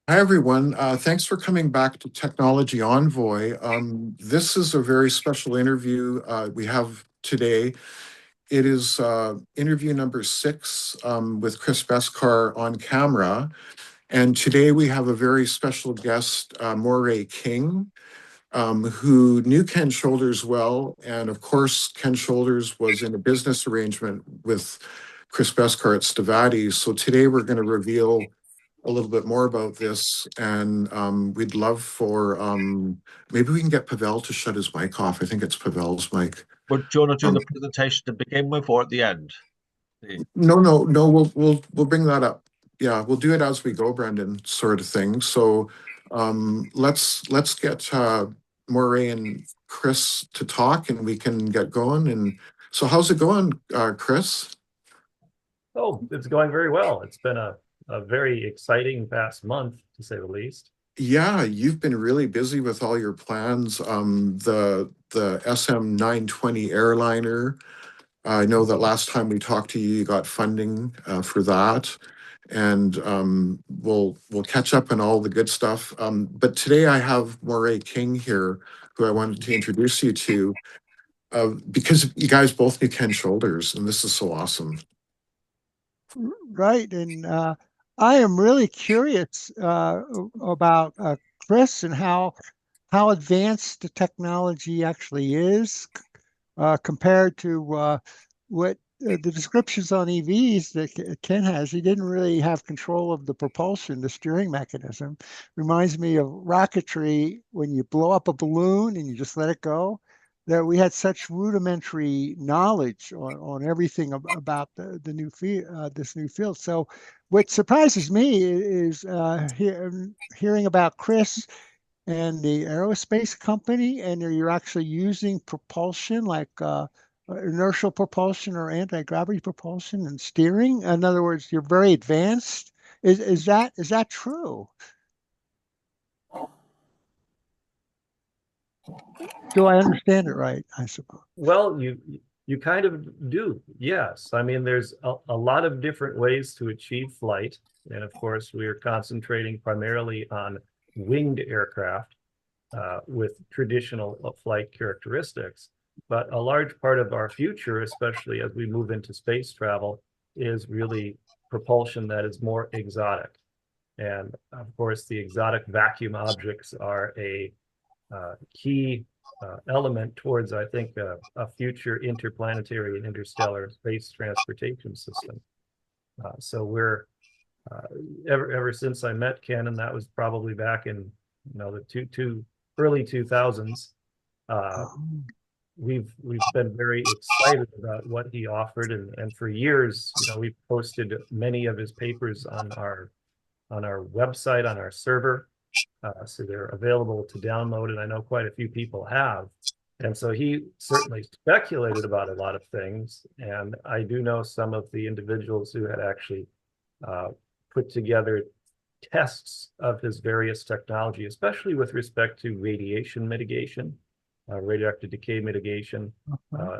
Hi, everyone. Thanks for coming back to Technology Envoy. This is a very special interview we have today. It is interview number six with Chris Beskar on camera. And today we have a very special guest, Moray King, who knew Ken Shoulders well. And of course, Ken Shoulders was in a business arrangement with Chris Beskar at Stavatti. So today we're going to reveal a little bit more about this, and we'd love for maybe we can get Pavel to shut his mic off. I think it's Pavel's mic. But do you want to do Um, the presentation to begin with or at the end? The- no. We'll bring that up. Yeah, we'll do it as we go, Brendan, sort of thing. So let's get Moray and Chris to talk, and we can get going. And so, how's it going, Chris? Oh, it's going very well. It's been a very exciting past month, to say the least. Yeah, you've been really busy with all your plans. The SM 920 airliner. I know that last time we talked to you, you got funding for that, and we'll catch up on all the good stuff. But today I have Moray King here, who I wanted to introduce you to, because you guys both knew Ken Shoulders, and this is so awesome. Right. And I am really curious about Chris and how advanced the technology actually is compared to what the descriptions on EVs that Ken has. He didn't really have control of the propulsion, the steering mechanism. Reminds me of rocketry when you blow up a balloon and you just let it go. That we had such rudimentary knowledge on everything about the new field, this new field. So, what surprises me is hearing about Chris and the aerospace company, and you're actually using propulsion like inertial propulsion or anti-gravity propulsion and steering. In other words, you're very advanced. Is that true? Do I understand it right? I suppose. Well, you kind of do, yes. I mean, there's a lot of different ways to achieve flight, and of course, we are concentrating primarily on winged aircraft with traditional flight characteristics. But a large part of our future, especially as we move into space travel, is really propulsion that is more exotic. And of course, the exotic vacuum objects are a key element towards, I think, a future interplanetary and interstellar space transportation system. So we're ever since I met Ken, and that was probably back in the early 2000s. Uh, Um, we've been very excited about what he offered, and for years, we've posted many of his papers on our website, on our server. So they're available to download, and I know quite a few people have. And so he certainly speculated about a lot of things. And I do know some of the individuals who had actually uh, put together tests of his various technology, especially with respect to radiation mitigation, radioactive decay mitigation,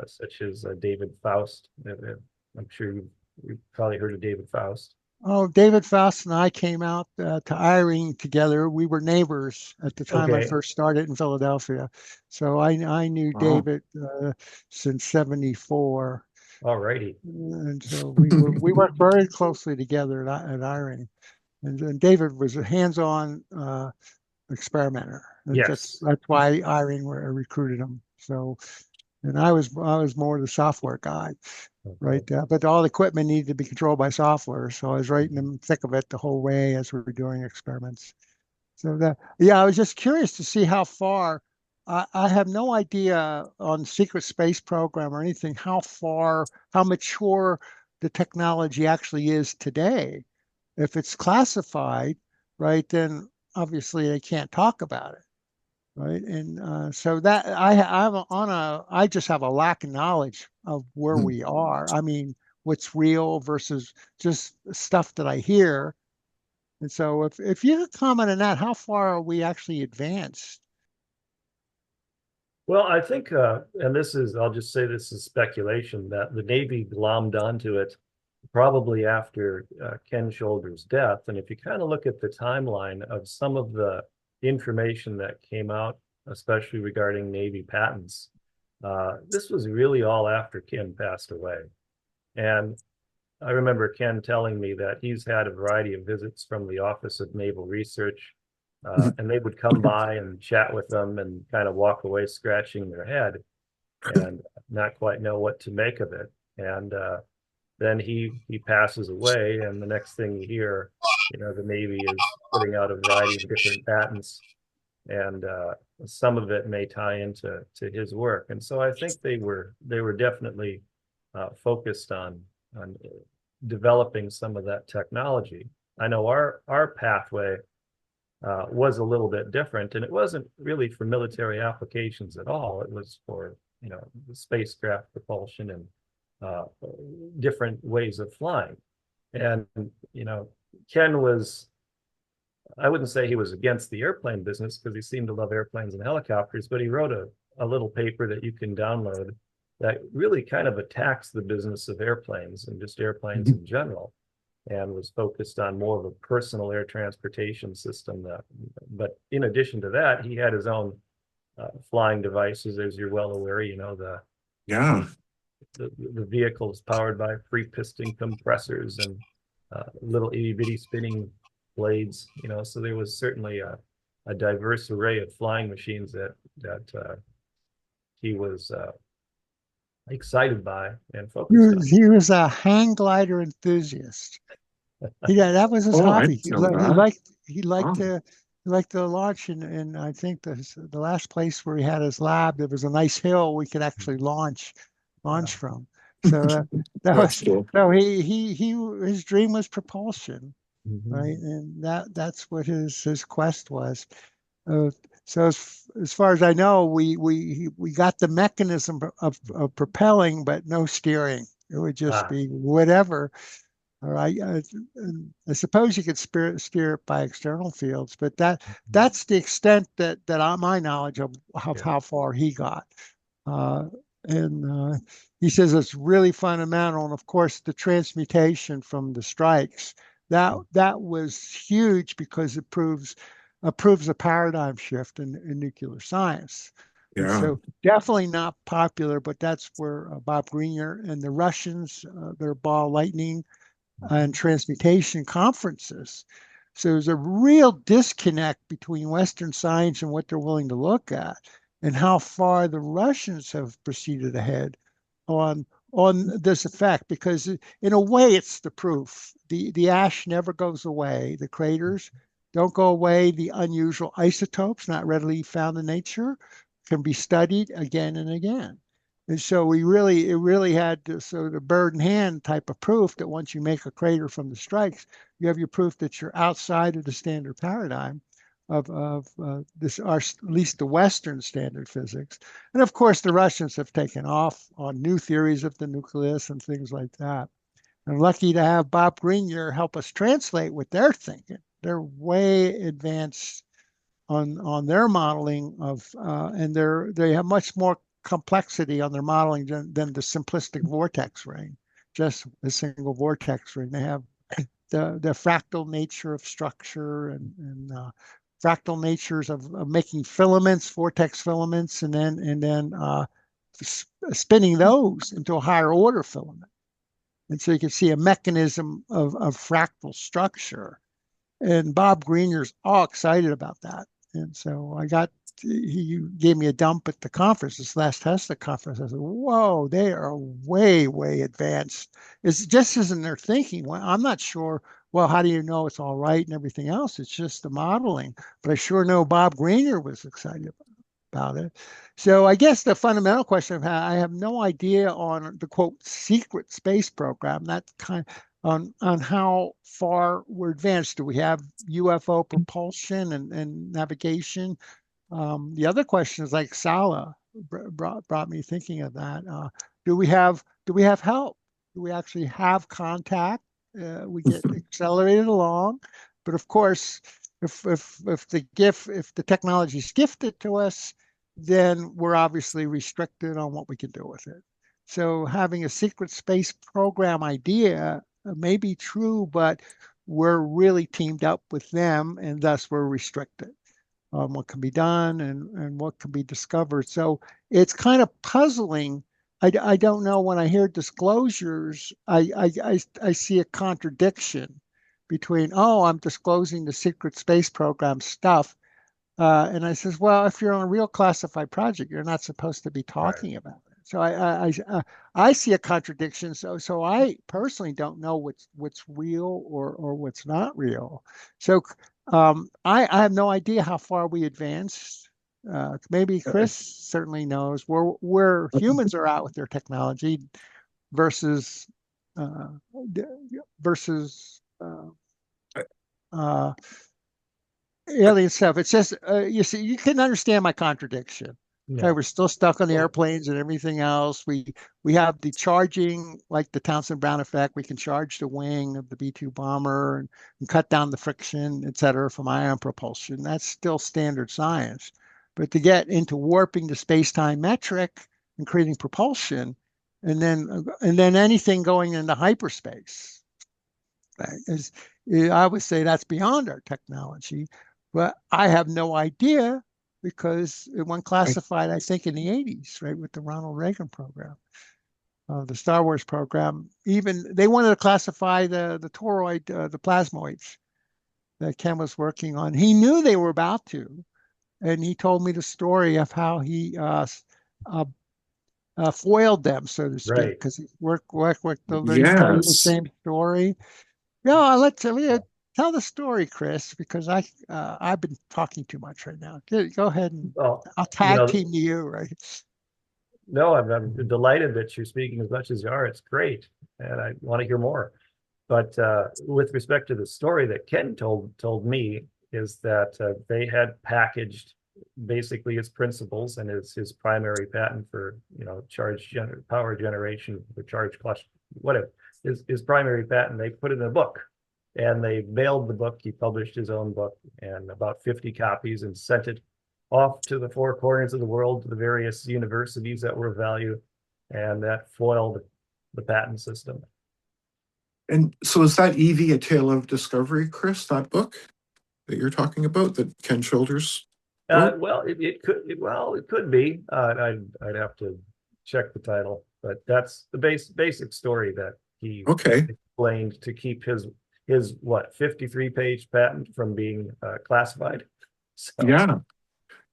such as David Faust. I'm sure you've probably heard of David Faust. Oh, David Faust and I came out to Irene together. We were neighbors at the time I Okay, first started in Philadelphia. So I knew Wow. David since '74. all righty. And so we worked very closely together at Irene. And David was a hands-on experimenter. Yes. That's why Irene recruited him. So, and I was more the software guy, right? Okay. But all the equipment needed to be controlled by software, so I was right in the thick of it the whole way as we were doing experiments. So yeah, I was just curious to see how far. I have no idea on secret space program or anything how mature the technology actually is today. If it's classified, right, then obviously they can't talk about it, right? And so that I just have a lack of knowledge of where we are. I mean, what's real versus just stuff that I hear. And so if you could comment on that, how far are we actually advanced? Well, I think, and this is, I'll just say this is speculation, that the Navy glommed onto it probably after Ken Shoulder's death. And if you kind of look at the timeline of some of the information that came out, especially regarding Navy patents, this was really all after Ken passed away. And I remember Ken telling me that he's had a variety of visits from the Office of Naval Research, and they would come by and chat with them and kind of walk away scratching their head and not quite know what to make of it. And then he passes away, and the next thing you hear, the Navy is putting out a variety of different patents, and some of it may tie into his work. And so I think they were definitely focused on developing some of that technology. I know our pathway was a little bit different, and it wasn't really for military applications at all. It was for spacecraft propulsion and different ways of flying. And Ken was, I wouldn't say he was against the airplane business, because he seemed to love airplanes and helicopters, but he wrote a little paper that you can download that really kind of attacks the business of airplanes and just airplanes in general, and was focused on more of a personal air transportation system. But in addition to that, he had his own flying devices, as you're well aware. Yeah. The vehicle is powered by free piston compressors and little itty bitty spinning blades. So there was certainly a diverse array of flying machines that he was excited by and focused on. He was a hang glider enthusiast. That was his hobby. He liked to launch, and I think the last place where he had his lab, there was a nice hill we could actually launch from. So that was cool. no, his dream was propulsion, right? And that's what his quest was. So as far as I know, we got the mechanism of propelling, but no steering. It would just be whatever. All right. I suppose you could steer it by external fields, but that's the extent that my knowledge of how far he got. And he says it's really fundamental. And of course, the transmutation from the strikes, that was huge, because it proves a paradigm shift in nuclear science. And so definitely not popular, but that's where Bob Greenyer and the Russians, their ball lightning and transmutation conferences. So there's a real disconnect between Western science and what they're willing to look at, and how far the Russians have proceeded ahead on this effect, because in a way it's the proof. The ash never goes away. The craters don't go away. The unusual isotopes not readily found in nature can be studied again and again. And so it really had to sort of bird in hand type of proof that once you make a crater from the strikes, you have your proof that you're outside of the standard paradigm of this, or at least the Western standard physics. And of course, the Russians have taken off on new theories of the nucleus and things like that. I'm lucky to have Bob Greenyer help us translate what they're thinking. They're way advanced on their modeling of, and they have much more complexity on their modeling than the simplistic vortex ring, just a single vortex ring. They have the fractal nature of structure and fractal natures of making filaments, vortex filaments, and then spinning those into a higher order filament. And so you can see a mechanism of fractal structure. And Bob Greenyer's all excited about that. And so he gave me a dump at the conference, this last Tesla conference. I said, whoa, they are way, way advanced. It's just isn't their thinking. Well, I'm not sure. Well, how do you know it's all right and everything else? It's just the modeling. But I sure know Bob Greenyer was excited about it. So I guess the fundamental question I have no idea on the quote secret space program. That kind on how far we're advanced. Do we have UFO propulsion and navigation? The other question is like Sala brought me thinking of that. Do we have help? Do we actually have contact? We get accelerated along, but of course, if the technology is gifted to us, then we're obviously restricted on what we can do with it. So having a secret space program idea may be true, but we're really teamed up with them, and thus we're restricted on what can be done and what can be discovered. So it's kind of puzzling. I don't know, when I hear disclosures, I see a contradiction between, oh, I'm disclosing the secret space program stuff. And I says, well, if you're on a real classified project, you're not supposed to be Right. talking about it. So I see a contradiction. So I personally don't know what's real or what's not real. So I have no idea how far we advanced. Maybe Chris certainly knows where humans are at with their technology versus uh, versus uh, alien stuff. It's just you see, you can understand my contradiction. Okay, Yeah. we're still stuck on the Well, airplanes and everything else. We have the charging, like the Townsend Brown effect. We can charge the wing of the B-2 bomber and cut down the friction, et cetera, from ion propulsion. That's still standard science. But to get into warping the space-time metric and creating propulsion, and then anything going into hyperspace, right, I would say that's beyond our technology. But I have no idea because it went classified, I think, in the 80s, right, with the Ronald Reagan program, the Star Wars program. Even they wanted to classify the toroid, the plasmoids that Ken was working on. He knew they were about to, and he told me the story of how he uh, foiled them, so to speak, right. because he worked with the. Let me tell you the Yes. same story. No, I'll let you tell the story, Chris, because I've been talking too much right now. Go ahead and Well, I'll you tag know, team you, right? no, I'm delighted that you're speaking as much as you are. It's great, and I want to hear more. But with respect to the story that Ken told me, is that they had packaged basically his principles and his primary patent for power generation, the charge cluster, whatever, his primary patent. They put it in a book, and they mailed the book. He published his own book and about 50 copies and sent it off to the four corners of the world to the various universities that were of value, and that foiled the patent system. And so is that Evie, A Tale of Discovery, Chris, that book that you're talking about that Ken Childers wrote? Well, it could be. I'd have to check the title, but that's the basic story that he Okay. explained to keep his what 53-page patent from being classified. So Yeah.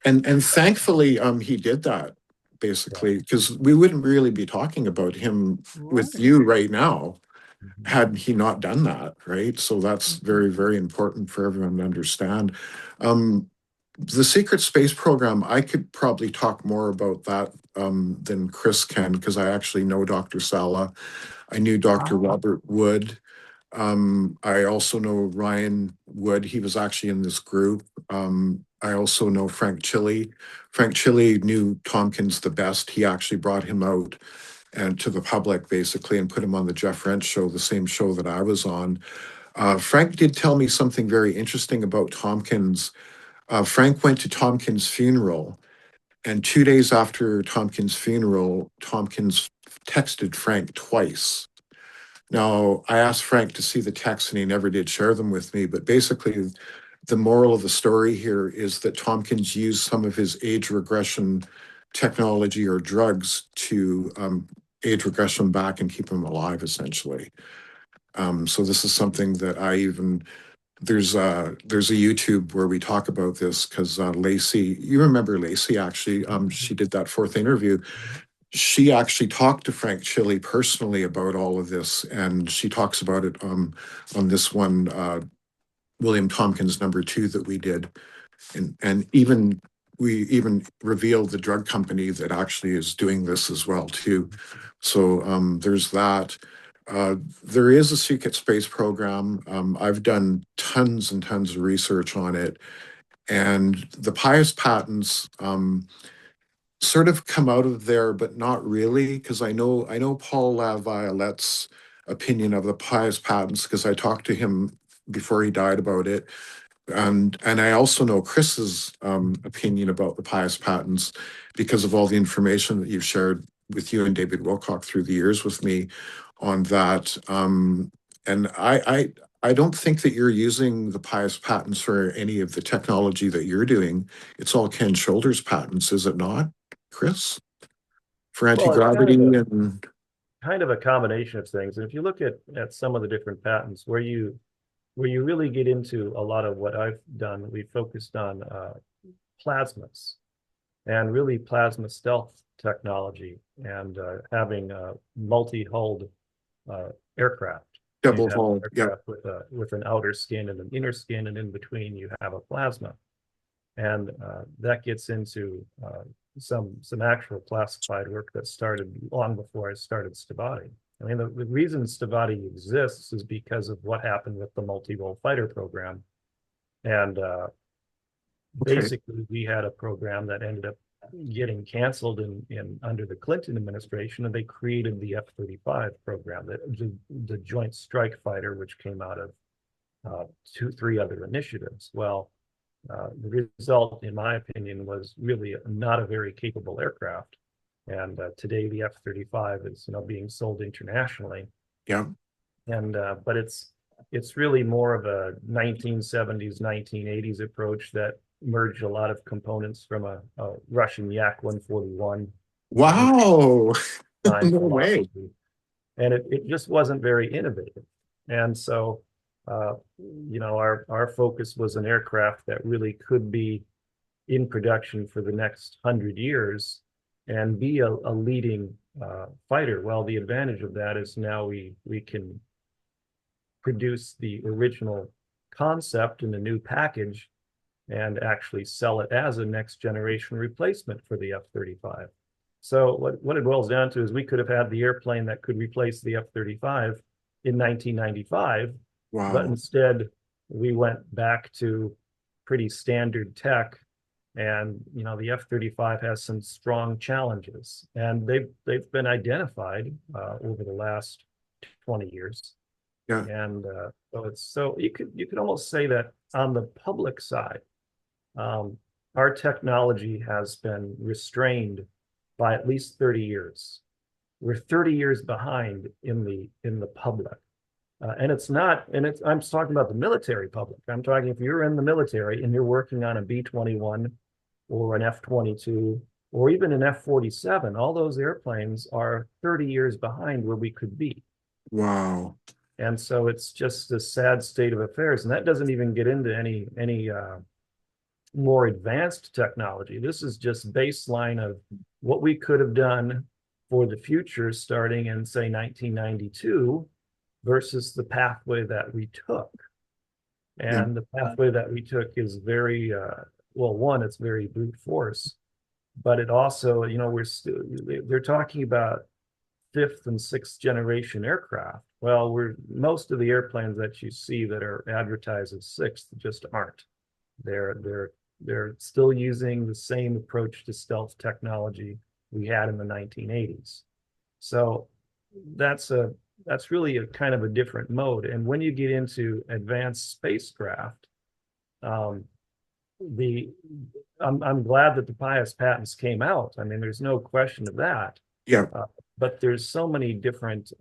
And thankfully he did that basically because we wouldn't really be talking about him with Right. you right now mhm. had he not done that, right? So that's very, very important for everyone to understand. Um, the secret space program, I could probably talk more about that than Chris can because I actually know Dr. Sala. I knew Dr. Ah, Robert Wood. I also know Ryan Wood. He was actually in this group. I also know Frank Chili. Frank Chili knew Tompkins the best. He actually brought him out and to the public basically and put him on the Jeff Rent show, the same show that I was on. Frank did tell me something very interesting about Tompkins. Frank went to Tompkins' funeral, and 2 days after Tompkins' funeral, Tompkins texted Frank twice. Now, I asked Frank to see the text and he never did share them with me, but basically, the moral of the story here is that Tompkins used some of his age regression technology or drugs to age regression back and keep him alive, essentially. So this is something that there's a YouTube where we talk about this because Lacey, you remember Lacey actually, she did that fourth interview. She actually talked to Frank Chili personally about all of this, and she talks about it on this one, William Tompkins #2 that we did, and we even revealed the drug company that actually is doing this as well too. So there's that. There is a secret space program. I've done tons and tons of research on it, and the Pius patents. Sort of come out of there, but not really, because I know Paul Laviolette's opinion of the Pius patents because I talked to him before he died about it, and I also know Chris's opinion about the Pius patents because of all the information that you've shared with you and David Wilcock through the years with me on that. And I don't think that you're using the Pius patents for any of the technology that you're doing. It's all Ken Shoulders patents, is it not, Chris? For Well, it's anti-gravity and kind of a combination of things. And if you look at some of the different patents where you really get into a lot of what I've done, we focused on plasmas and really plasma stealth technology and having multi-hulled aircraft. So double you'd have an hull. Yeah. aircraft with an outer skin and an inner skin, and in between you have a plasma. And that gets into some actual classified work that started long before I started Stavatti. I mean, the reason Stavatti exists is because of what happened with the multi-role fighter program. And Okay. basically, we had a program that ended up getting canceled in under the Clinton administration, and they created the F-35 program, the Joint Strike Fighter, which came out of 3 other initiatives. Well, the result, in my opinion, was really not a very capable aircraft. And today the F-35 is being sold internationally. Yeah. And but it's really more of a 1970s, 1980s approach that merged a lot of components from a Russian Yak-141 Wow. design No way. philosophy. And it just wasn't very innovative. And so our focus was an aircraft that really could be in production for the next 100 years and be a leading fighter. Well, the advantage of that is now we can produce the original concept in a new package and actually sell it as a next generation replacement for the F-35. So what it boils down to is we could have had the airplane that could replace the F-35 in 1995, Wow. but instead we went back to pretty standard tech. And the F-35 has some strong challenges, and they've been identified over the last 20 years. Yeah. And so you could almost say that on the public side, our technology has been restrained by at least 30 years. We're 30 years behind in the public. And I'm talking about the military public. I'm talking if you're in the military and you're working on a B-21 or an F-22 or even an F-47, all those airplanes are 30 years behind where we could be. Wow. And so it's just a sad state of affairs. And that doesn't even get into any more advanced technology. This is just baseline of what we could have done for the future starting in, say, 1992 versus the pathway that we took. And the pathway that we took is very, one, it's very brute force, but it also, they're talking about 5th and 6th generation aircraft. Well, most of the airplanes that you see that are advertised as 6th just aren't. They're still using the same approach to stealth technology we had in the 1980s. So that's really a kind of a different mode. And when you get into advanced spacecraft, I'm glad that the Pius patents came out. I mean, there's no question of that. Yeah. But there's so many different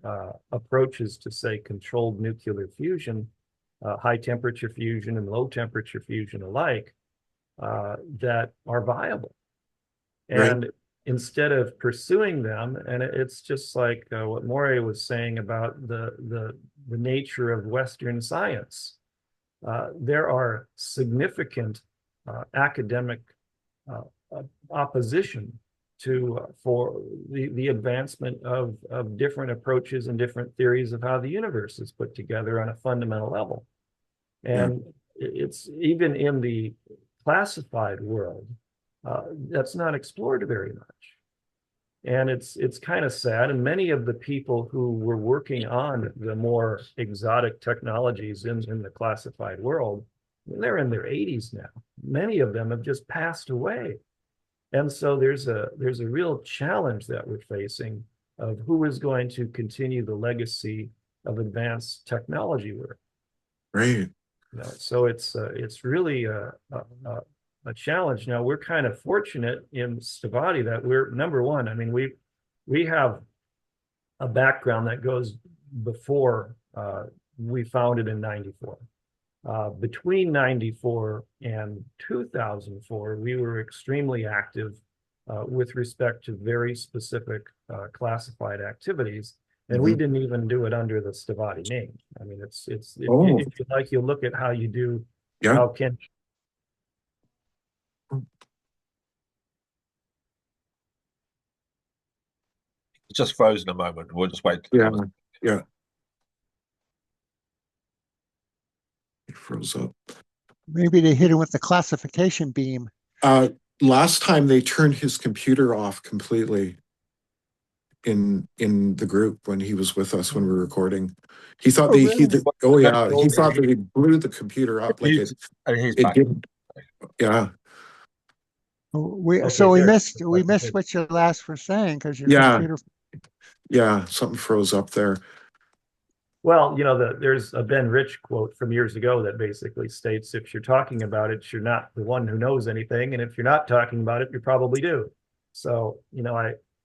approaches to, say, controlled nuclear fusion, high temperature fusion and low temperature fusion alike, that are viable. And Right. instead of pursuing them, and it's just like what Moray was saying about the nature of Western science, there are significant academic opposition for the advancement of different approaches and different theories of how the universe is put together on a fundamental level. And it's even in the classified world, that's not explored very much. And it's kind of sad. And many of the people who were working on the more exotic technologies in the classified world, they're in their 80s now. Many of them have just passed away. And so there's a real challenge that we're facing of who is going to continue the legacy of advanced technology work. Right. So it's really a challenge. Now we're kind of fortunate in Stavatti that we're number one. I mean, we have a background that goes before we founded in 94. Between 94 and 2004, we were extremely active with respect to very specific classified activities. And we didn't even do it under the Stavatti name. I mean, if you like, you look at how you do, how can. It's just frozen a moment. We'll just wait. Yeah. It froze up. Maybe they hit him with the classification beam. Last time they turned his computer off completely in the group when he was with us when we were recording. He thought he thought that he blew the computer up like it didn't. Yeah. We missed what you last were saying because your computer. Yeah, something froze up there. Well, there's a Ben Rich quote from years ago that basically states, if you're talking about it, you're not the one who knows anything. And if you're not talking about it, you probably do. So,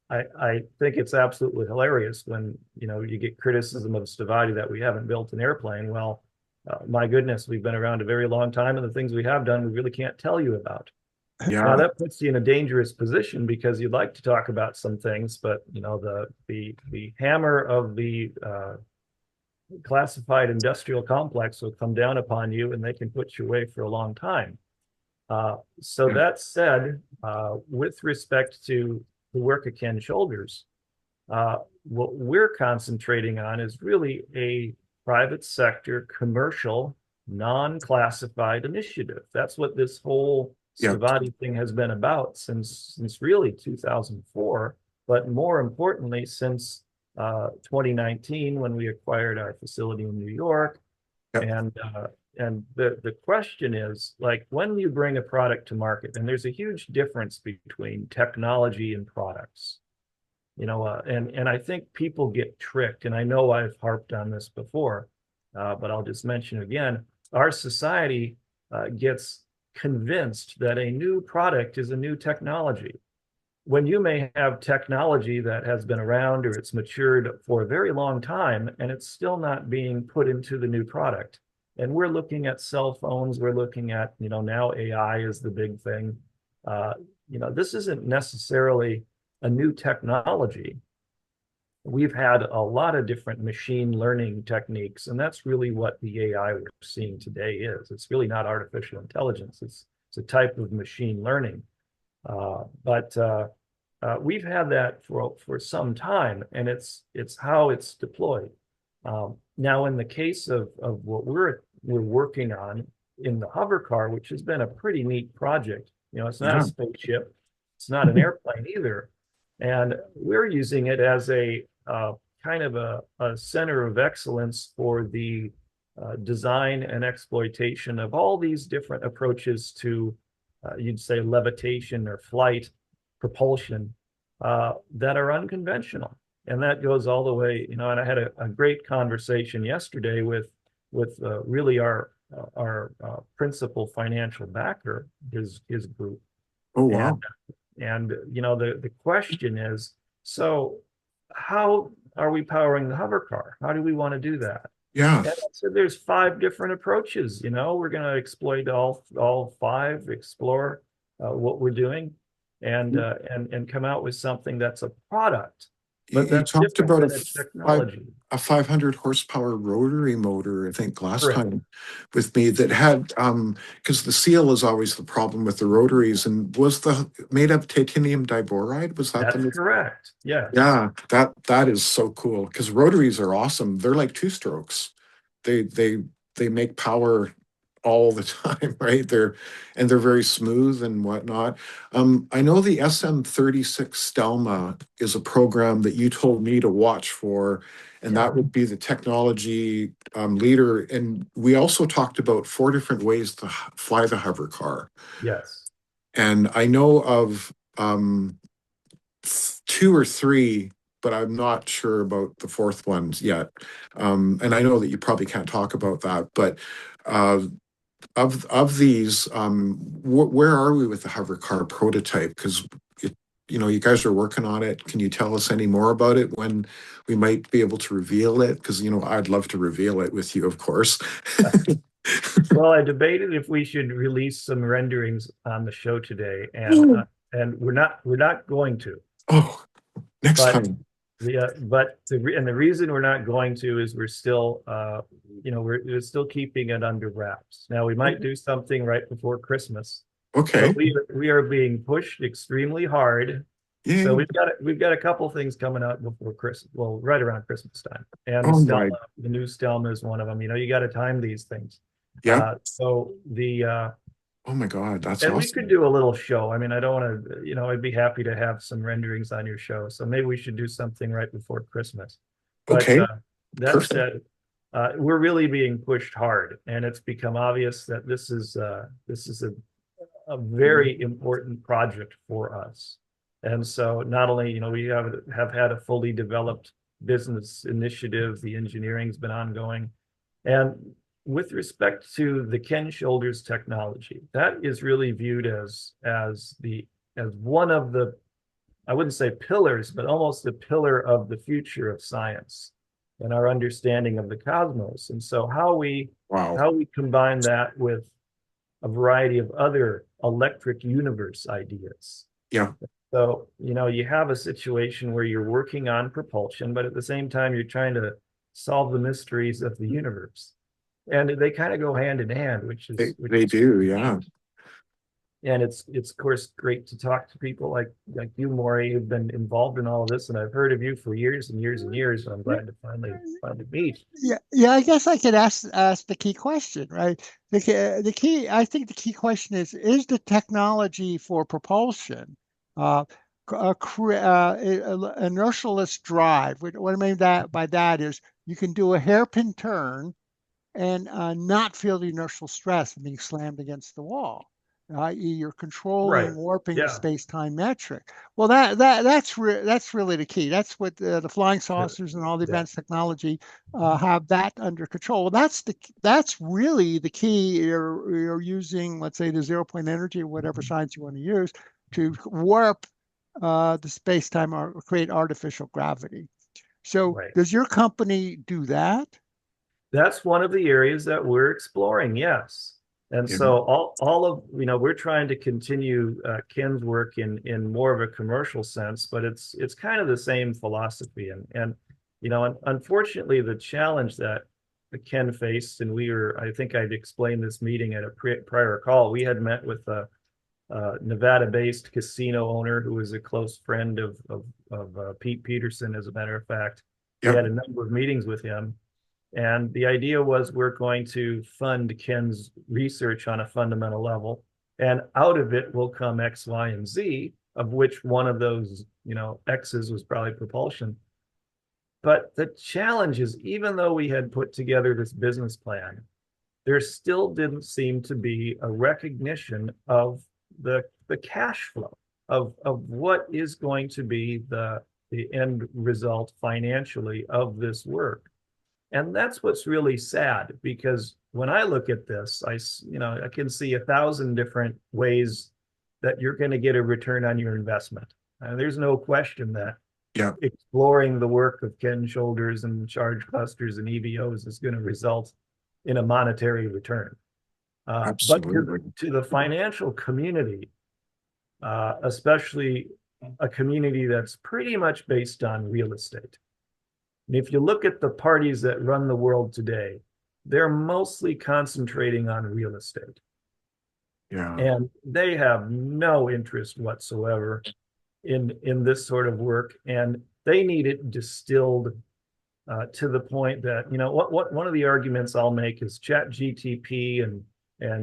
I think it's absolutely hilarious when, you get criticism of Stavatti that we haven't built an airplane. Well, my goodness, we've been around a very long time, and the things we have done, we really can't tell you about. Yeah. Now that puts you in a dangerous position because you'd like to talk about some things, but the hammer of the classified industrial complex will come down upon you, and they can put you away for a long time. So that said, with respect to the work of Ken Shoulders, what we're concentrating on is really a private sector, commercial, non-classified initiative. That's what this whole Stavatti thing has been about since really 2004, but more importantly, since 2019 when we acquired our facility in New York. And the question is, like, when you bring a product to market, and there's a huge difference between technology and products, and I think people get tricked, and I know I've harped on this before, but I'll just mention again, our society gets convinced that a new product is a new technology, when you may have technology that has been around or it's matured for a very long time and it's still not being put into the new product. And we're looking at cell phones, we're looking at, now AI is the big thing. This isn't necessarily a new technology. We've had a lot of different machine learning techniques, and that's really what the AI we're seeing today is. It's really not artificial intelligence. It's a type of machine learning. But we've had that for some time, and it's how it's deployed. Now, in the case of what we're working on in the hover car, which has been a pretty neat project, it's not a spaceship, it's not an airplane either, and we're using it as a kind of a center of excellence for the design and exploitation of all these different approaches to you'd say levitation or flight propulsion that are unconventional. And that goes all the way, and I had a great conversation yesterday with really our principal financial backer, his group. Oh, wow. And the question is, so how are we powering the hover car? How do we want to do that? Yeah. And so there's 5 different approaches. We're going to exploit all 5, explore what we're doing, and come out with something that's a product. But You talked about technology. A 500 horsepower rotary motor, I think, last time with me that had, because the seal is always the problem with the rotaries, and was the made of titanium diboride? Was that That's correct? Yeah. Yeah, that is so cool because rotaries are awesome. They're like 2 strokes. They make power all the time, right? They're very smooth and whatnot. I know the SM-36 Stelma is a program that you told me to watch for, and that would be the technology leader. And we also talked about 4 different ways to fly the hover car. Yes. And I know of 2 or 3, but I'm not sure about the 4th ones yet. And I know that you probably can't talk about that, but of these, where are we with the hover car prototype? Because you guys are working on it. Can you tell us any more about it when we might be able to reveal it? Because, I'd love to reveal it with you, of course. Well, I debated if we should release some renderings on the show today, and we're not going to. Oh, next But time. the reason we're not going to is we're still we're still keeping it under wraps. Now we might do something right before Christmas, Okay. but we are being pushed extremely hard. Yeah. So we've got a couple things coming out before Christmas, well, right around Christmas time. And Oh my. the new Stelma is one of them. You got to time these things. Yeah. So Oh my God, that's and we awesome. could do a little show. I mean, I don't want to, I'd be happy to have some renderings on your show. So maybe we should do something right before Christmas. But Okay. that Perfect. said, we're really being pushed hard, and it's become obvious that this is a very important project for us. And so not only, we have had a fully developed business initiative, the engineering's been ongoing. And with respect to the Ken Shoulders technology, that is really viewed as one of the, I wouldn't say pillars, but almost the pillar of the future of science and our understanding of the cosmos. And so how we combine that with a variety of other electric universe ideas. Yeah. So, you have a situation where you're working on propulsion, but at the same time, you're trying to solve the mysteries of the universe. And they kind of go hand in hand, which They do, yeah. And it's of course great to talk to people like you, Moray, who've been involved in all of this, and I've heard of you for years and years and years. And I'm glad to finally meet. Yeah. I guess I could ask the key question, right? The key, I think the key question is the technology for propulsion, inertialess drive. What I mean by that is you can do a hairpin turn and not feel the inertial stress of being slammed against the wall, i.e., you're controlling Right. warping of Yeah. space-time metric. Well, that's really the key. That's what the flying saucers and all the advanced technology have that under control. Well, that's really the key. You're using, let's say, the zero-point energy or whatever science you want to use to warp the space-time or create artificial gravity. So, Right. does your company do that? That's one of the areas that we're exploring, yes. And so all of, we're trying to continue Ken's work in more of a commercial sense, but it's kind of the same philosophy. And unfortunately, the challenge that Ken faced, and I think I'd explained this meeting at a prior call, we had met with a Nevada-based casino owner who was a close friend of Pete Peterson, as a matter of fact. We had a number of meetings with him. And the idea was we're going to fund Ken's research on a fundamental level. And out of it will come X, Y, and Z, of which one of those, X's was probably propulsion. But the challenge is, even though we had put together this business plan, there still didn't seem to be a recognition of the cash flow of what is going to be the end result financially of this work. And that's what's really sad, because when I look at this, I can see 1,000 different ways that you're going to get a return on your investment. There's no question that exploring the work of Ken Shoulders and charge clusters and EVOs is going to result in a monetary return. Absolutely. But to the financial community, especially a community that's pretty much based on real estate. And if you look at the parties that run the world today, they're mostly concentrating on real estate. Yeah. And they have no interest whatsoever in this sort of work. And they need it distilled to the point that, what one of the arguments I'll make is ChatGTP and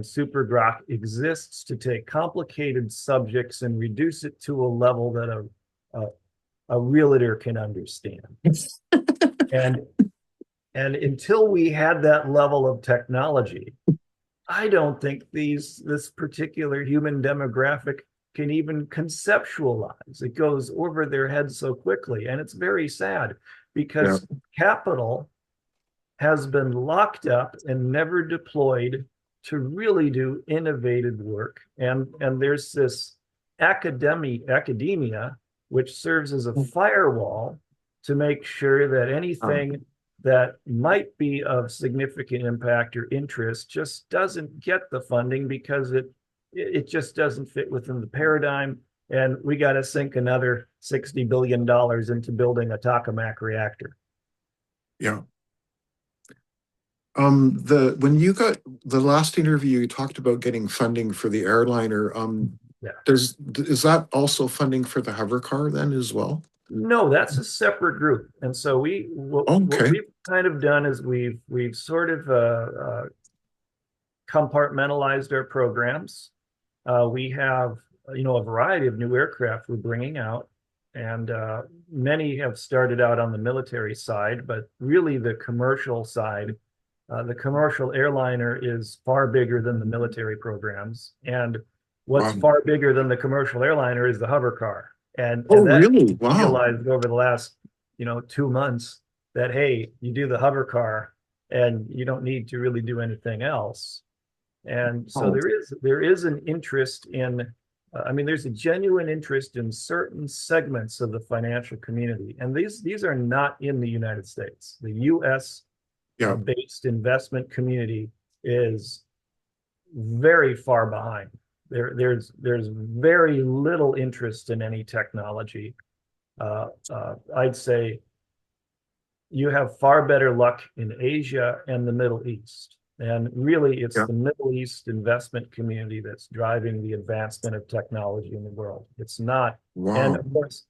SuperGrok exists to take complicated subjects and reduce it to a level that a realtor can understand. And until we had that level of technology, I don't think this particular human demographic can even conceptualize. It goes over their heads so quickly. And it's very sad, because capital has been locked up and never deployed to really do innovative work. And there's this academia, which serves as a firewall to make sure that anything that might be of significant impact or interest just doesn't get the funding because it just doesn't fit within the paradigm. And we got to sink another $60 billion into building a tokamak reactor. Yeah. When you got the last interview, you talked about getting funding for the airliner. Yeah. Is that also funding for the hover car then as well? No, that's a separate group. And so what Okay. we've kind of done is we've sort of compartmentalized our programs. We have, a variety of new aircraft we're bringing out, and many have started out on the military side, but really the commercial side, the commercial airliner is far bigger than the military programs. And what's Wow. far bigger than the commercial airliner is the hover car. And Oh, that really? Wow. realized over the last, 2 months that, hey, you do the hover car and you don't need to really do anything else. And so Oh. there is an interest in, there's a genuine interest in certain segments of the financial community. And these are not in the United States. The US Yeah. based investment community is very far behind. There's very little interest in any technology. I'd say you have far better luck in Asia and the Middle East. And really, it's Yeah. the Middle East investment community that's driving the advancement of technology in the world. It's not. Wow. And of course,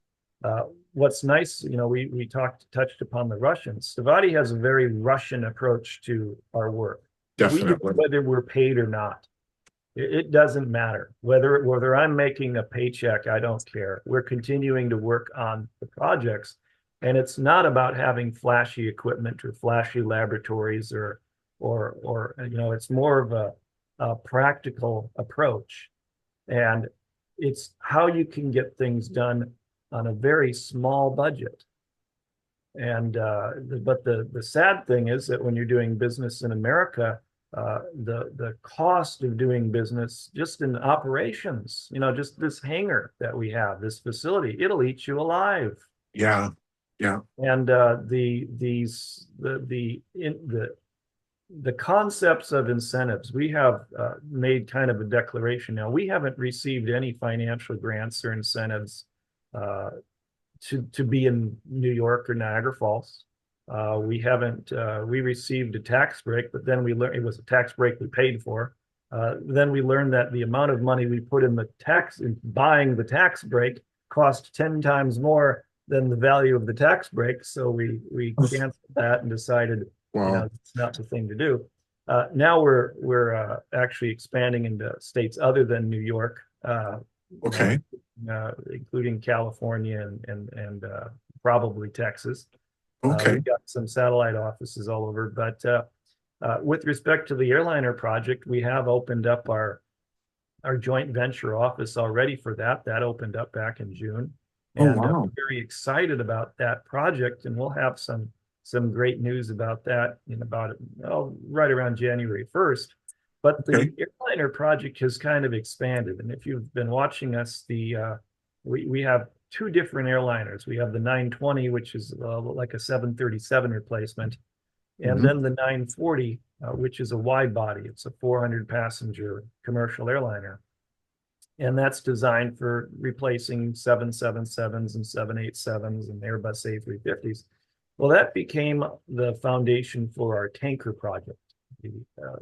what's nice, we touched upon the Russians. Stavatti has a very Russian approach to our work. We do Definitely. whether we're paid or not. It doesn't matter whether I'm making a paycheck. I don't care. We're continuing to work on the projects, and it's not about having flashy equipment or flashy laboratories or it's more of a practical approach, and it's how you can get things done on a very small budget. And but the sad thing is that when you're doing business in America, the cost of doing business just in operations, just this hangar that we have, this facility, it'll eat you alive. Yeah. Yeah. And the concepts of incentives, we have made kind of a declaration now. We haven't received any financial grants or incentives to be in New York or Niagara Falls. We haven't, we received a tax break, but then we learned it was a tax break we paid for. Then we learned that the amount of money we put in buying the tax break cost 10 times more than the value of the tax break. So we canceled that and decided, Wow. it's not the thing to do. Now we're actually expanding into states other than New York. Okay. Including California and probably Texas. Okay. We've got some satellite offices all over. But with respect to the airliner project, we have opened up our joint venture office already for that. That opened up back in June. Oh, And wow. I'm very excited about that project. And we'll have some great news about that in about right around January 1st. But the airliner project has kind of expanded. And if you've been watching us, we have two different airliners. We have the 920, which is like a 737 replacement, and then the 940, which is a wide body. It's a 400 passenger commercial airliner. And that's designed for replacing 777s and 787s and Airbus A350s. Well, that became the foundation for our tanker project, the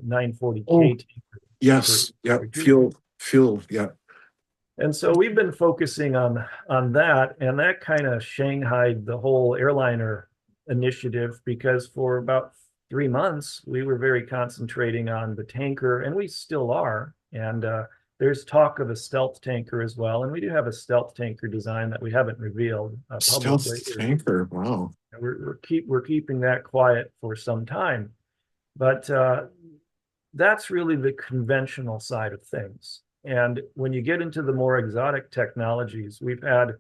940K tanker. Yes. Yeah. Fuel. Yeah. And so we've been focusing on that, and that kind of shanghaied the whole airliner initiative, because for about 3 months we were very concentrating on the tanker, and we still are. And there's talk of a stealth tanker as well, and we do have a stealth tanker design that we haven't revealed publicly. Stealth tanker. Wow. We're keeping that quiet for some time, but that's really the conventional side of things. And when you get into the more exotic technologies, we've had,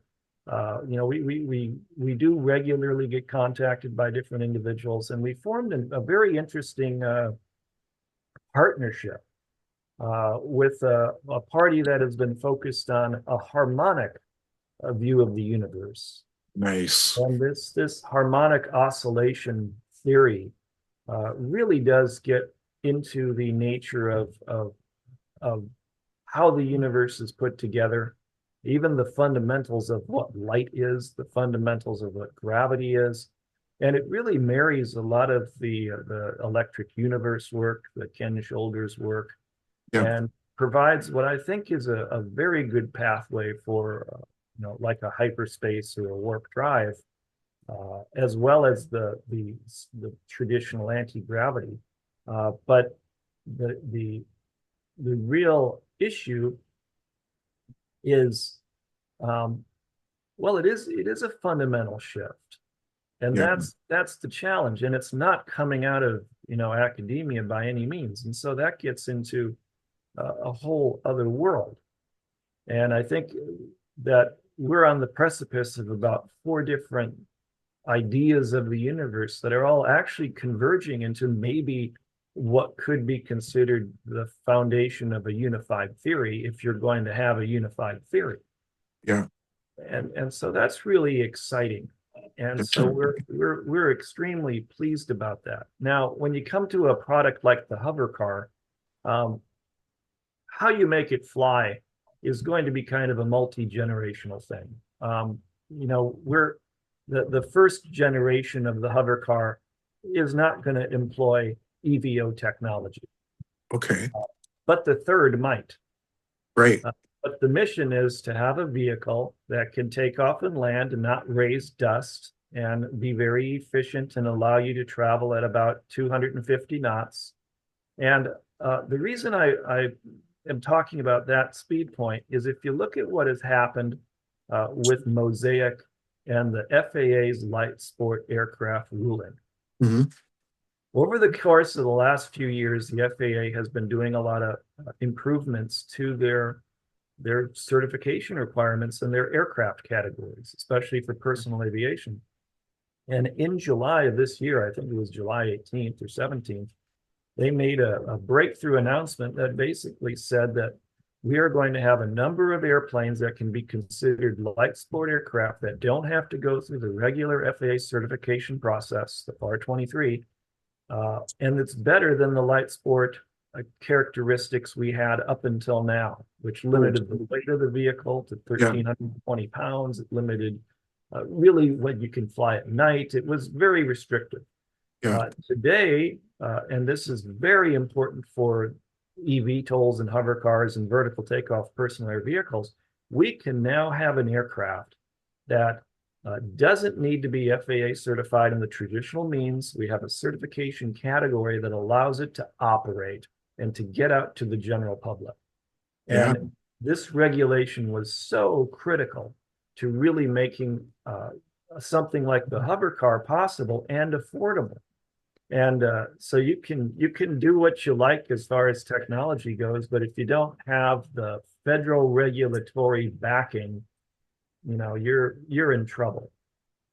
we do regularly get contacted by different individuals, and we formed a very interesting partnership with a party that has been focused on a harmonic view of the universe. Nice. And this harmonic oscillation theory really does get into the nature of how the universe is put together, even the fundamentals of what light is, the fundamentals of what gravity is. And it really marries a lot of the electric universe work, the Ken Shoulders work, Yeah. and provides what I think is a very good pathway for, like a hyperspace or a warp drive, as well as the traditional anti-gravity. But the real issue is, well, it is a fundamental shift. And Yeah. that's the challenge. And it's not coming out of, academia by any means. And so that gets into a whole other world. And I think that we're on the precipice of about 4 different ideas of the universe that are all actually converging into maybe what could be considered the foundation of a unified theory, if you're going to have a unified theory. Yeah. And so that's really exciting. And so we're extremely pleased about that. Now, when you come to a product like the hover car, how you make it fly is going to be kind of a multi-generational thing. We're the first generation of the hover car is not going to employ EVO technology. Okay. But the third might. Right. But the mission is to have a vehicle that can take off and land and not raise dust and be very efficient and allow you to travel at about 250 knots. And the reason I am talking about that speed point is if you look at what has happened with Mosaic and the FAA's light sport aircraft ruling. Mm-hmm. Over the course of the last few years, the FAA has been doing a lot of improvements to their certification requirements and their aircraft categories, especially for personal aviation. And in July of this year, I think it was July 18th or 17th, they made a breakthrough announcement that basically said that we are going to have a number of airplanes that can be considered light sport aircraft that don't have to go through the regular FAA certification process, the FAR 23, and it's better than the light sport characteristics we had up until now, which limited the weight of the vehicle to 1,320 pounds. It limited really what you can fly at night. It was very restrictive. Today, and this is very important for eVTOLs and hover cars and vertical takeoff personal air vehicles, we can now have an aircraft that doesn't need to be FAA certified in the traditional means. We have a certification category that allows it to operate and to get out to the general public. And this regulation was so critical to really making something like the hover car possible and affordable. And so you can do what you like as far as technology goes, but if you don't have the federal regulatory backing, you're in trouble.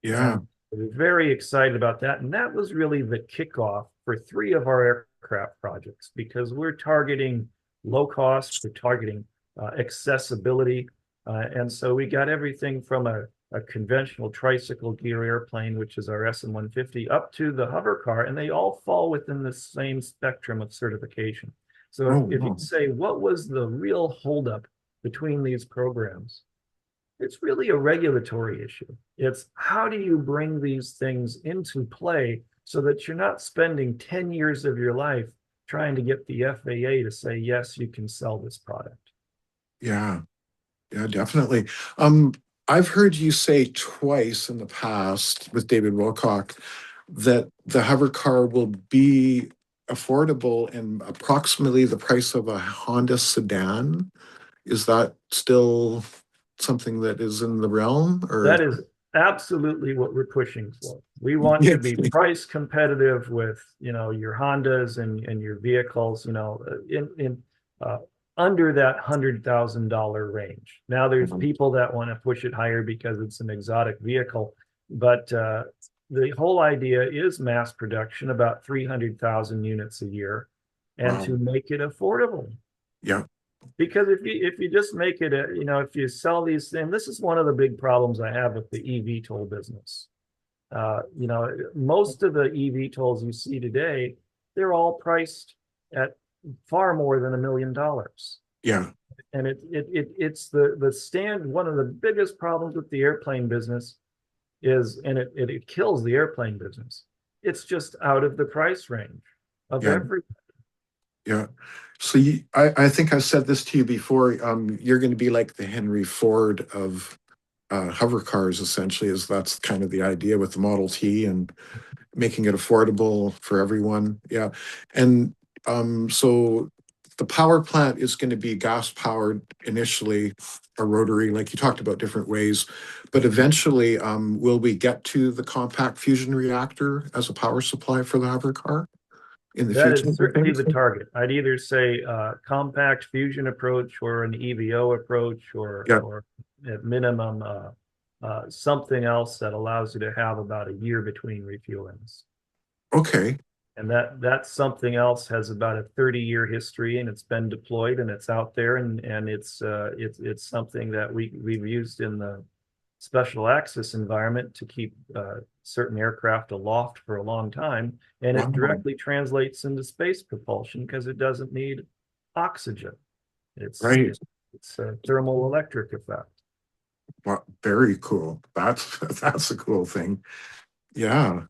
Yeah. We're very excited about that. And that was really the kickoff for 3 of our aircraft projects, because we're targeting low cost, we're targeting accessibility. And so we got everything from a conventional tricycle gear airplane, which is our SM-150, up to the hover car, and they all fall within the same spectrum of certification. So if you say, what was the real holdup between these programs? It's really a regulatory issue. It's how do you bring these things into play so that you're not spending 10 years of your life trying to get the FAA to say, yes, you can sell this product. Yeah, definitely. I've heard you say twice in the past with David Wilcock that the hover car will be affordable and approximately the price of a Honda sedan. Is that still something that is in the realm? Or that is absolutely what we're pushing for. We want to be price competitive with, your Hondas and your vehicles, in under that $100,000 range. Now there's people that want to push it higher because it's an exotic vehicle, but the whole idea is mass production, about 300,000 units a year, and to make it affordable. Yeah. Because if you just make it a, if you sell these things, this is one of the big problems I have with the eVTOL business. Most of the eVTOLs you see today, they're all priced at far more than $1 million. Yeah. And it's one of the biggest problems with the airplane business is, and it kills the airplane business. It's just out of the price range of Yeah. every. Yeah. So I think I said this to you before. You're going to be like the Henry Ford of hover cars, essentially, is that's kind of the idea with the Model T and making it affordable for everyone. Yeah. And so the power plant is going to be gas powered initially, a rotary, like you talked about different ways, but eventually, will we get to the compact fusion reactor as a power supply for the hover car in the That future? is certainly the target. I'd either say compact fusion approach or an EVO approach, Yeah. or at minimum something else that allows you to have about a year between refuelings. Okay. And that something else has about a 30-year history, and it's been deployed and it's out there, and it's something that we've used in the special access environment to keep certain aircraft aloft for a long time, and Wow. it directly translates into space propulsion because it doesn't need oxygen. It's Right. it's a thermal electric effect. Wow. Very cool. That's a cool thing. Yeah.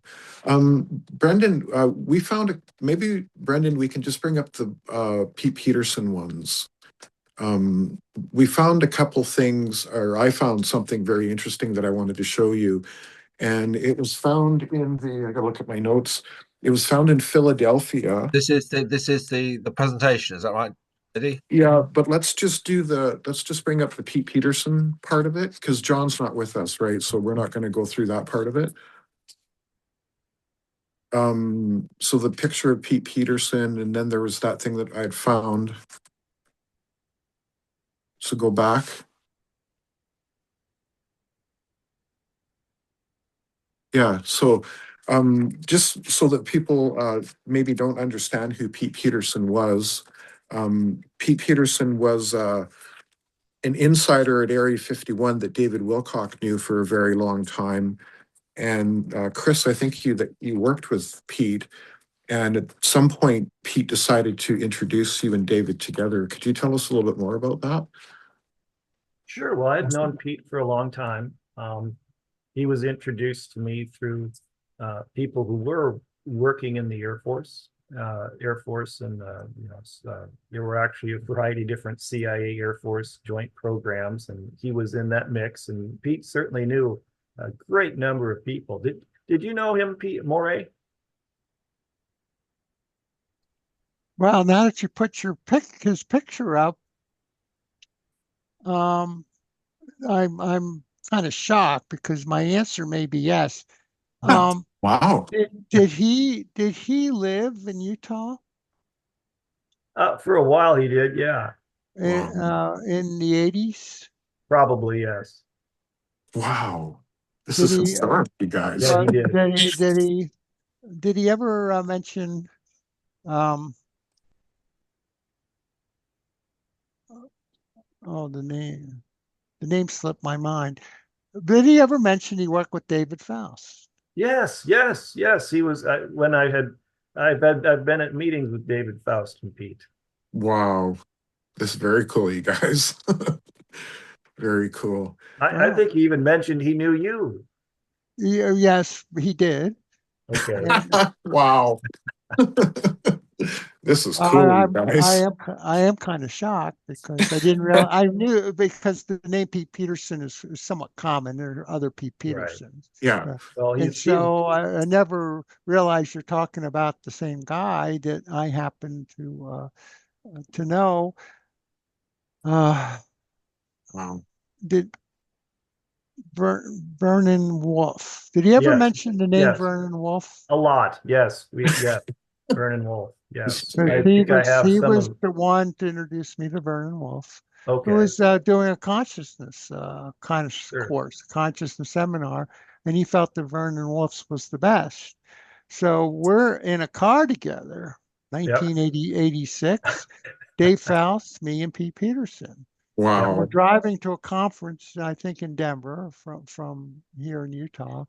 Brendan, we found maybe Brendan, we can just bring up the Pete Peterson ones. We found a couple things, or I found something very interesting that I wanted to show you. And it was found I gotta look at my notes. It was found in Philadelphia. This is the presentation, is that right, Eddie? Yeah, but let's just bring up the Pete Peterson part of it, because John's not with us, right? So we're not going to go through that part of it. So the picture of Pete Peterson, and then there was that thing that I'd found. So go back. Yeah, so just so that people maybe don't understand who Pete Peterson was, Pete Peterson was an insider at Area 51 that David Wilcock knew for a very long time. And Chris, I think that you worked with Pete, and at some point, Pete decided to introduce you and David together. Could you tell us a little bit more about that? Sure. Well, I've known Pete for a long time. He was introduced to me through people who were working in the Air Force, and there were actually a variety of different CIA Air Force joint programs, and he was in that mix. And Pete certainly knew a great number of people. Did you know him, Pete Moray? Well, now that you put his picture up, I'm kind of shocked because my answer may be yes. Wow. Did he live in Utah For a while he did, yeah. in the 80s? Probably, yes. Wow. This Did is he? historic, you guys. Yeah, he did. Did he ever mention? Oh, the name slipped my mind. Did he ever mention he worked with David Faust? Yes. He was when I've been at meetings with David Faust and Pete. Wow. This is very cool, you guys. Very cool. I think he even mentioned he knew you. Yes, he did. Okay. Wow. This is cool, you guys. I am kind of shocked because I didn't realize. I knew because the name Pete Peterson is somewhat common. There are other Pete Petersons. Yeah. Well, And so I never realized you're talking about the same guy that I happen to know. Wow. Did Vernon Wolf? Did he ever Yes. mention the name Yes. Vernon Wolf? a lot. Yes. Vernon Wolf. Yes. So I he think I have some was of. the one to introduce me to Vernon Wolf, Okay. who was doing a consciousness kind of Sure. course, consciousness seminar, and he felt that Vernon Wolf's was the best. So we're in a car together, 1986, Dave Faust, me, and Pete Peterson. And we're Wow. driving to a conference, I think in Denver from here in Utah.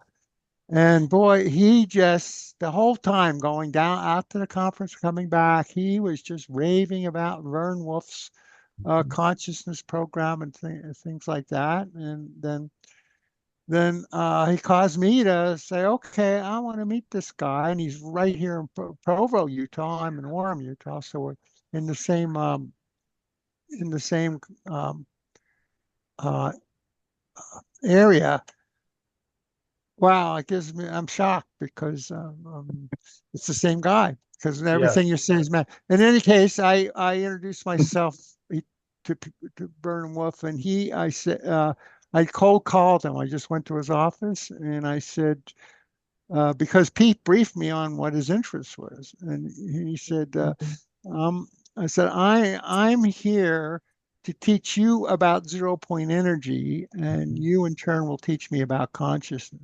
And boy, he just the whole time going down out to the conference, coming back, he was just raving about Vern Wolf's consciousness program and things like that. And then he caused me to say, okay, I want to meet this guy, and he's right here in Provo, Utah. I'm in Orem, Utah, so we're in the same um, uh, area. Wow, it gives me, I'm shocked because it's the same guy because Yes. everything you're saying is mad. In any case, I introduced myself to, to Vernon Wolf, and I said, I cold called him. I just went to his office and I said, because Pete briefed me on what his interest was. And he said, I said, I'm here to teach you about zero point energy, and you in turn will teach me about consciousness.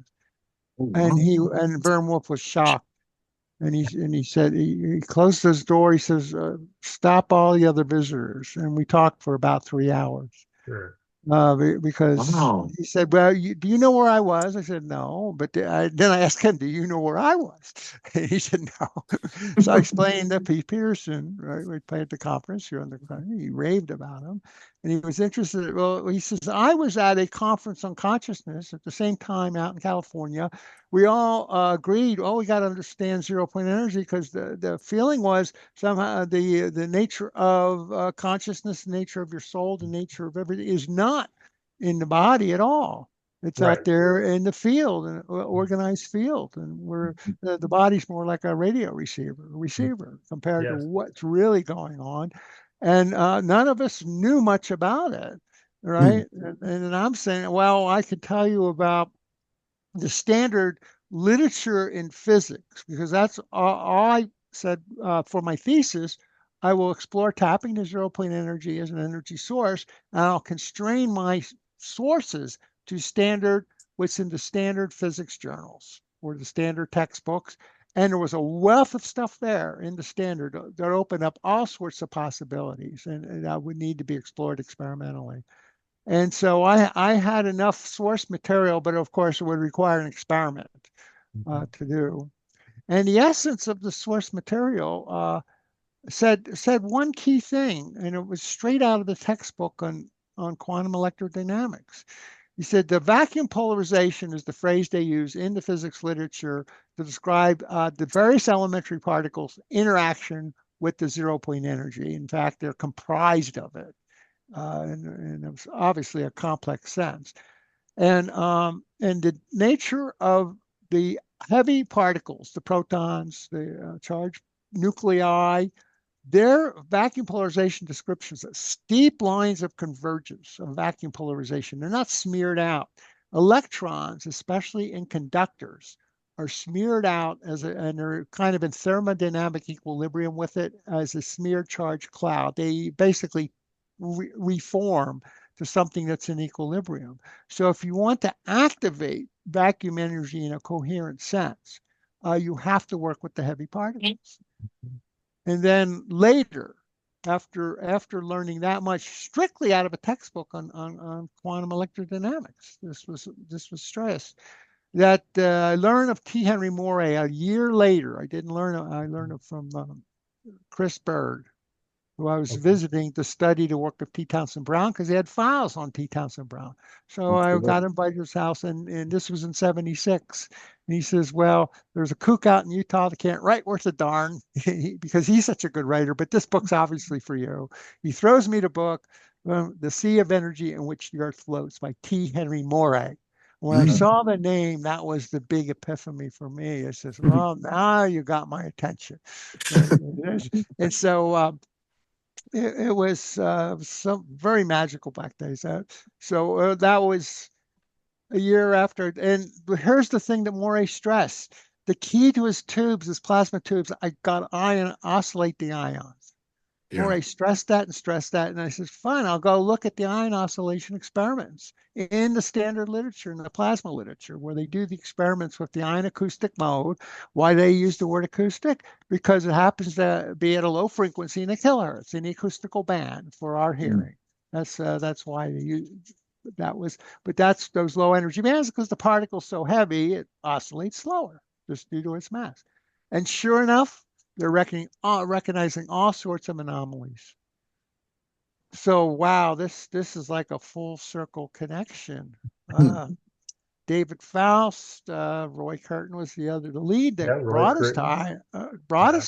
Oh, And wow. Vern Wolf was shocked. And he said he closed his door. He says, "Stop all the other visitors." And we talked for about 3 hours Sure. because Wow. he said, "Well, do you know where I was?" I said, "No," but then I asked him, "Do you know where I was?" And he said, "No." So I explained that Pete Peterson, right? We played at the conference here on the country. He raved about him, and he was interested. Well, he says, "I was at a conference on consciousness at the same time out in California. We all agreed, oh, we got to understand zero point energy because the feeling was somehow the nature of consciousness, the nature of your soul, the nature of everything is not in the body at all. It's Right. out there in the field, an organized field, and the body's more like a radio receiver compared to Yes. what's really going on. And none of us knew much about it, Hmm. right? And I'm saying, well, I could tell you about the standard literature in physics, because that's all I said for my thesis. I will explore tapping to zero point energy as an energy source, and I'll constrain my sources to what's in the standard physics journals or the standard textbooks. And there was a wealth of stuff there in the standard that opened up all sorts of possibilities, and that would need to be explored experimentally. And so I had enough source material, but of course it would require an experiment to do. And the essence of the source material said one key thing, and it was straight out of the textbook on quantum electrodynamics. He said the vacuum polarization is the phrase they use in the physics literature to describe the various elementary particles' interaction with the zero point energy. In fact, they're comprised of it in obviously a complex sense. And the nature of the heavy particles, the protons, the charged nuclei, their vacuum polarization descriptions are steep lines of convergence of vacuum polarization. They're not smeared out. Electrons, especially in conductors, are smeared out and they're kind of in thermodynamic equilibrium with it as a smeared charged cloud. They basically reform to something that's in equilibrium. So if you want to activate vacuum energy in a coherent sense, you have to work with the heavy particles. And then later, after learning that much strictly out of a textbook on quantum electrodynamics, this was stressed that I learned of T. Henry Moray a year later. I learned it from Chris Bird, who I was Okay. visiting to study the work of T. Townsend Brown because he had files on T. Townsend Brown. So I Okay. got invited to his house, and this was in '76. And he says, well, there's a kook out in Utah that can't write worth a darn because he's such a good writer, but this book's obviously for you. He throws me the book, The Sea of Energy in Which the Earth Floats by T. Henry Moray. When I Hmm. saw the name, that was the big epiphany for me. I says, well, now you got my attention. And so it was some very magical back days. So that was a year after. And here's the thing that Moray stressed: the key to his tubes, his plasma tubes, I got ion oscillate the ions. Moray stressed that and stressed that. And I said, fine, I'll go look at the ion oscillation experiments in the standard literature, in the plasma literature, where they do the experiments with the ion acoustic mode. Why they use the word acoustic? Because it happens to be at a low frequency in a kilohertz, in the acoustical band for our hearing. That's why they use that was, but that's those low energy bands because the particle's so heavy, it oscillates slower just due to its mass. And sure enough, they're recognizing all sorts of anomalies. So wow, this is like a full circle connection. David Faust, Roy Curtin was the lead that Roy brought us Curtin.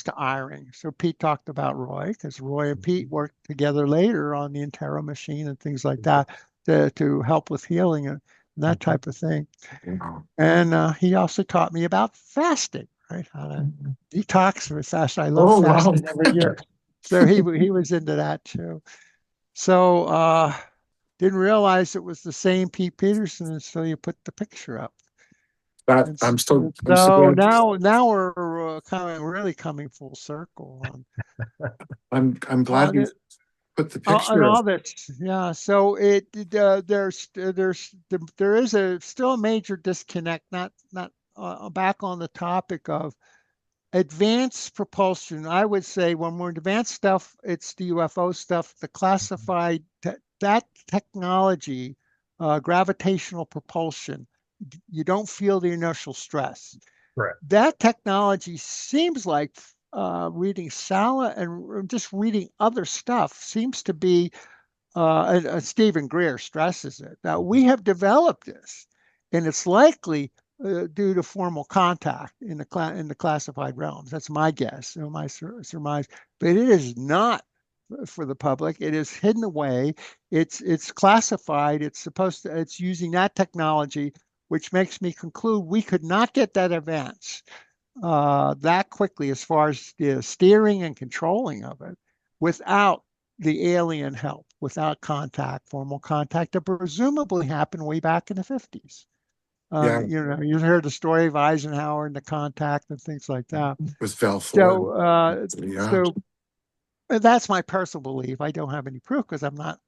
to Eyring. So Pete talked about Roy because Roy and Pete worked together later on the Intero machine and things like that to help with healing and that type of thing. Wow. And he also taught me about fasting, right? How to detox with fast. I love Oh, wow. fasting every year. So he was into that too. So didn't realize it was the same Pete Peterson until you put the picture up. That And I'm so so glad. now we're really coming full circle I'm glad on you it. put the And picture all up. this, yeah. So there is still a major disconnect. Not back on the topic of advanced propulsion. I would say when we're in advanced stuff, it's the UFO stuff, the classified that technology, gravitational propulsion. You don't feel the inertial stress. Correct. That technology seems like reading Sala and just reading other stuff seems to be and Stephen Greer stresses it. Now, we have developed this, and it's likely due to formal contact in the classified realms. That's my guess, my surmise. But it is not for the public. It is hidden away. It's classified. It's using that technology, which makes me conclude we could not get that advance that quickly as far as the steering and controlling of it without the alien help, without formal contact that presumably happened way back in the 50s. Yeah, You heard the story of Eisenhower and the contact and things like that. with Val So, Ford. Yeah. so that's my personal belief. I don't have any proof because I'm not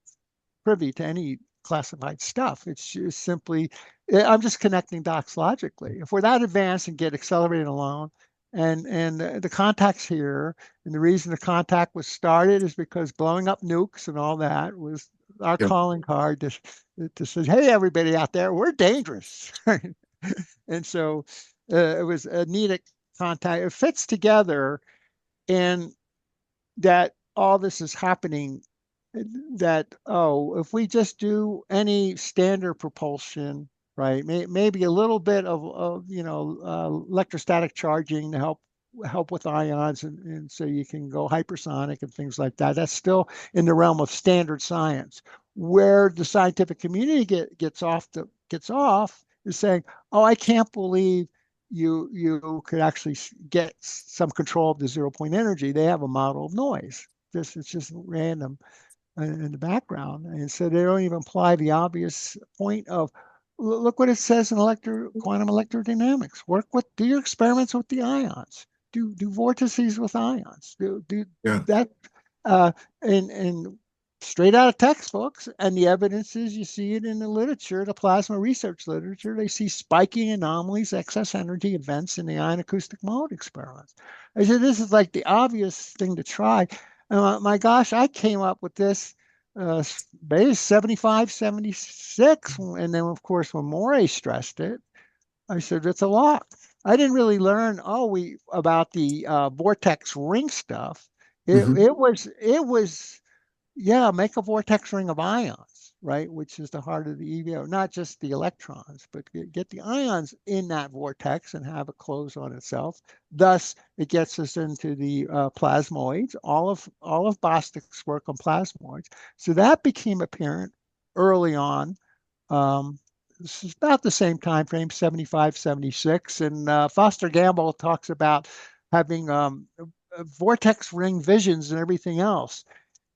privy to any classified stuff. It's just simply, I'm just connecting dots logically. If we're that advanced and get accelerated alone, and the contact's here, and the reason the contact was started is because blowing up nukes and all that was our calling card to say, hey, everybody out there, we're dangerous. And so it was a neat contact. It fits together, and that all this is happening that if we just do any standard propulsion, right, maybe a little bit of electrostatic charging to help with ions, and so you can go hypersonic and things like that. That's still in the realm of standard science. Where the scientific community gets off is saying, oh, I can't believe you could actually get some control of the 0 point energy. They have a model of noise. It's just random in the background. And so they don't even apply the obvious point of look what it says in quantum electrodynamics. Do your experiments with the ions. Do vortices with ions. Do that and straight out of textbooks. And the evidence is you see it in the literature, the plasma research literature. They see spiking anomalies, excess energy events in the ion acoustic mode experiments. I said this is like the obvious thing to try. My gosh, I came up with this base 75, 76. And then, of course, when Moray stressed it, I said, it's a lot. I didn't really learn, about the vortex ring stuff. It was, yeah, make a vortex ring of ions, right? Which is the heart of the EVO, not just the electrons, but get the ions in that vortex and have it close on itself. Thus, it gets us into the plasmoids. All of Bostic's work on plasmoids. So that became apparent early on. This is about the same time frame, 75, 76. And Foster Gamble talks about having vortex ring visions and everything else.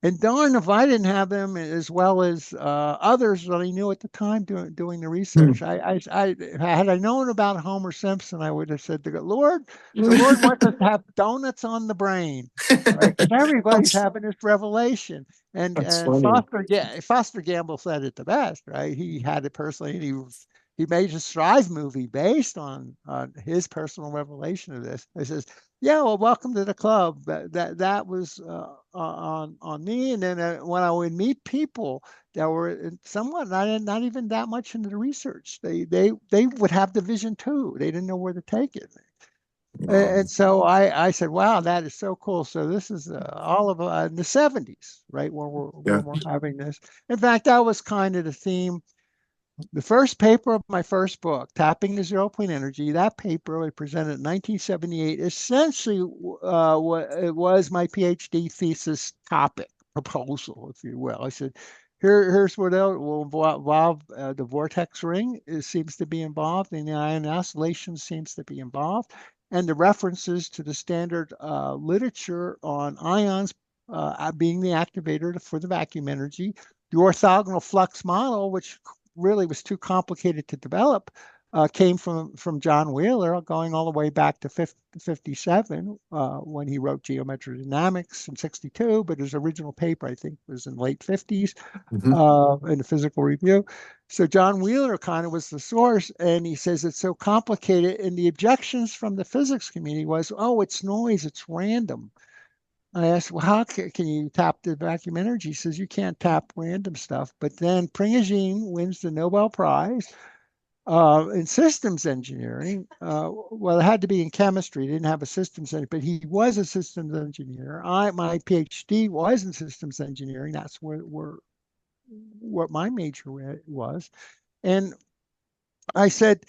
And darn if I didn't have them as well as others that I knew at the time doing the research. Had I known about Homer Simpson, I would have said to God, Lord, the Lord wants us to have donuts on the brain, right? Because everybody's That's, having this revelation. And that's funny. Foster Gamble said it the best, right? He had it personally, and he made a Strive movie based on his personal revelation of this. He says, yeah, well, welcome to the club. That was on me. And then when I would meet people that were somewhat not even that much into the research, they would have the vision too. They didn't know where to take it. And so I said, wow, that is so cool. So this is all of in the 70s, right? Yeah. When we're having this. In fact, that was kind of the theme. The first paper of my first book, Tapping the Zero Point Energy, that paper I presented in 1978, essentially it was my PhD thesis topic, proposal, if you will. I said, here's what will involve the vortex ring. It seems to be involved, and the ion oscillation seems to be involved, and the references to the standard literature on ions being the activator for the vacuum energy, the orthogonal flux model, which really was too complicated to develop, came from John Wheeler, going all the way back to 57 when he wrote Geometric Dynamics in 62, but his original paper, I think, was in late 50s in the Physical Review. So John Wheeler kind of was the source, and he says it's so complicated, and the objections from the physics community was, oh, it's noise, it's random. I asked, well, how can you tap the vacuum energy? He says, you can't tap random stuff. But then Prigogine wins the Nobel Prize in systems engineering. Well, it had to be in chemistry. He didn't have a systems engineer, but he was a systems engineer. My PhD was in systems engineering. That's what my major was. And I said,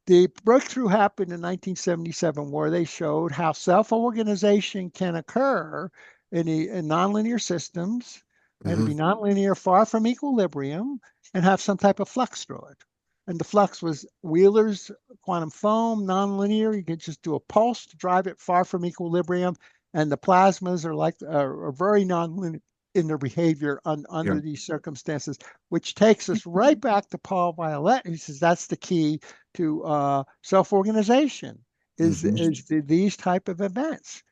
the breakthrough happened in 1977, where they showed how self-organization can occur in nonlinear systems, and to be nonlinear, far from equilibrium, and have some type of flux through it. And the flux was Wheeler's quantum foam, nonlinear. You could just do a pulse to drive it far from equilibrium, and the plasmas are very nonlinear in their behavior under these circumstances, which takes us right back to Paul Violette. He says that's the key to self-organization is these type of events.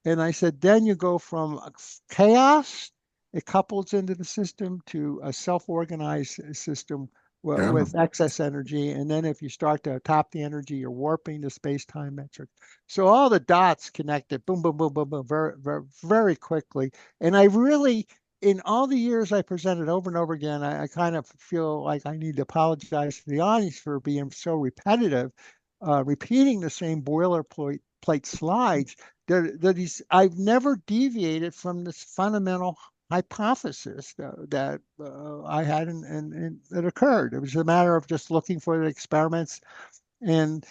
And I said, then you go from chaos, it couples into the system, to a self-organized system with excess energy. And then if you start to tap the energy, you're warping the space-time metric. So all the dots connected, boom, boom, boom, boom, boom, very, very, very quickly. And I really, in all the years I presented over and over again, I kind of feel like I need to apologize to the audience for being so repetitive, repeating the same boilerplate slides. I've never deviated from this fundamental hypothesis that I had and that occurred. It was a matter of just looking for the experiments and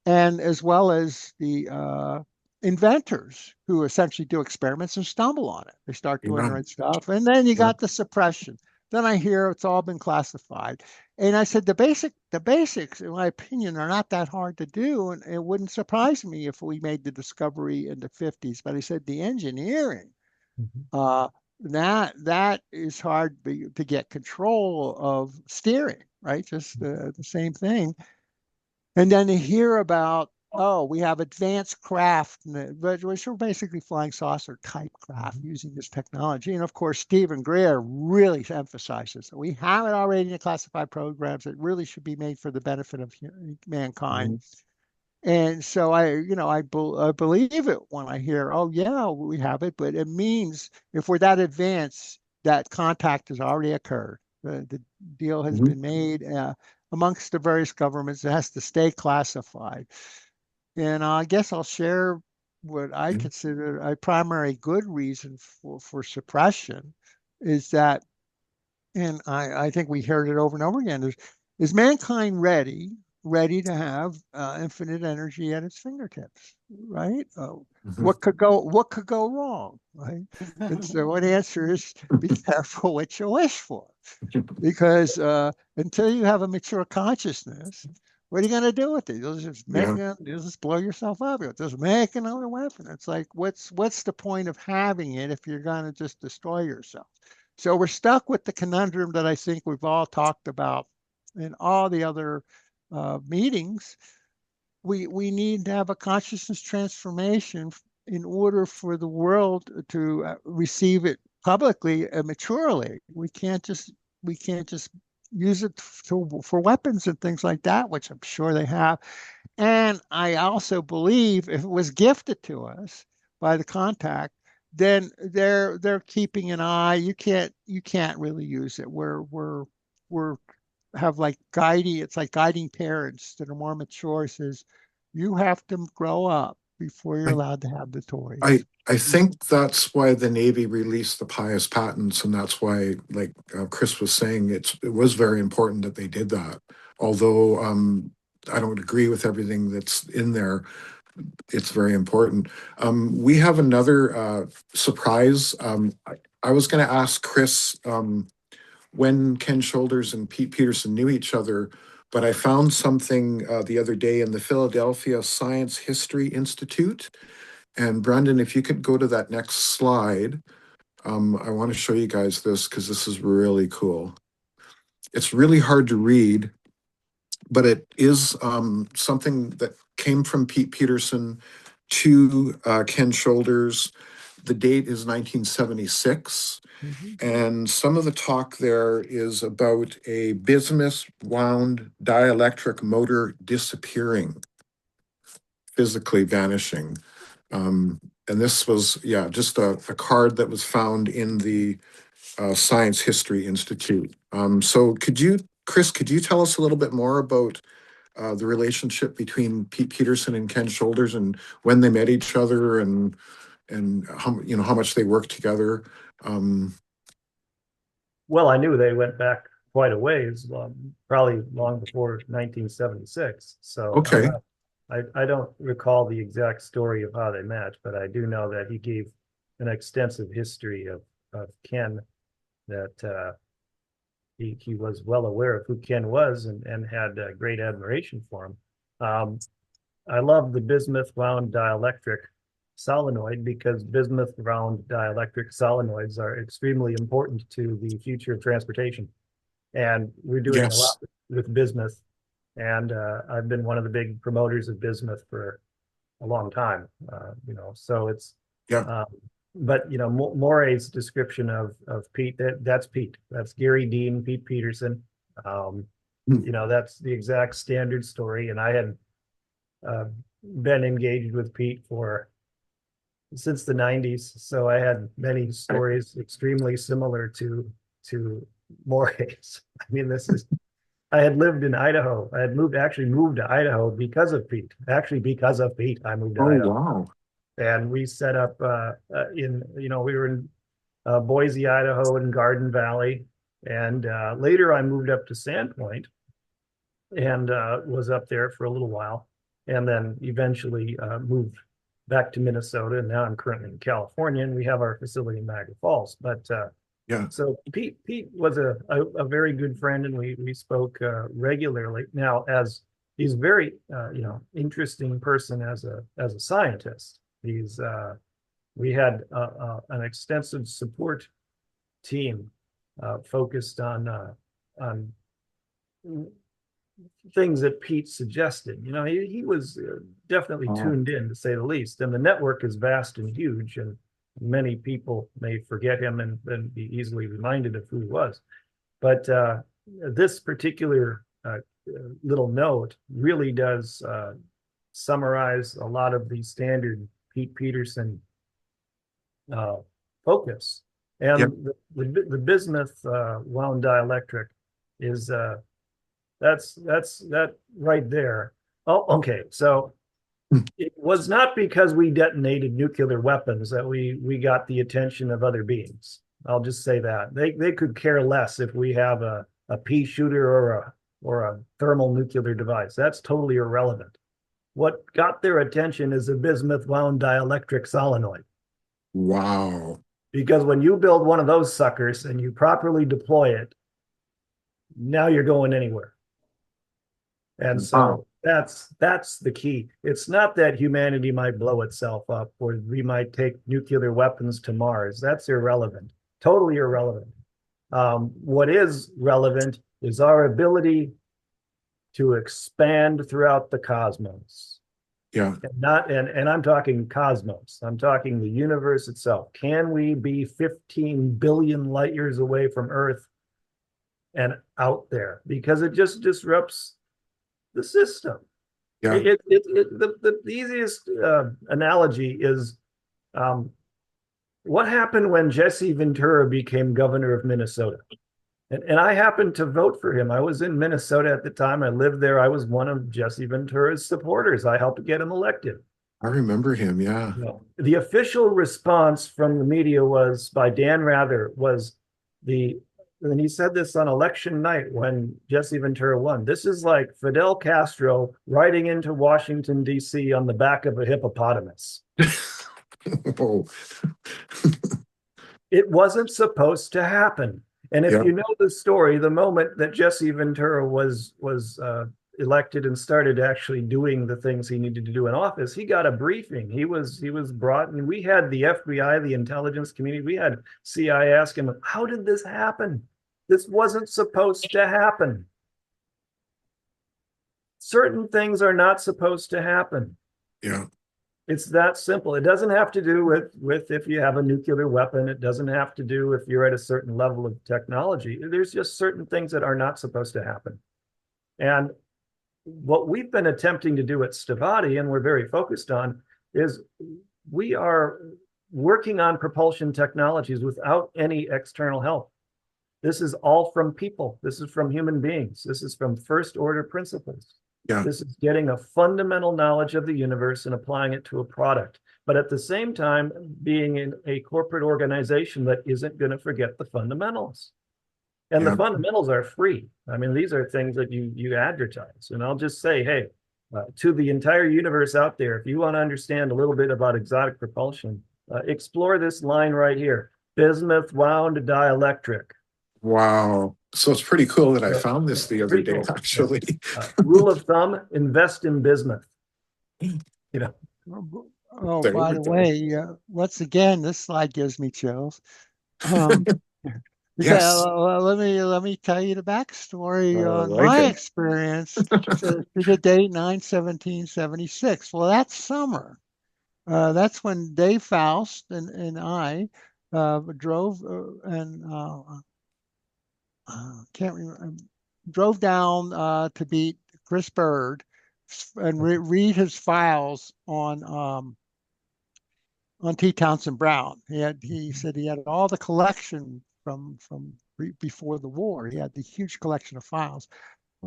as well as the inventors who essentially do experiments and stumble on it. They start doing the right stuff, and then you got the suppression. Then I hear it's all been classified. And I said the basics, in my opinion, are not that hard to do, and it wouldn't surprise me if we made the discovery in the 50s. But I said the engineering, that is hard to get control of steering, right? Just the same thing. And then to hear about, oh, we have advanced craft, which are basically flying saucer type craft using this technology. And of course, Stephen Greer really emphasizes that we have it already in the classified programs. It really should be made for the benefit of mankind. And so I believe it when I hear, oh yeah, we have it, but it means if we're that advanced, that contact has already occurred. The deal has been made amongst the various governments. It has to stay classified. And I guess I'll share what I consider a primary good reason for suppression is that, and I think we heard it over and over again, is mankind ready to have infinite energy at its fingertips, right? What could go wrong, right? And so one answer is be careful what you wish for, because until you have a mature consciousness, What are you going to do with it? Yeah. You'll just blow yourself up. You'll just make another weapon. It's like, what's the point of having it if you're going to just destroy yourself? So we're stuck with the conundrum that I think we've all talked about in all the other meetings. We need to have a consciousness transformation in order for the world to receive it publicly and maturely. We can't just use it for weapons and things like that, which I'm sure they have. And I also believe if it was gifted to us by the contact, then they're keeping an eye. You can't really use it. We're have like guiding. It's like guiding parents that are more mature. Says you have to grow up before you're I, allowed to have the I, toys. I think that's why the Navy released the pious patents, and that's why, like Chris was saying, it was very important that they did that. Although I don't agree with everything that's in there, it's very important. We have another surprise. I was going to ask Chris when Ken Shoulders and Pete Peterson knew each other, but I found something the other day in the Philadelphia Science History Institute. And Brandon, if you could go to that next slide, I want to show you guys this because this is really cool. It's really hard to read, but it is something that came from Pete Peterson to Ken Shoulders. The date is 1976. And some of the talk there is about a bismuth wound dielectric motor disappearing, physically vanishing. And this was, yeah, just a card that was found in the Science History Institute. So Chris, could you tell us a little bit more about the relationship between Pete Peterson and Ken Shoulders and when they met each other and how much they worked together? Well, I knew they went back quite a ways, probably long before 1976. So I'm Okay. not, I don't recall the exact story of how they met, but I do know that he gave an extensive history of Ken, that he was well aware of who Ken was and had great admiration for him. I love the bismuth wound dielectric solenoid because bismuth wound dielectric solenoids are extremely important to the future of transportation. And we're doing a lot Yes. with bismuth. And I've been one of the big promoters of bismuth for a long time, so it's, Yeah. but Moray's description of Pete, that's Pete. That's Gary Dean, Pete Peterson. That's the exact standard story. And I had been engaged with Pete since the 90s. So I had many stories extremely similar to Moray's. I mean, I had lived in Idaho. I had actually moved to Idaho because of Pete. Actually, because of Pete, I moved to Oh, Idaho. wow. And we set up we were in Boise, Idaho, and Garden Valley. And later I moved up to Sandpoint and was up there for a little while. And then eventually moved back to Minnesota. And now I'm currently in California, and we have our facility in Niagara Falls. But Yeah. so Pete was a very good friend, and we spoke regularly. Now, as he's a very interesting person as a scientist. We had an extensive support team focused on things that Pete suggested. He was definitely tuned in, to say the least. And the network is vast and huge, and many people may forget him and be easily reminded of who he was. But this particular little note really does summarize a lot of the standard Pete Peterson focus. And Yep. the bismuth wound dielectric is that's that right there. Oh, okay. So it was not because we detonated nuclear weapons that we got the attention of other beings. I'll just say that they could care less if we have a pea shooter or a thermal nuclear device. That's totally irrelevant. What got their attention is a bismuth wound dielectric solenoid. Wow. Because when you build one of those suckers and you properly deploy it, now you're going anywhere. And Wow. so that's the key. It's not that humanity might blow itself up or we might take nuclear weapons to Mars. That's irrelevant, totally irrelevant. What is relevant is our ability to expand throughout the cosmos. Yeah. And I'm talking cosmos. I'm talking the universe itself. Can we be 15 billion light years away from Earth and out there? Because it just disrupts the system. Yeah. The easiest analogy is what happened when Jesse Ventura became governor of Minnesota? And I happened to vote for him. I was in Minnesota at the time. I lived there. I was one of Jesse Ventura's supporters. I helped get him elected. I remember him. Yeah. The official response from the media was by Dan Rather was and he said this on election night when Jesse Ventura won. This is like Fidel Castro riding into Washington, D.C. on the back of a hippopotamus. Oh, It wasn't supposed to happen. And if yeah. you know the story, the moment that Jesse Ventura was elected and started actually doing the things he needed to do in office, he got a briefing. He was brought, and we had the FBI, the intelligence community, we had CIA ask him, how did this happen? This wasn't supposed to happen. Certain things are not supposed to happen. Yeah. It's that simple. It doesn't have to do with if you have a nuclear weapon. It doesn't have to do if you're at a certain level of technology. There's just certain things that are not supposed to happen. And what we've been attempting to do at Stavatti, and we're very focused on, is we are working on propulsion technologies without any external help. This is all from people. This is from human beings. This is from first order principles. Yeah. This is getting a fundamental knowledge of the universe and applying it to a product. But at the same time, being in a corporate organization that isn't going to forget the fundamentals. And Yeah. the fundamentals are free. I mean, these are things that you advertise. And I'll just say, hey, to the entire universe out there, if you want to understand a little bit about exotic propulsion, explore this line right here: bismuth wound dielectric. Wow. So it's pretty cool that I Yeah, found this the other pretty day, cool. actually. Rule of thumb: invest in bismuth. You know, Oh, There by we the go. way, once again, this slide gives me chills. Um, Yes. let me tell you the backstory I on like my it. experience to the date 9/17/76. Well, that summer, that's when Dave Faust and I drove and can't remember, drove down to meet Chris Bird and read his files on T. Townsend Brown. He said he had all the collection from before the war. He had the huge collection of files.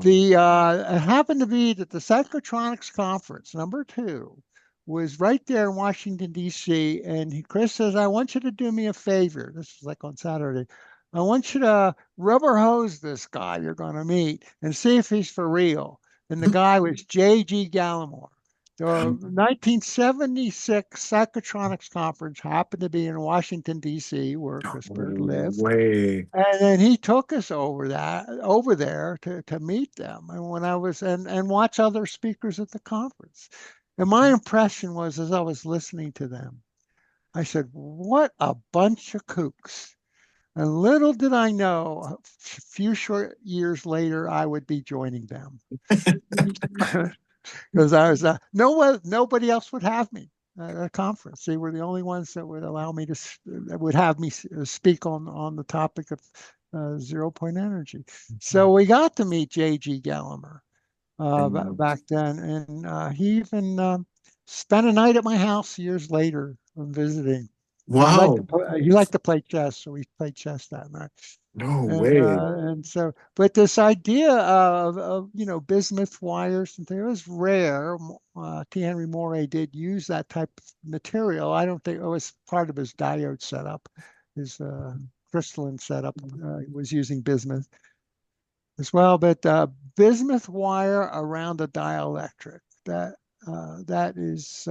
It happened to be that the Psychotronics Conference #2 was right there in Washington, D.C. And Chris says, I want you to do me a favor. This was like on Saturday. I want you to rubber hose this guy you're going to meet and see if he's for real. And the guy was J.G. Gallimore. The 1976 Psychotronics Conference happened to be in Washington, D.C., where Chris Bird No lived. way. And then he took us over there to meet them and when I was and watch other speakers at the conference. And my impression was as I was listening to them, I said, what a bunch of kooks. And little did I know, a few short years later, I would be joining them. Because I was nobody else would have me at a conference. They were the only ones that would allow me that would have me speak on the topic of 0 point energy. So we got to meet J.G. Gallimer back then, and he even spent a night at my house years later visiting. Wow. He liked to play chess, so we played chess that night. No way. And so, but this idea of bismuth wires and things was rare. T. Henry Moray did use that type of material. I don't think it was part of his diode setup, his crystalline setup. He was using bismuth as well, but bismuth wire around a dielectric. That is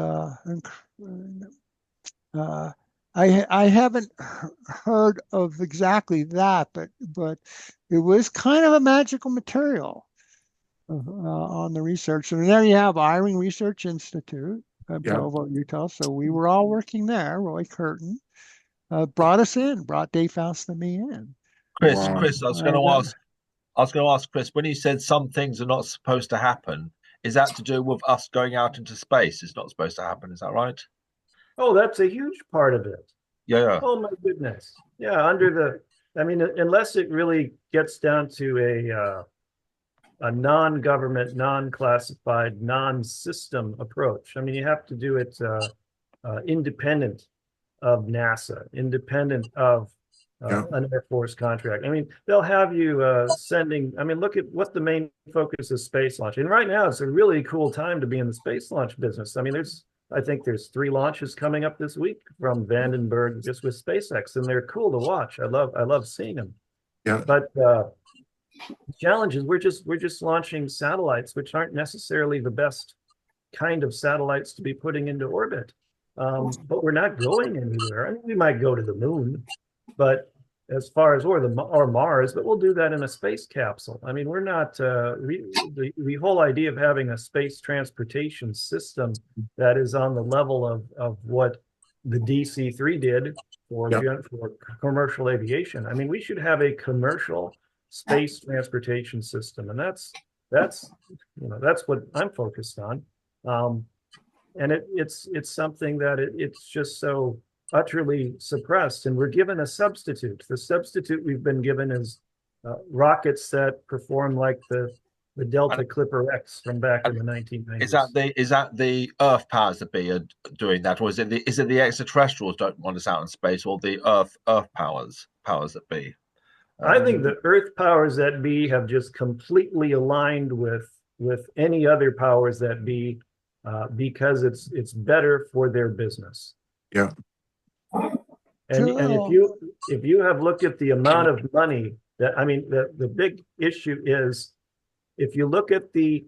I haven't heard of exactly that, but it was kind of a magical material. on the research. And there you have Eyring Research Institute, Yeah. Provo, Utah. So we were all working there. Roy Curtin brought us in, brought Dave Faust and me in. Chris, Wow. Chris, I was going to ask Chris, when you said some things are not supposed to happen, is that to do with us going out into space? It's not supposed to happen, is that right? Oh, that's a huge part of it. Yeah. Oh my goodness. Yeah, I mean, unless it really gets down to a non-government, non-classified, non-system approach. I mean, you have to do it independent of NASA, independent of an Air Force contract. I mean, they'll have you sending. I mean, look at what the main focus is: space launch. And right now, it's a really cool time to be in the space launch business. I mean, I think there's 3 launches coming up this week from Vandenberg just with SpaceX, and they're cool to watch. I love seeing them. Yeah. But the challenge is we're just launching satellites, which aren't necessarily the best kind of satellites to be putting into orbit. But we're not going anywhere. I mean, we might go to the moon, but as far as or Mars, but we'll do that in a space capsule. I mean, we're not the whole idea of having a space transportation system that is on the level of what the DC-3 did for commercial aviation. I mean, we should have a commercial space transportation system, and that's what I'm focused on. And it's something that it's just so utterly suppressed, and we're given a substitute. The substitute we've been given is rockets that perform like the Delta Clipper X from back in the 1990s. Is that the Earth powers that be are doing that, or is it the extraterrestrials don't want us out in space, or the Earth powers that be? I think the Earth powers that be have just completely aligned with any other powers that be, because it's better for their business. Yeah. And if you have looked at the amount of money that, I mean, the big issue is, if you look at the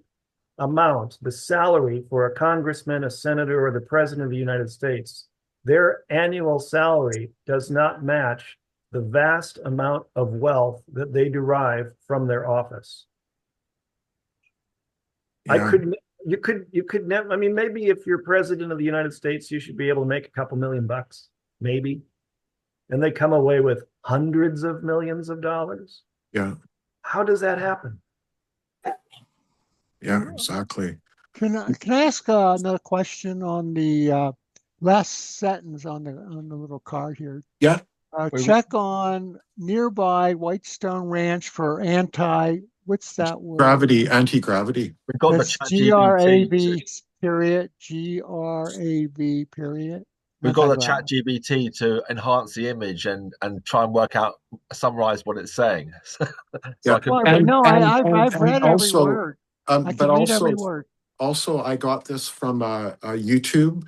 amount, the salary for a congressman, a senator, or the president of the United States, their annual salary does not match the vast amount of wealth that they derive from their office. Yeah. You could never, I mean, maybe if you're president of the United States, you should be able to make a couple $1 million, maybe. And they come away with hundreds of millions of dollars. Yeah. How does that happen? Yeah, exactly. Can I ask another question on the last sentence on the little card here? Yeah. Check on nearby Whitestone Ranch for what's that word? Anti-gravity. We've got That's the GRAV period. GRAV period. We've got the ChatGPT to enhance the image and try and summarize what it's saying. I've read every word. I can read every word. Also, I got this from YouTube,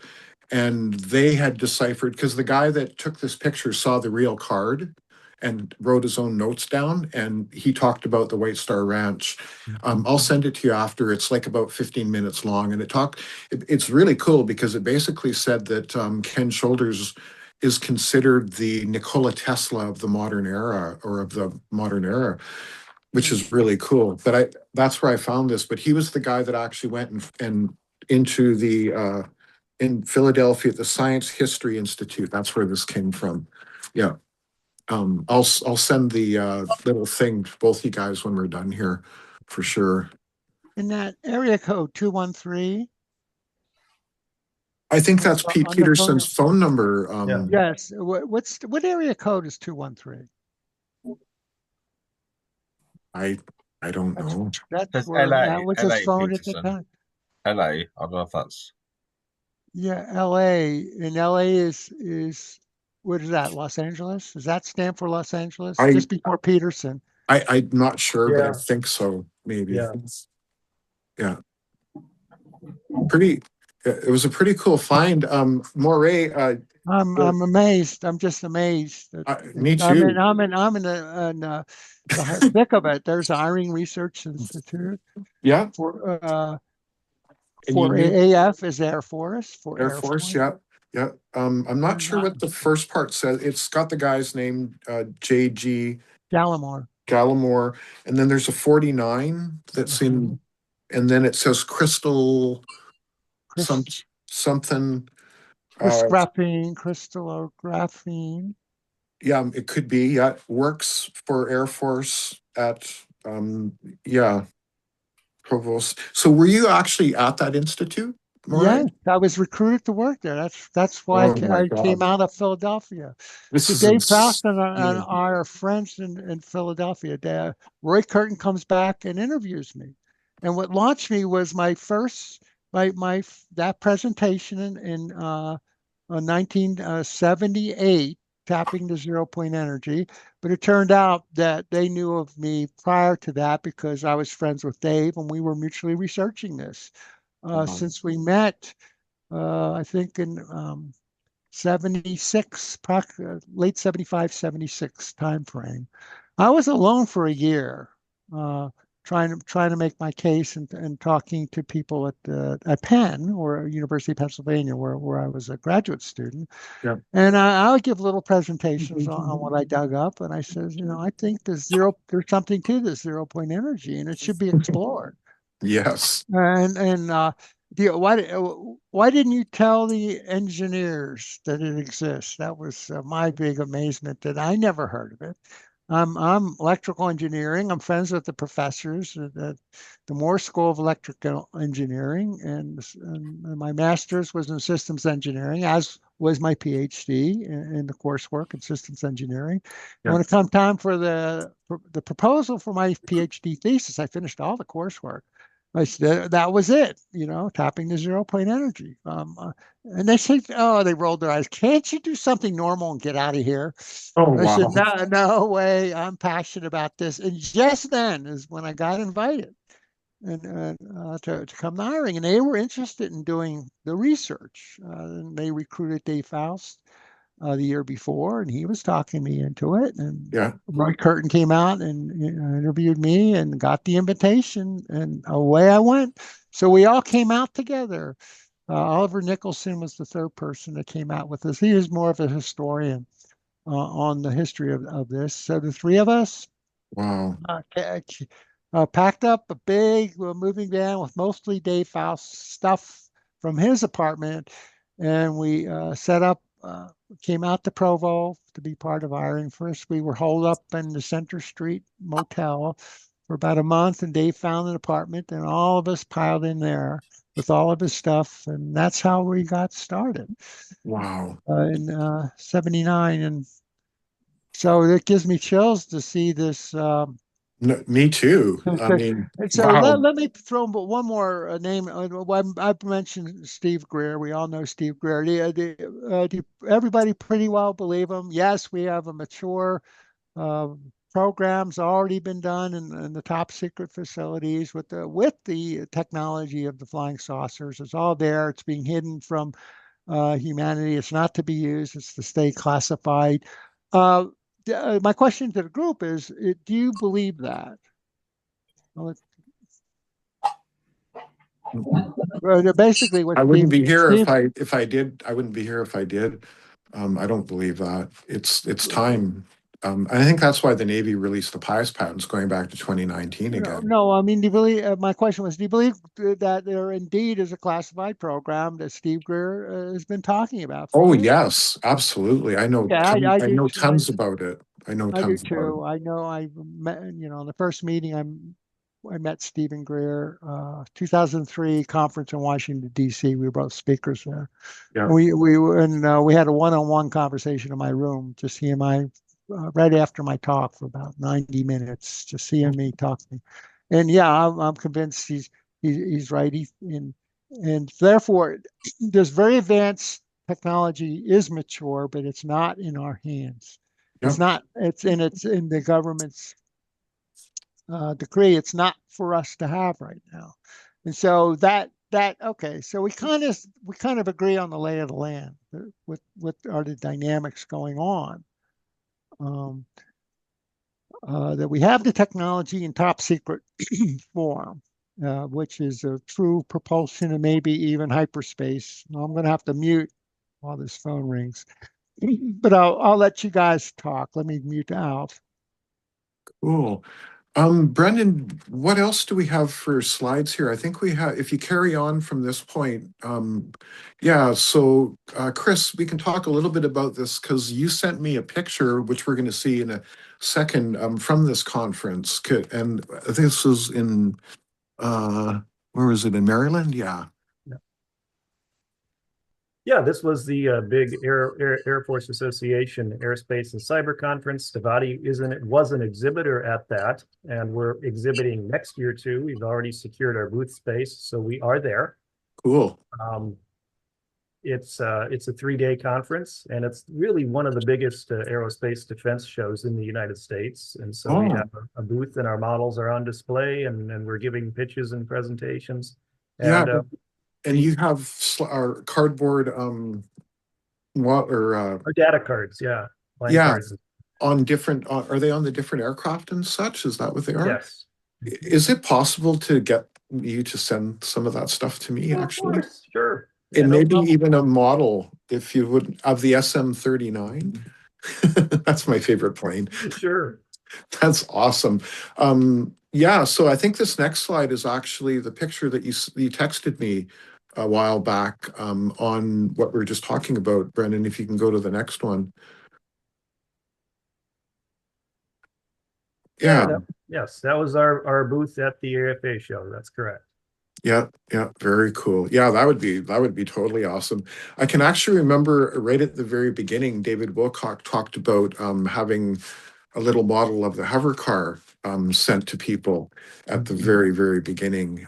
and they had deciphered, because the guy that took this picture saw the real card and wrote his own notes down, and he talked about the White Star Ranch. I'll send it to you after. It's like about 15 minutes long, and it's really cool, because it basically said that Ken Shoulders is considered the Nikola Tesla of the modern era, which is really cool. But that's where I found this. But he was the guy that actually went and into the in Philadelphia at the Science History Institute. That's where this came from. Yeah. I'll send the little thing to both you guys when we're done here, for sure. In that area code 213. I think that's Pete Peterson's phone number. Yes. What area code is 213? I don't know. That's where LA, that was his phone Peterson. at the time. LA. I don't know if that's. Yeah, LA. And LA is what is that? Los Angeles? Does that stand for Los Angeles? Just before Peterson. I'm not sure, but I think so. Maybe. Yeah. It was a pretty cool find. Moray. I'm amazed. I'm just amazed. Me too. I'm in the thick of it. There's Eyring Research Institute. Yeah. For AF is Air Force. For Air Force. Yeah. Yeah. I'm not sure what the first part says. It's got the guy's name, J.G. Gallimore. And then there's a 49 that's in and then it says crystal some Crys- something. Uh, crystallography. yeah, it could be. Yeah, works for Air Force at yeah, Provost. So were you actually at that institute, Yeah, Moray? I was recruited to work there. That's why Oh my I came God, out of Philadelphia. this So is Dave Faust and insane. I are friends in Philadelphia. Roy Curtin comes back and interviews me, and what launched me was my first my that presentation in 1978, tapping the zero point energy. But it turned out that they knew of me prior to that because I was friends with Dave, and we were mutually researching this Wow. since we met. I think in 76, late 75, 76 time frame. I was alone for a year, uh, trying to make my case and talking to people at Penn or University of Pennsylvania, where I was a graduate student. Yeah. And I would give little presentations on what I dug up. And I says, I think there's something to this zero point energy, and it should be explored. Yes. And why didn't you tell the engineers that it exists? That was my big amazement that I never heard of it. I'm electrical engineering. I'm friends with the professors at the Moore School of Electrical Engineering, and my master's was in systems engineering, as was my PhD in the coursework in systems engineering. And Yeah. when it come time for the proposal for my PhD thesis, I finished all the coursework. I said that was it, tapping the zero point energy. And they said, oh, they rolled their eyes. Can't you do something normal and get out of here? Oh I said, wow. no, no way. I'm passionate about this. And just then is when I got invited to come to hiring, and they were interested in doing the research. And they recruited Dave Faust the year before, and he was talking me into it. And Yeah. Roy Curtin came out and interviewed me and got the invitation, and away I went. So we all came out together. Oliver Nicholson was the third person that came out with us. He is more of a historian on the history of this. So the three of us Wow. packed up a big moving van with mostly Dave Faust stuff from his apartment, and we set up. Came out to Provo to be part of hiring. First, we were holed up in the Center Street Motel for about a month, and Dave found an apartment, and all of us piled in there with all of his stuff, and that's how we got started Wow. in '79. And so it gives me chills to see this. No, me too. I mean, And so wow. let me throw one more name. I've mentioned Steve Greer. We all know Steve Greer. Everybody pretty well believe him. Yes, we have a mature uh, programs already been done in the top secret facilities with the technology of the flying saucers. It's all there. It's being hidden from humanity. It's not to be used. It's to stay classified. Uh, my question to the group is: do you believe that? Well, basically, what I wouldn't be here Steve, if I did. I wouldn't be here if I did. I don't believe that. It's time. I think that's why the Navy released the PIES patents going back to 2019 no, again. no, I mean, do you believe? My question was: do you believe that there indeed is a classified program that Steve Greer has been talking about Oh flying? yes, absolutely. Yeah, I I do. know tons about it. I know I do tons about it. too. I know. I met, in the first meeting, I met Stephen Greer, 2003 conference in Washington D.C. We were both speakers there. Yeah. We had a one-on-one conversation in my room, just he and I, right after my talk for about 90 minutes, just seeing me talk to me. And yeah, I'm convinced he's right. And therefore, this very advanced technology is mature, but it's not in our hands. Yeah. It's in the government's decree. It's not for us to have right now. And so okay. So we kind of agree on the lay of the land. What are the dynamics going on? Um, that we have the technology in top secret form, which is a true propulsion and maybe even hyperspace. Now, I'm going to have to mute while this phone rings, but I'll let you guys talk. Let me mute out. Cool. Brendan, what else do we have for slides here? I think we have, if you carry on from this point, yeah, so Chris, we can talk a little bit about this because you sent me a picture, which we're going to see in a second, from this conference. And this was in, where was it, in Maryland? Yeah. Yeah, this was the big Air Force Association Airspace and Cyber Conference. Stavatti was an exhibitor at that, and we're exhibiting next year too. We've already secured our booth space, so we are there. Cool. It's a 3-day conference, and it's really one of the biggest aerospace defense shows in the United States. And so we have a booth, and our models are on display, and we're giving pitches and presentations. Yeah. And and you have our cardboard, what or our data cards, yeah. Yeah, cards. on different. Are they on the different aircraft and such? Is that what they are? Yes. Is it possible to get you to send some of that stuff to me? Actually, of course, sure. And no maybe problem. even a model, if you would, of the SM-39. That's my favorite plane. Sure. That's awesome. Yeah, so I think this next slide is actually the picture that you texted me a while back, on what we were just talking about, Brendan. If you can go to the next one. Yeah. Yes, that was our booth at the AFA show. That's correct. Yeah, very cool. Yeah, that would be totally awesome. I can actually remember right at the very beginning, David Wilcock talked about having a little model of the hover car sent to people at the very, very beginning.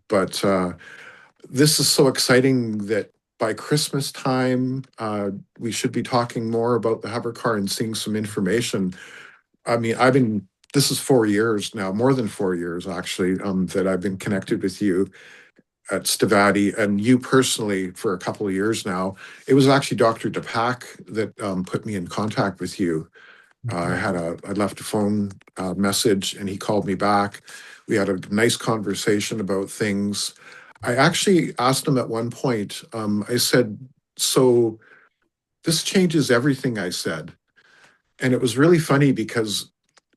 But this is so exciting that by Christmas time, we should be talking more about the hover car and seeing some information. I mean, this is 4 years now, more than 4 years actually, that I've been connected with you at Stavatti, and you personally for a couple of years now. It was actually Dr. Depak that put me in contact with you. I left a phone message, and he called me back. We had a nice conversation about things. I actually asked him at one point, I said, so this changes everything, I said. And it was really funny because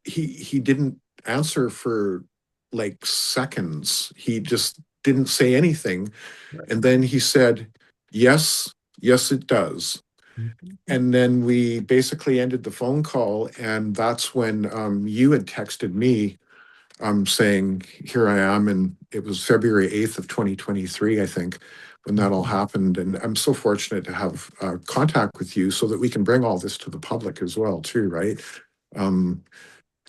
he didn't answer for like seconds. He just didn't say anything. Right. And then he said, yes, it does. And then we basically ended the phone call. And that's when you had texted me saying, here I am. And it was February 8th of 2023, I think, when that all happened. And I'm so fortunate to have contact with you so that we can bring all this to the public as well, too, right?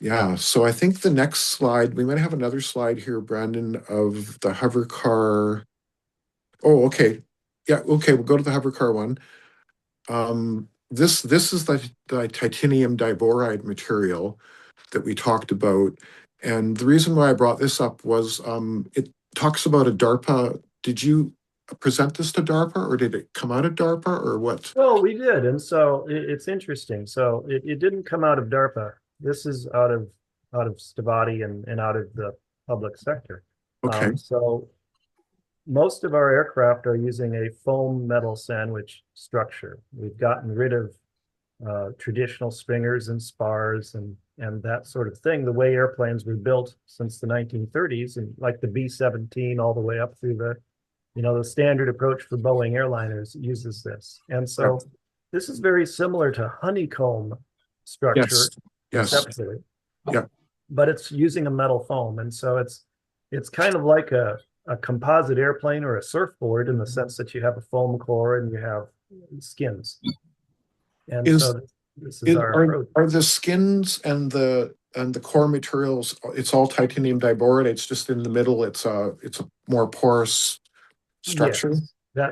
Yeah, so I think the next slide, we might have another slide here, Brandon, of the hover car. Oh, okay. Yeah, okay, we'll go to the hover car one. This is the titanium diboride material that we talked about. And the reason why I brought this up was it talks about a DARPA. Did you present this to DARPA, or did it come out of DARPA, or what? Well, we did, and so it's interesting. So it didn't come out of DARPA. This is out of Stavatti and out of the public sector. Okay. So most of our aircraft are using a foam metal sandwich structure. We've gotten rid of traditional stringers and spars and that sort of thing. The way airplanes were built since the 1930s, and like the B-17 all the way up through the standard approach for Boeing airliners uses this. And so this is very similar to honeycomb structure. Yes. Conceptually. Yeah. But it's using a metal foam. And so it's kind of like a composite airplane or a surfboard in the sense that you have a foam core and you have skins. And so this is our approach. Are the skins and the core materials, it's all titanium diboride, it's just in the middle, it's a more porous structure? Yes,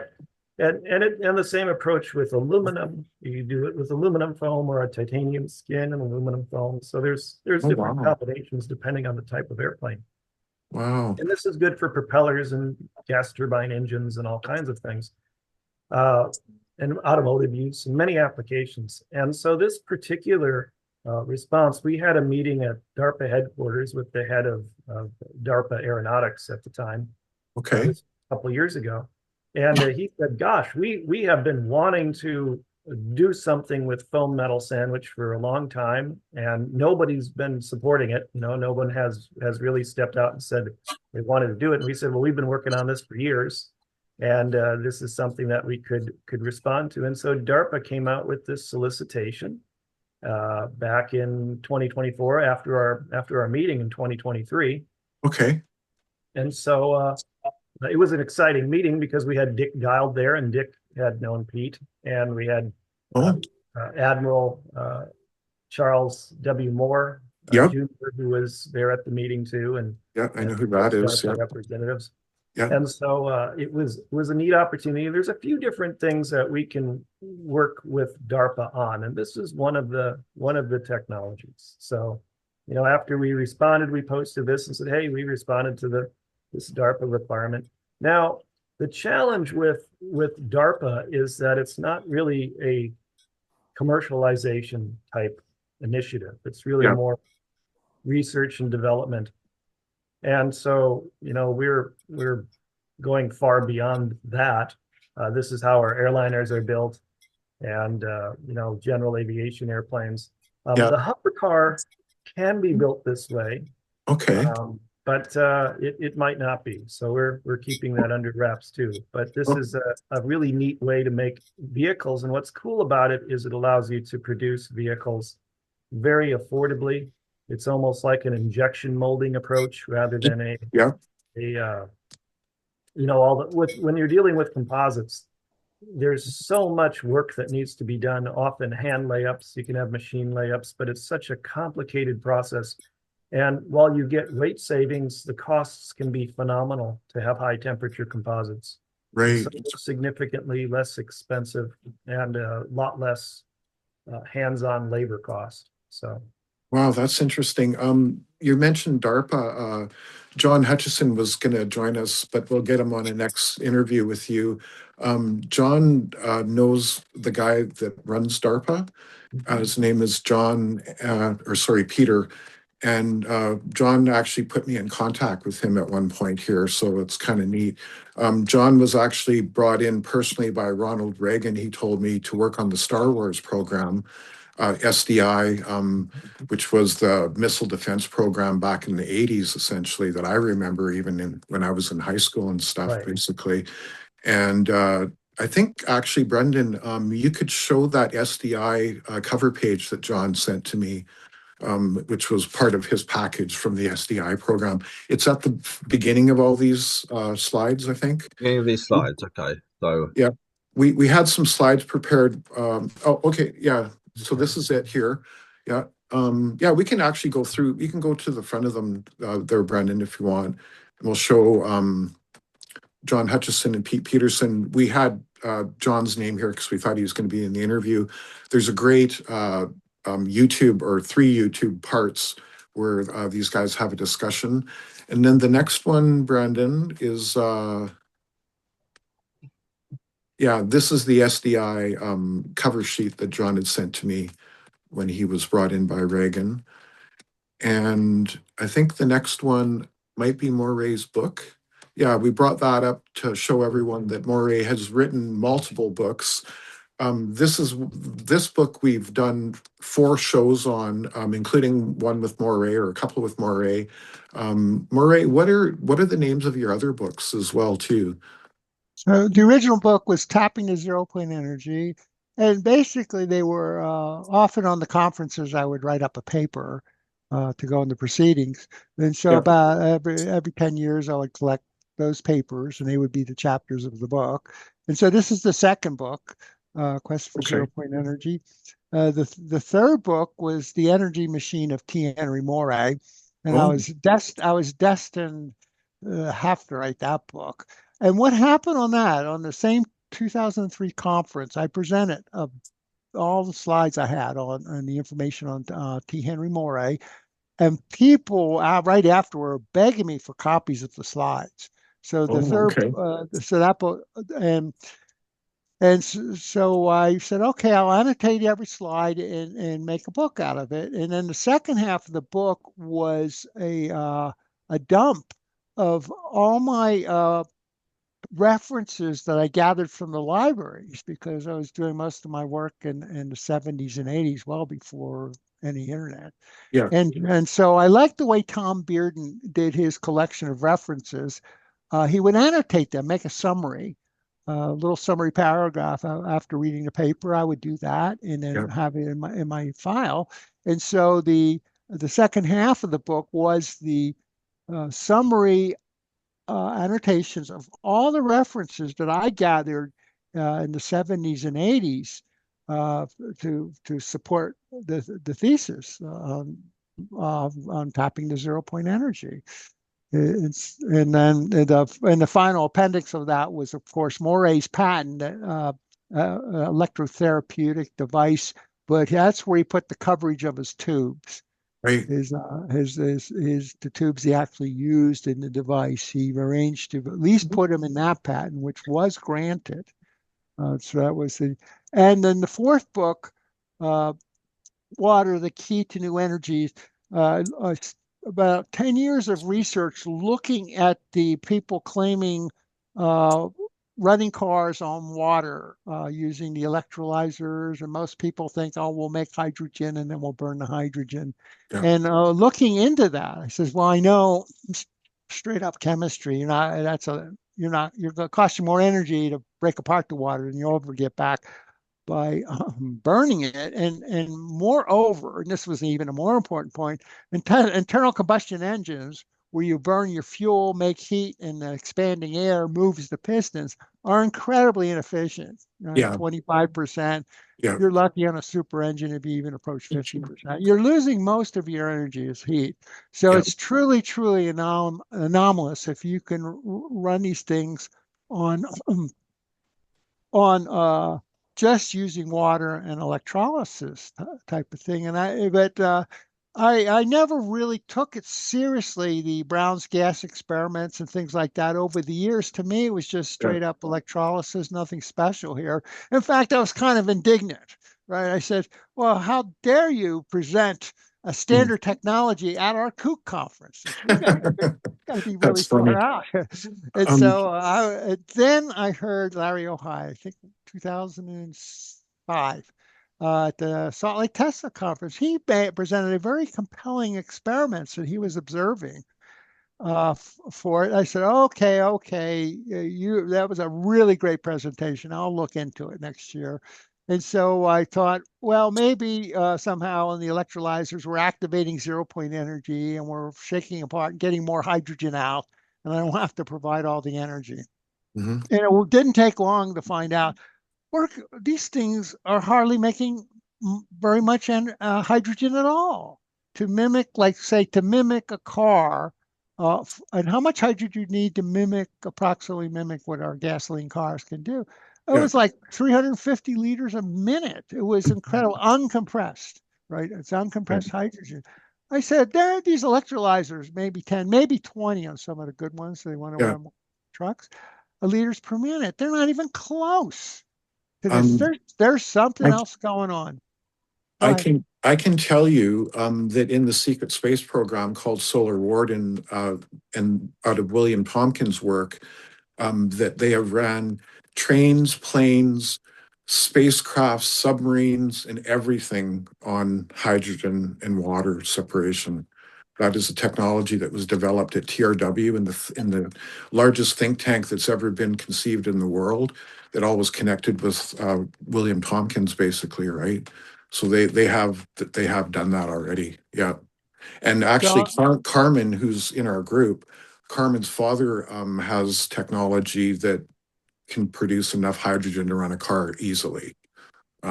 and the same approach with aluminum. You do it with aluminum foam or a titanium skin and aluminum foam. So there's different combinations depending on the type of airplane. Wow. And this is good for propellers and gas turbine engines and all kinds of things. And automotive use and many applications. And so this particular response, we had a meeting at DARPA headquarters with the head of DARPA Aeronautics at the time. Okay. A couple of years ago. And he said, gosh, we have been wanting to do something with foam metal sandwich for a long time, and nobody's been supporting it. No one has really stepped out and said they wanted to do it. And we said, well, we've been working on this for years, and this is something that we could respond to. And so DARPA came out with this solicitation back in 2024 after our meeting in 2023. Okay. And so it was an exciting meeting because we had Dick Guild there, and Dick had known Pete, and we had Admiral Charles W. Moore Jr., who was there at the meeting too, and I know who that is. Representatives. Yeah. And so it was a neat opportunity. There's a few different things that we can work with DARPA on, and this is one of the technologies. So, after we responded, we posted this and said, hey, we responded to this DARPA requirement. Now, the challenge with DARPA is that it's not really a commercialization type initiative. It's really more research and development. And so, we're going far beyond that. This is how our airliners are built, and general aviation airplanes. The hover car can be built this way. Okay. But it might not be. So we're keeping that under wraps too. But this is a really neat way to make vehicles. And what's cool about it is it allows you to produce vehicles very affordably. It's almost like an injection molding approach rather than when you're dealing with composites, there's so much work that needs to be done, often hand layups. You can have machine layups, but it's such a complicated process. And while you get weight savings, the costs can be phenomenal to have high temperature composites. Right. So significantly less expensive and a lot less hands-on labor cost. So. Wow, that's interesting. You mentioned DARPA. John Hutchison was going to join us, but we'll get him on a next interview with you. John knows the guy that runs DARPA. His name is Peter. And John actually put me in contact with him at one point here, so it's kind of neat. John was actually brought in personally by Ronald Reagan, he told me, to work on the Star Wars program, SDI, which was the missile defense program back in the 80s, essentially, that I remember even when I was in high school and stuff, basically. And I think, actually, Brendan, you could show that SDI cover page that John sent to me, which was part of his package from the SDI program. It's at the beginning of all these slides, I think. Beginning of these slides, okay. So yeah, we had some slides prepared. So this is it here. Yeah, we can actually go through. You can go to the front of them there, Brendan, if you want. And we'll show John Hutchison and Pete Peterson. We had John's name here because we thought he was going to be in the interview. There's a great YouTube, or 3 YouTube parts where these guys have a discussion. And then the next one, Brandon, is this is the SDI cover sheet that John had sent to me when he was brought in by Reagan. And I think the next one might be Moray's book. Yeah, we brought that up to show everyone that Moray has written multiple books. This book we've done 4 shows on, including one with Moray, or a couple with Moray. Moray, what are the names of your other books as well too? So the original book was Tapping to Zero Point Energy, and basically they were often on the conferences I would write up a paper to go in the proceedings. And so about every 10 years I would collect those papers, and they would be the chapters of the book. And so this is the second book. Quest for Zero Point Energy. The third book was The Energy Machine of T. Henry Moray, and I was destined have to write that book. And what happened on the same 2003 conference, I presented all the slides I had on the information on T. Henry Moray, and people right after were begging me for copies of the slides. So the so that book And so I said, okay, I'll annotate every slide and make a book out of it. And then the second half of the book was a dump of all my references that I gathered from the libraries because I was doing most of my work in the 70s and 80s, well before any internet. Yeah. And so I like the way Tom Bearden did his collection of references. He would annotate them, make a summary, a little summary paragraph after reading the paper. I would do that and then Yeah. have it in my file. And so the second half of the book was the summary annotations of all the references that I gathered in the 70s and 80s to support the thesis on tapping the 0 point energy. And then the final appendix of that was, of course, Moray's patent, electrotherapeutic device, but that's where he put the coverage of his tubes. Right. The tubes he actually used in the device. He arranged to at least put them in that patent, which was granted. So that was and then the fourth book, Water, the Key to New Energies, about 10 years of research looking at the people claiming running cars on water using the electrolyzers. And most people think, oh, we'll make hydrogen and then we'll burn the hydrogen. Yeah. And looking into that, I says, well, I know straight up chemistry, you're going to cost you more energy to break apart the water than you'll ever get back by burning it. And moreover, and this was even a more important point, internal combustion engines, where you burn your fuel, make heat, and the expanding air moves the pistons, are incredibly inefficient. 25%. Yeah. You're lucky on a super engine if you even approach 50%. You're losing most of your energy as heat. So it's truly, truly anomalous if you can run these things on just using water and electrolysis type of thing. And I never really took it seriously, the Brown's gas experiments and things like that over the years. To me, it was just straight up electrolysis, nothing special here. In fact, I was kind of indignant, right? I said, well, how dare you present a standard technology at our Kook conference? You got to be really far out. And so then I heard Larry Ohio, I think 2005, at the Salt Lake Tesla conference. He presented a very compelling experiments that he was observing for it. I said, okay, that was a really great presentation. I'll look into it next year. And so I thought, well, maybe somehow in the electrolyzers, we're activating 0 point energy and we're shaking apart and getting more hydrogen out, and I don't have to provide all the energy. Mm-hmm. And it didn't take long to find out these things are hardly making very much hydrogen at all. To mimic a car, and how much hydrogen you need to approximately mimic what our gasoline cars can do. It was like 350 liters a minute. It was incredible, uncompressed, right? It's uncompressed hydrogen. I said, there are these electrolyzers, maybe 10, maybe 20 on some of the good ones. They want to run trucks, liters per minute. They're not even close. There's something else going on. I can tell you that in the secret space program called Solar Warden, and out of William Tompkins' work, that they have ran trains, planes, spacecraft, submarines, and everything on hydrogen and water separation. That is a technology that was developed at TRW in the largest think tank that's ever been conceived in the world, that all was connected with William Tompkins, basically, right? So they have done that already. Yeah. And actually, Carmen, who's in our group, Carmen's father has technology that can produce enough hydrogen to run a car easily. So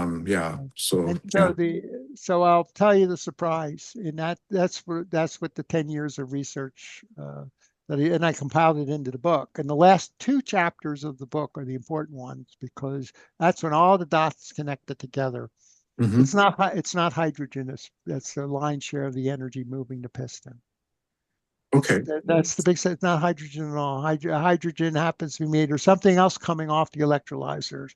I'll tell you the surprise, and that's what the 10 years of research and I compiled it into the book. And the last 2 chapters of the book are the important ones because that's when all the dots connected together. Mm-hmm. It's not hydrogen. That's the lion's share of the energy moving the piston. Okay. That's the big set. It's not hydrogen at all. Hydrogen happens to be made or something else coming off the electrolyzers.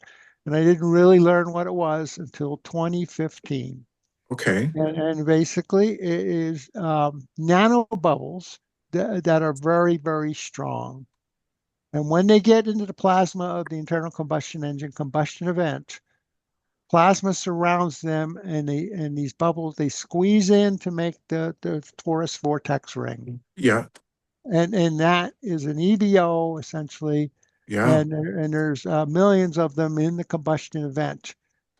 And I didn't really learn what it was until 2015. Okay. And basically it is nanobubbles that are very, very strong. And when they get into the plasma of the internal combustion engine combustion event, plasma surrounds them, and these bubbles they squeeze in to make the torus vortex ring. Yeah. And that is an EVO essentially, Yeah. and there's millions of them in the combustion event.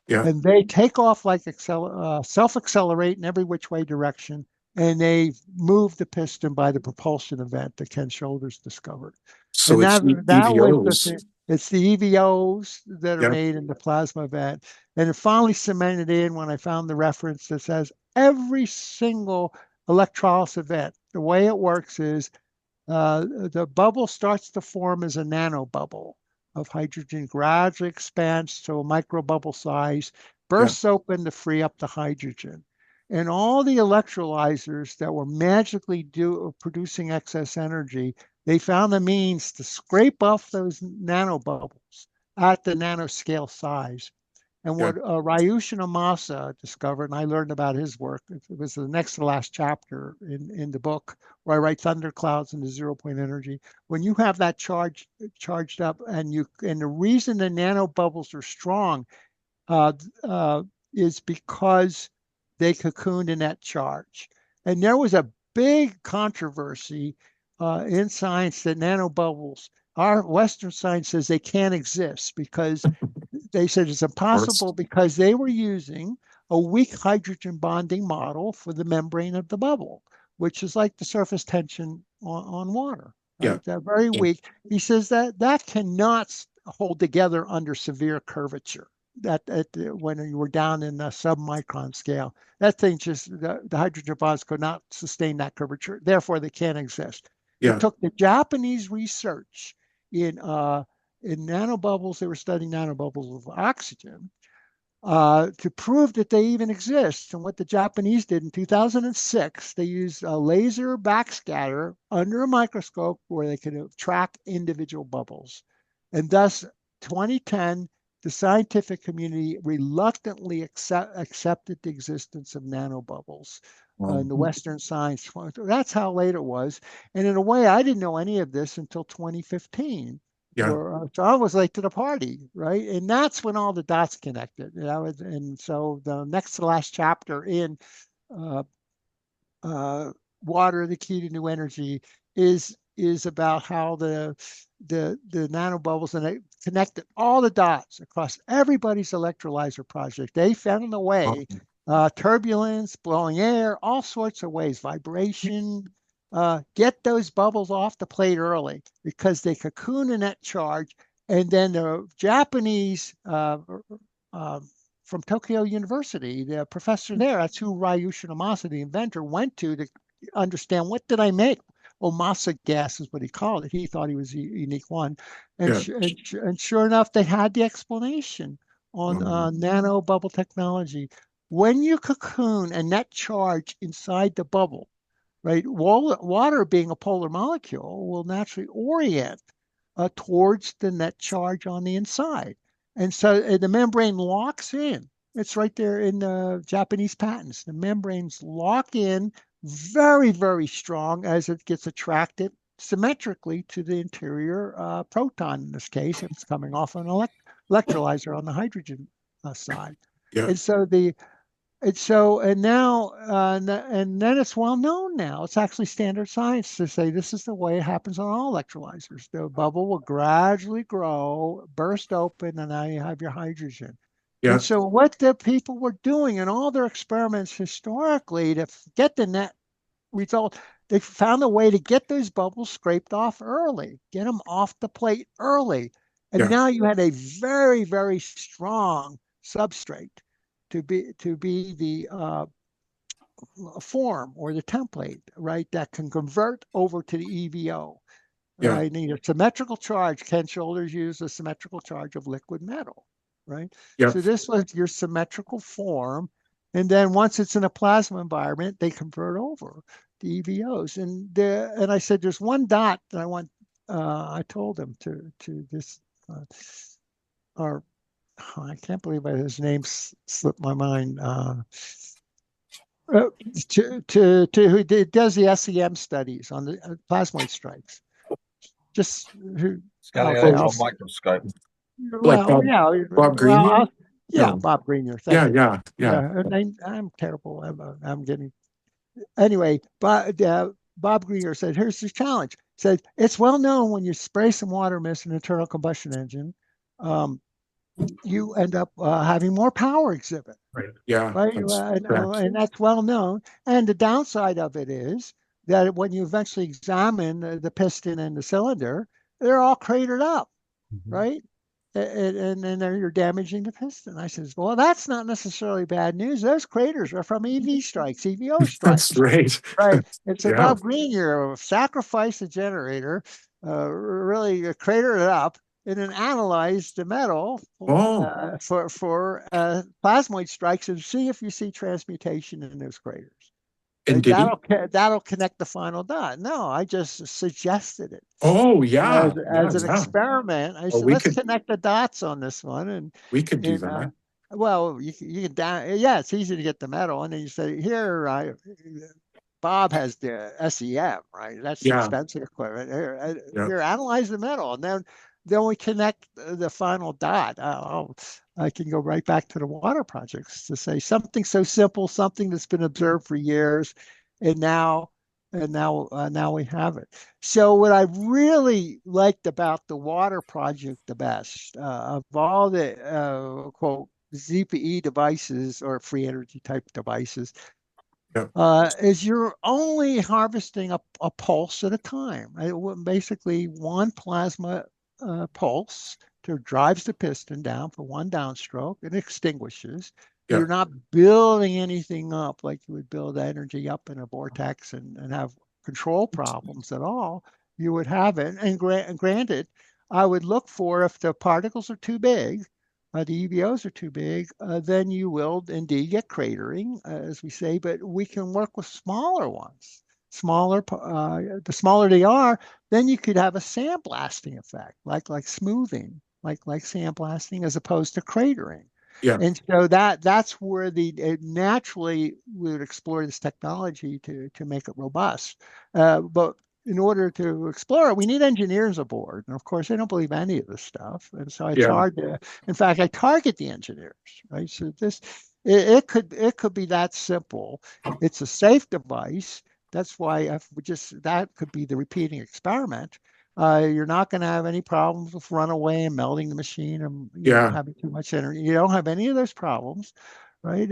Yeah. And they take off like self-accelerate in every which way direction, and they move the piston by the propulsion event that Ken Shoulders discovered. So And it's that was EVOs. it's the EVOs that are Yeah. made in the plasma event. And it finally cemented in when I found the reference that says every single electrolysis event, the way it works is the bubble starts to form as a nanobubble of hydrogen, gradually expands to a microbubble size, Yeah. bursts open to free up the hydrogen. And all the electrolyzers that were magically producing excess energy, they found the means to scrape off those nanobubbles at the nanoscale size. And Yeah. what Ryushin Amasa discovered, and I learned about his work, it was the next to last chapter in the book where I write thunderclouds into 0 point energy. When you have that charged up, and the reason the nanobubbles are strong uh, uh, is because they cocooned in that charge. And there was a big controversy in science that nanobubbles, our Western science says they can't exist because they said it's impossible because they were using a weak hydrogen bonding model for the membrane of the bubble, which is like the surface tension on water, right? Yeah. They're very Yeah. weak. He says that cannot hold together under severe curvature. That when you were down in the submicron scale, that thing just the hydrogen bonds could not sustain that curvature. Therefore, they can't exist. It Yeah. took the Japanese research in nanobubbles. They were studying nanobubbles of oxygen to prove that they even exist. And what the Japanese did in 2006, they used a laser backscatter under a microscope where they could track individual bubbles. And thus, 2010, the scientific community reluctantly accepted the existence of nanobubbles in the Western science. That's how late it was. And in a way, I didn't know any of this until 2015. Yeah. So I was late to the party, right? And that's when all the dots connected. And so the next to last chapter in uh, Water, the Key to New Energy, is about how the nanobubbles, and it connected all the dots across everybody's electrolyzer project. They found a way, turbulence, blowing air, all sorts of ways, vibration, get those bubbles off the plate early because they cocoon in that charge. And then the Japanese from Tokyo University, the professor there, that's who Ryushin Amasa, the inventor, went to understand what did I make. Omasa gas is what he called it. He thought he was a unique one. And, Yeah. and sure enough, they had the explanation on nano bubble technology. When you cocoon a net charge inside the bubble, right? Water being a polar molecule will naturally orient towards the net charge on the inside. And so the membrane locks in. It's right there in the Japanese patents. The membranes lock in very, very strong as it gets attracted symmetrically to the interior proton in this case, if it's coming off an electrolyzer on the hydrogen side. Yeah. And so and now and then it's well known now. It's actually standard science to say this is the way it happens on all electrolyzers. The bubble will gradually grow, burst open, and now you have your hydrogen. Yeah. And so what the people were doing in all their experiments historically to get the net result, they found a way to get those bubbles scraped off early, get them off the plate early. And Yeah. now you had a very, very strong substrate to be the form or the template, right, that can convert over to the EVO. Yeah. Right? Need a symmetrical charge. Ken Shoulders used a symmetrical charge of liquid metal, right? Yeah. So this was your symmetrical form. And then once it's in a plasma environment, they convert over to EVOs. And I said, there's one dot that I want, I told them to this, or I can't believe his name slipped my mind. To who does the SEM studies on the plasmoid strikes. just Scanning okay, electron microscope. Like well, yeah, Bob well, Green? yeah, No. Bob Greenyer. Thank Yeah, you. yeah, yeah. Yeah, and I'm terrible. I'm getting anyway. But Bob Greenyer said, "Here's the challenge." Said it's well known when you spray some water mist in an internal combustion engine, you end up having more power exhibit. Right. Yeah, Right? that's correct. And that's well known. And the downside of it is that when you eventually examine the piston and the cylinder, they're all cratered up, right? And then you're damaging the piston. I says, well, that's not necessarily bad news. Those craters are from EV strikes, EVO That's strikes, right. right? And so Yeah. Bob Green, you sacrificed the generator, really cratered it up, and then analyzed the metal Oh, for plasmoid strikes and see if you see transmutation in those craters. and did he? That'll connect the final dot. No, I just suggested it Oh, yeah, yeah, as an yeah. experiment. I Oh, said, let's connect the dots on this one, we could do and that. well, you can down. Yeah, it's easy to get the metal, and then you say, here, Bob has the SEM, right? That's Yeah, expensive equipment. yeah, Here, analyze the metal, and then we connect the final dot. I can go right back to the water projects to say something so simple, something that's been observed for years, and now we have it. So what I really liked about the water project the best of all the quote ZPE devices or free energy type devices yeah, is you're only harvesting a pulse at a time. Right? Basically, one plasma pulse drives the piston down for one downstroke and extinguishes. yeah, You're not building anything up like you would build energy up in a vortex and have control problems at all. You would have it. And granted, I would look for if the particles are too big, the EVOs are too big, then you will indeed get cratering, as we say, but we can work with smaller ones. The smaller they are, then you could have a sandblasting effect, like smoothing, like sandblasting, as opposed to cratering. yeah, And so that's where naturally we would explore this technology to make it robust. But in order to explore it, we need engineers aboard. And of course, they don't believe any of this stuff. And so it's yeah, hard to, in fact, I target the engineers, right? So it could be that simple. It's a safe device. That's why if we that could be the repeating experiment. You're not going to have any problems with runaway and melting the machine and yeah. having too much energy. You don't have any of those problems, right?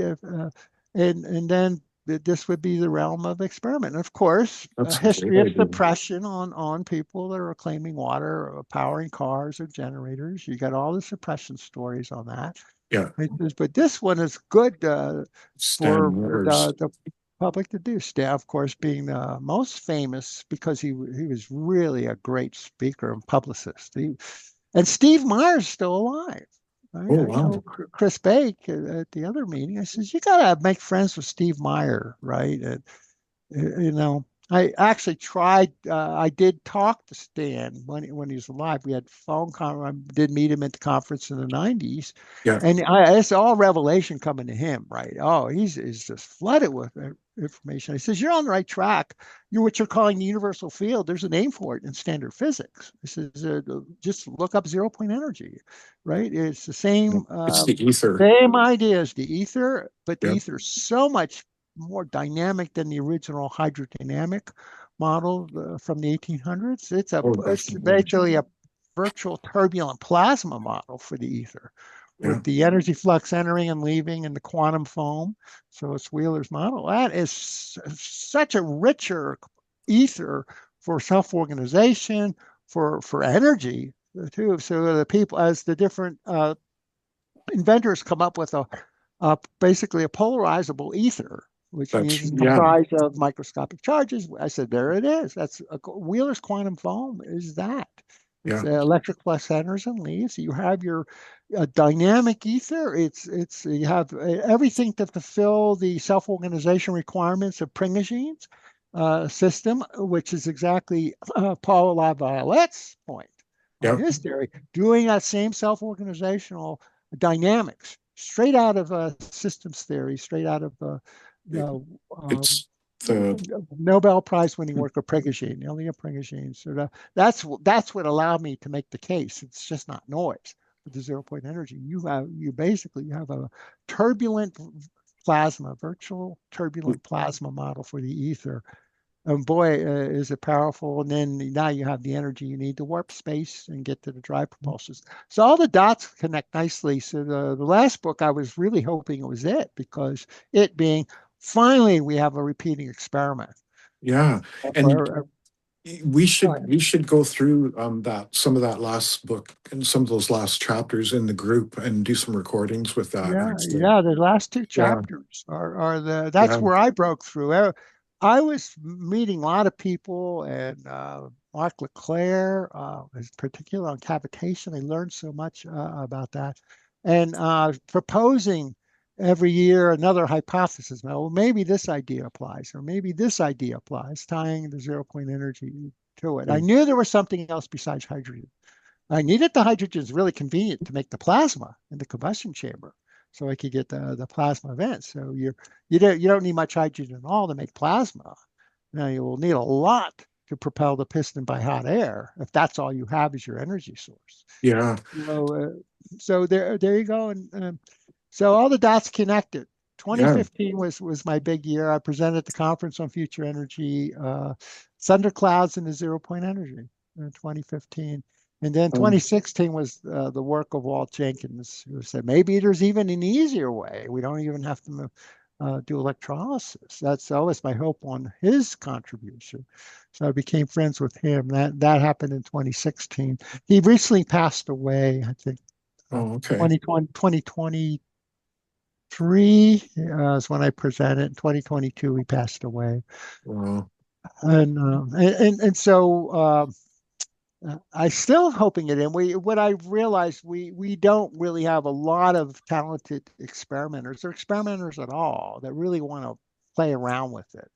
And then this would be the realm of experiment. And of course, a That's a great history of idea. suppression on people that are claiming water, or powering cars or generators. You got all the suppression stories on that. Yeah, Right? But this one is good Stan for Mars. the public to do. Stan, of course, being the most famous because he was really a great speaker and publicist. And Steve Meyer's still alive. Oh, I wow. told Chris Bake at the other meeting, I says, you got to make friends with Steve Meyer, right? And, I actually tried, I did talk to Stan when he was alive. We had phone conference. I did meet him at the conference in the 90s. Yeah, And it's all revelation coming to him, right? Oh, he's just flooded with information. He says, you're on the right track. You're what you're calling the universal field. There's a name for it in standard physics. He says, just look up 0 point energy, right? It's the it's the ether. same idea as the ether, but the Yeah. ether is so much more dynamic than the original hydrodynamic model from the 1800s. Oh, It's definitely. basically a virtual turbulent plasma model for the ether, Yeah, with the energy flux entering and leaving in the quantum foam. So it's Wheeler's model. That is such a richer ether for self-organization, for energy too. So the people, as the different inventors come up with basically a polarizable ether, which means it's yeah, comprised of microscopic charges. I said, there it is. That's Wheeler's quantum foam is that. It's yeah, electric plus enters and leaves. You have your dynamic ether. You have everything to fulfill the self-organization requirements of Pringagine's system, which is exactly Paul Laviolette's point on yeah. his theory, doing that same self-organizational dynamics straight out of systems theory, straight out of the It's Nobel Prize winning work of Prigogine, Ilya Prigogine. So that's what allowed me to make the case. It's just not noise with the 0 point energy. You basically have a turbulent plasma, virtual turbulent plasma model for the ether. And boy, is it powerful. And then now you have the energy you need to warp space and get to the dry propulsions. So all the dots connect nicely. So the last book, I was really hoping it was it, because it being finally we have a repeating experiment. Yeah. And Or, we should go through some of that last book and some of those last chapters in the group and do some recordings with that. yeah, the last two Yeah. chapters that's where I broke through. I was meeting a lot of people, and Mark Leclerc, in particular on cavitation. I learned so much about that, and proposing every year another hypothesis. Well, maybe this idea applies, or maybe this idea applies, tying the 0 point energy to it. I knew there was something else besides hydrogen. I needed the hydrogen. Is really convenient to make the plasma in the combustion chamber, so I could get the plasma event. So you don't need much hydrogen at all to make plasma. Now you will need a lot to propel the piston by hot air if that's all you have as your energy source. Yeah. So there you go, and so all the dots connected. 2015 was my big year. I presented at the conference on future energy, thunderclouds and the 0 point energy in 2015. And then 2016 was the work of Walt Jenkins, who said maybe there's even an easier way. We don't even have to do electrolysis. That's always my hope on his contribution. So I became friends with him. That happened in 2016. He recently passed away, I think. Oh, okay. 2023 is when I presented. In 2022, he passed away. Wow. And so I still hoping it in. What I realized, we don't really have a lot of talented experimenters or experimenters at all that really want to play around with it.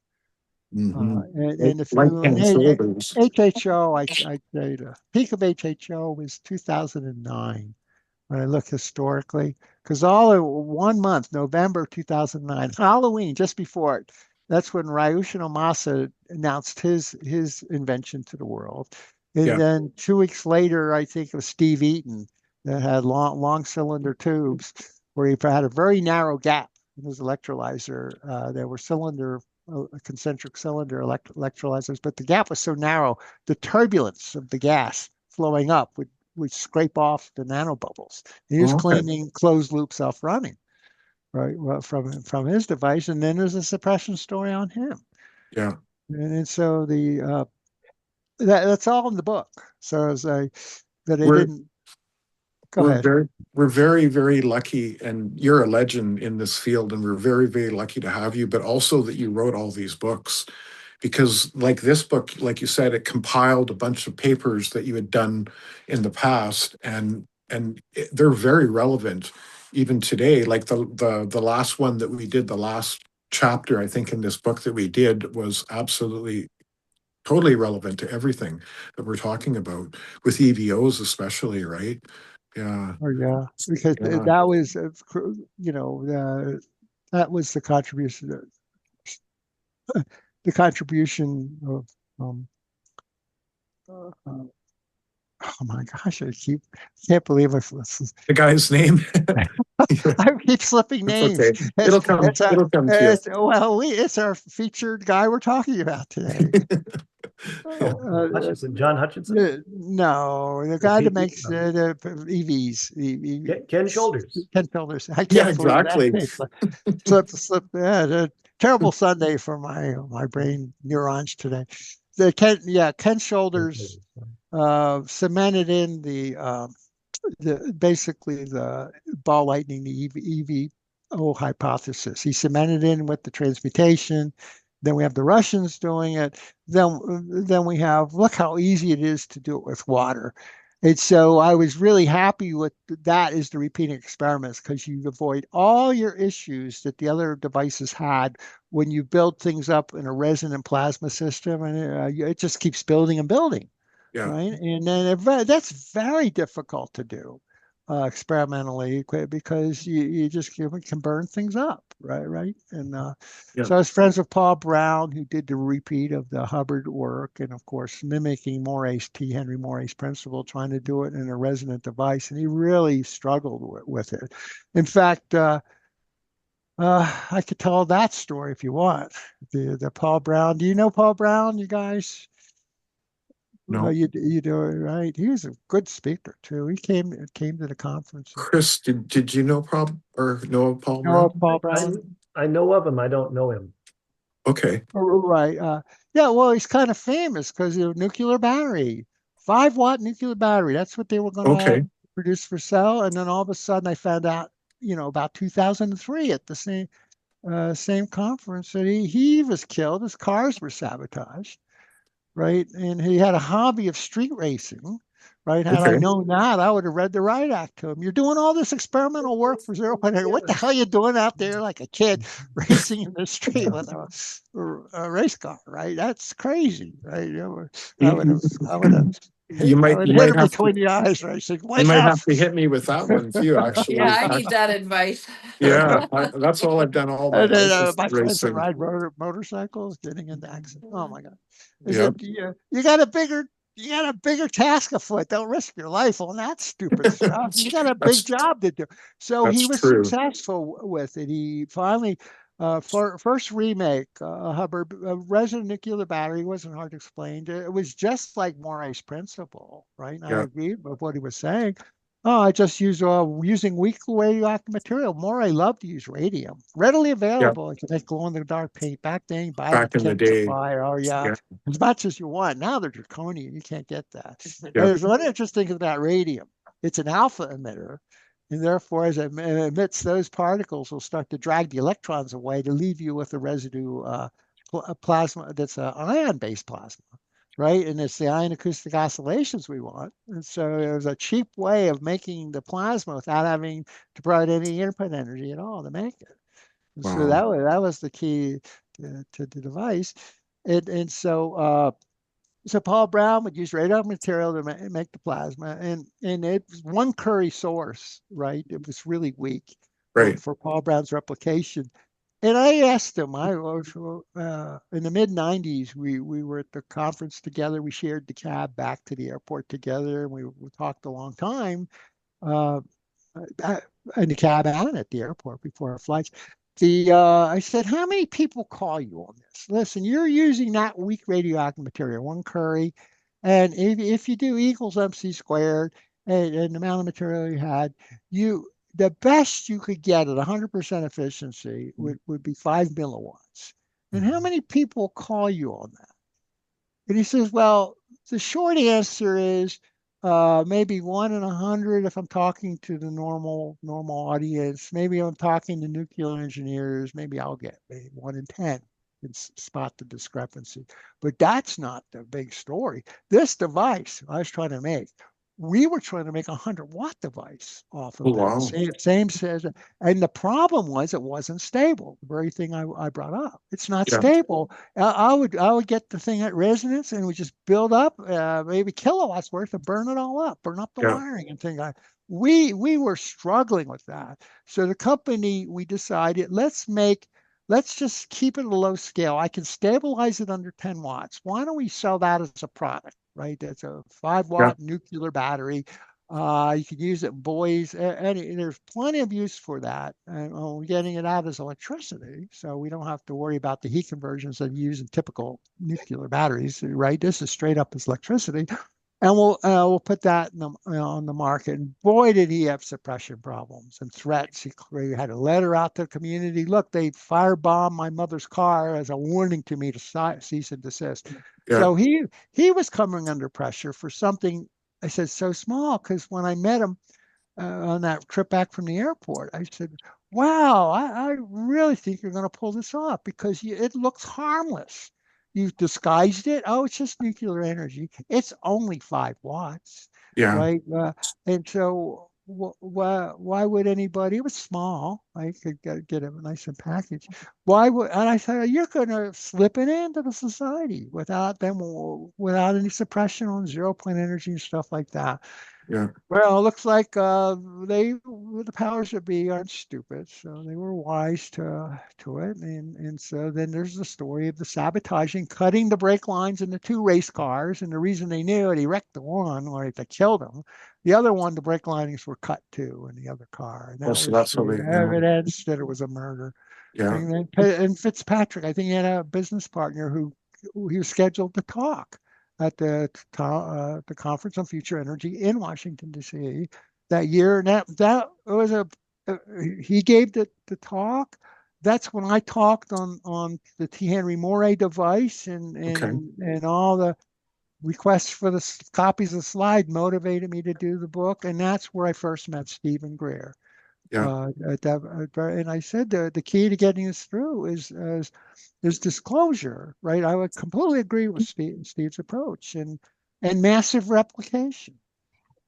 And if Like you HHO, I'd say the peak of HHO was 2009 when I look historically, because all in 1 month, November 2009, Halloween, just before it, that's when Ryushin Omasa announced his invention to the world. And then 2 weeks later, I think it was Steve Eaton that had long cylinder tubes where he had a very narrow gap in his electrolyzer. There were concentric cylinder electrolyzers, but the gap was so narrow, the turbulence of the gas flowing up would scrape off the nanobubbles. He was claiming closed loop self-running, right, well, from his device. And then there's a suppression story on him. Yeah. And so that's all in the book. So as I didn't go ahead. We're very, very lucky, and you're a legend in this field, and we're very, very lucky to have you, but also that you wrote all these books, because like this book, like you said, it compiled a bunch of papers that you had done in the past, and they're very relevant even today. Like the last one that we did, the last chapter, I think, in this book that we did was absolutely totally relevant to everything that we're talking about, with EVOs especially, right? Yeah. Oh yeah, because that was, that was the contribution. The contribution of oh my gosh, can't believe the guy's name. I keep slipping names. Okay. It'll come to you. Well, it's our featured guy we're talking about today. John Hutchinson? No, the guy that makes the EVs. Ken Shoulders. Ken Shoulders. I can't exactly. Slip. Yeah, terrible Sunday for my brain neurons today. Ken Shoulders cemented in basically the ball lightning, the EVO hypothesis. He cemented in with the transmutation. Then we have the Russians doing it. Then we have, look how easy it is to do it with water. And so I was really happy with that as the repeating experiments, because you avoid all your issues that the other devices had when you build things up in a resonant plasma system, and it just keeps building and building. Yeah. Right. And then that's very difficult to do. experimentally because you just can burn things up, right? And Yeah. so I was friends with Paul Brown, who did the repeat of the Hubbard work, and of course mimicking Henry Moray's principle, trying to do it in a resonant device, and he really struggled with it. In fact, I could tell that story if you want. The Paul Brown. Do you know Paul Brown, you guys? No. You do it right. He was a good speaker too. He came to the conference. Chris, did you know Paul No, Brown? Paul Brown. I know of him. I don't know him. Okay. Right. Yeah, well, he's kind of famous because of nuclear battery, 5 watt nuclear battery. That's what they were going to Okay. produce for sale. And then all of a sudden I found out, about 2003 at the same conference that he was killed. His cars were sabotaged, right? And he had a hobby of street racing, right? Had I Okay. known that, I would have read the Riot Act to him. You're doing all this experimental work for 0.8. What the hell are you doing out there like a kid racing in the street with a race car, right? That's crazy, right? I would have. You I might would you hit might him have between to the eyes, right? Saying, you wake might up. have to hit me with that one too, Yeah, actually. I need that advice. Yeah, that's all I've done all my And then life is my friends that racing. ride motorcycles getting into accidents. Oh my God! I Yeah, said, you got a bigger task afoot. Don't risk your life on that stupid stuff. You got a big that's job to do. So he that's was true. successful with it. He finally, first remake, Hubbard, resonant nuclear battery wasn't hard to explain. It was just like Moray's principle, right? And I Yeah, agreed with what he was saying. Oh, I just use using weak radioactive material. Moray loved to use radium, readily yeah. available. You can make glow in the dark paint. Back then, you buy it at Back the in the chemical day. supplier. Oh yeah, Yeah, as much as you want. Now they're draconian. You can't get that. And yeah, there's one interesting thing about radium. It's an alpha emitter, and therefore, as it emits those particles, will start to drag the electrons away to leave you with a residue plasma that's an ion-based plasma, right? And it's the ion acoustic oscillations we want. And so it was a cheap way of making the plasma without having to provide any input energy at all to make it. And so wow. that was the key to the device. And so Paul Brown would use radioactive material to make the plasma, and it was one Curie source, right? It was really weak Right. for Paul Brown's replication. And I asked him, I was in the mid 90s, we were at the conference together. We shared the cab back to the airport together, and we talked a long time uh, in the cab and at the airport before our flights. I said, how many people call you on this? Listen, you're using that weak radioactive material, one Curie, and if you do equals MC squared and the amount of material you had, the best you could get at 100% efficiency would be 5 milliwatts. And how many people call you on that? And he says, well, the short answer is maybe 1 in 100 if I'm talking to the normal audience. Maybe I'm talking to nuclear engineers. Maybe I'll get maybe 1 in 10 and spot the discrepancy. But that's not the big story. This device I was trying to make, we were trying to make a 100-watt device off Oh, of wow. it. Same says, and the problem was it wasn't stable. The very thing I brought up. It's not Yeah, stable. I would get the thing at resonance and we just build up maybe kilowatts worth and burn it all up, burn up the yeah, wiring and things like that. We were struggling with that. So the company, we decided let's just keep it at a low scale. I can stabilize it under 10 watts. Why don't we sell that as a product, right? That's a 5 yeah, watt nuclear battery. You can use it in buoys, and there's plenty of use for that. And we're getting it out as electricity, so we don't have to worry about the heat conversions that you use in typical nuclear batteries, right? This is straight up as electricity, and we'll put that on the market. And boy, did he have suppression problems and threats. He had a letter out to the community. Look, they firebombed my mother's car as a warning to me to cease and desist. yeah, So he was coming under pressure for something. I said, so small, because when I met him on that trip back from the airport, I said, wow, I really think you're going to pull this off because it looks harmless. You've disguised it. Oh, it's just nuclear energy. It's only 5 watts, yeah, right? And so why would anybody? It was small. I could get it nice and packaged. Why would? And I said, you're going to slip it into the society without any suppression on 0 point energy and stuff like that. Yeah. Well, it looks like the powers that be aren't stupid, so they were wise to it, and so then there's the story of the sabotaging, cutting the brake lines in the two race cars, and the reason they knew it, he wrecked the one, or they killed him. The other one, the brake linings were cut too in the other car, and that Also, was that's how the they, evidence that it was a murder. yeah. And then and Fitzpatrick, I think he had a business partner who he was scheduled to talk at the Conference on Future Energy in Washington, D.C. that year. And that was he gave the talk. That's when I talked on the T. Henry Moray device, Okay. and all the requests for the copies of the slide motivated me to do the book. And that's where I first met Stephen Greer. Yeah. And I said the key to getting this through is disclosure, right? I would completely agree with Steve's approach and massive replication.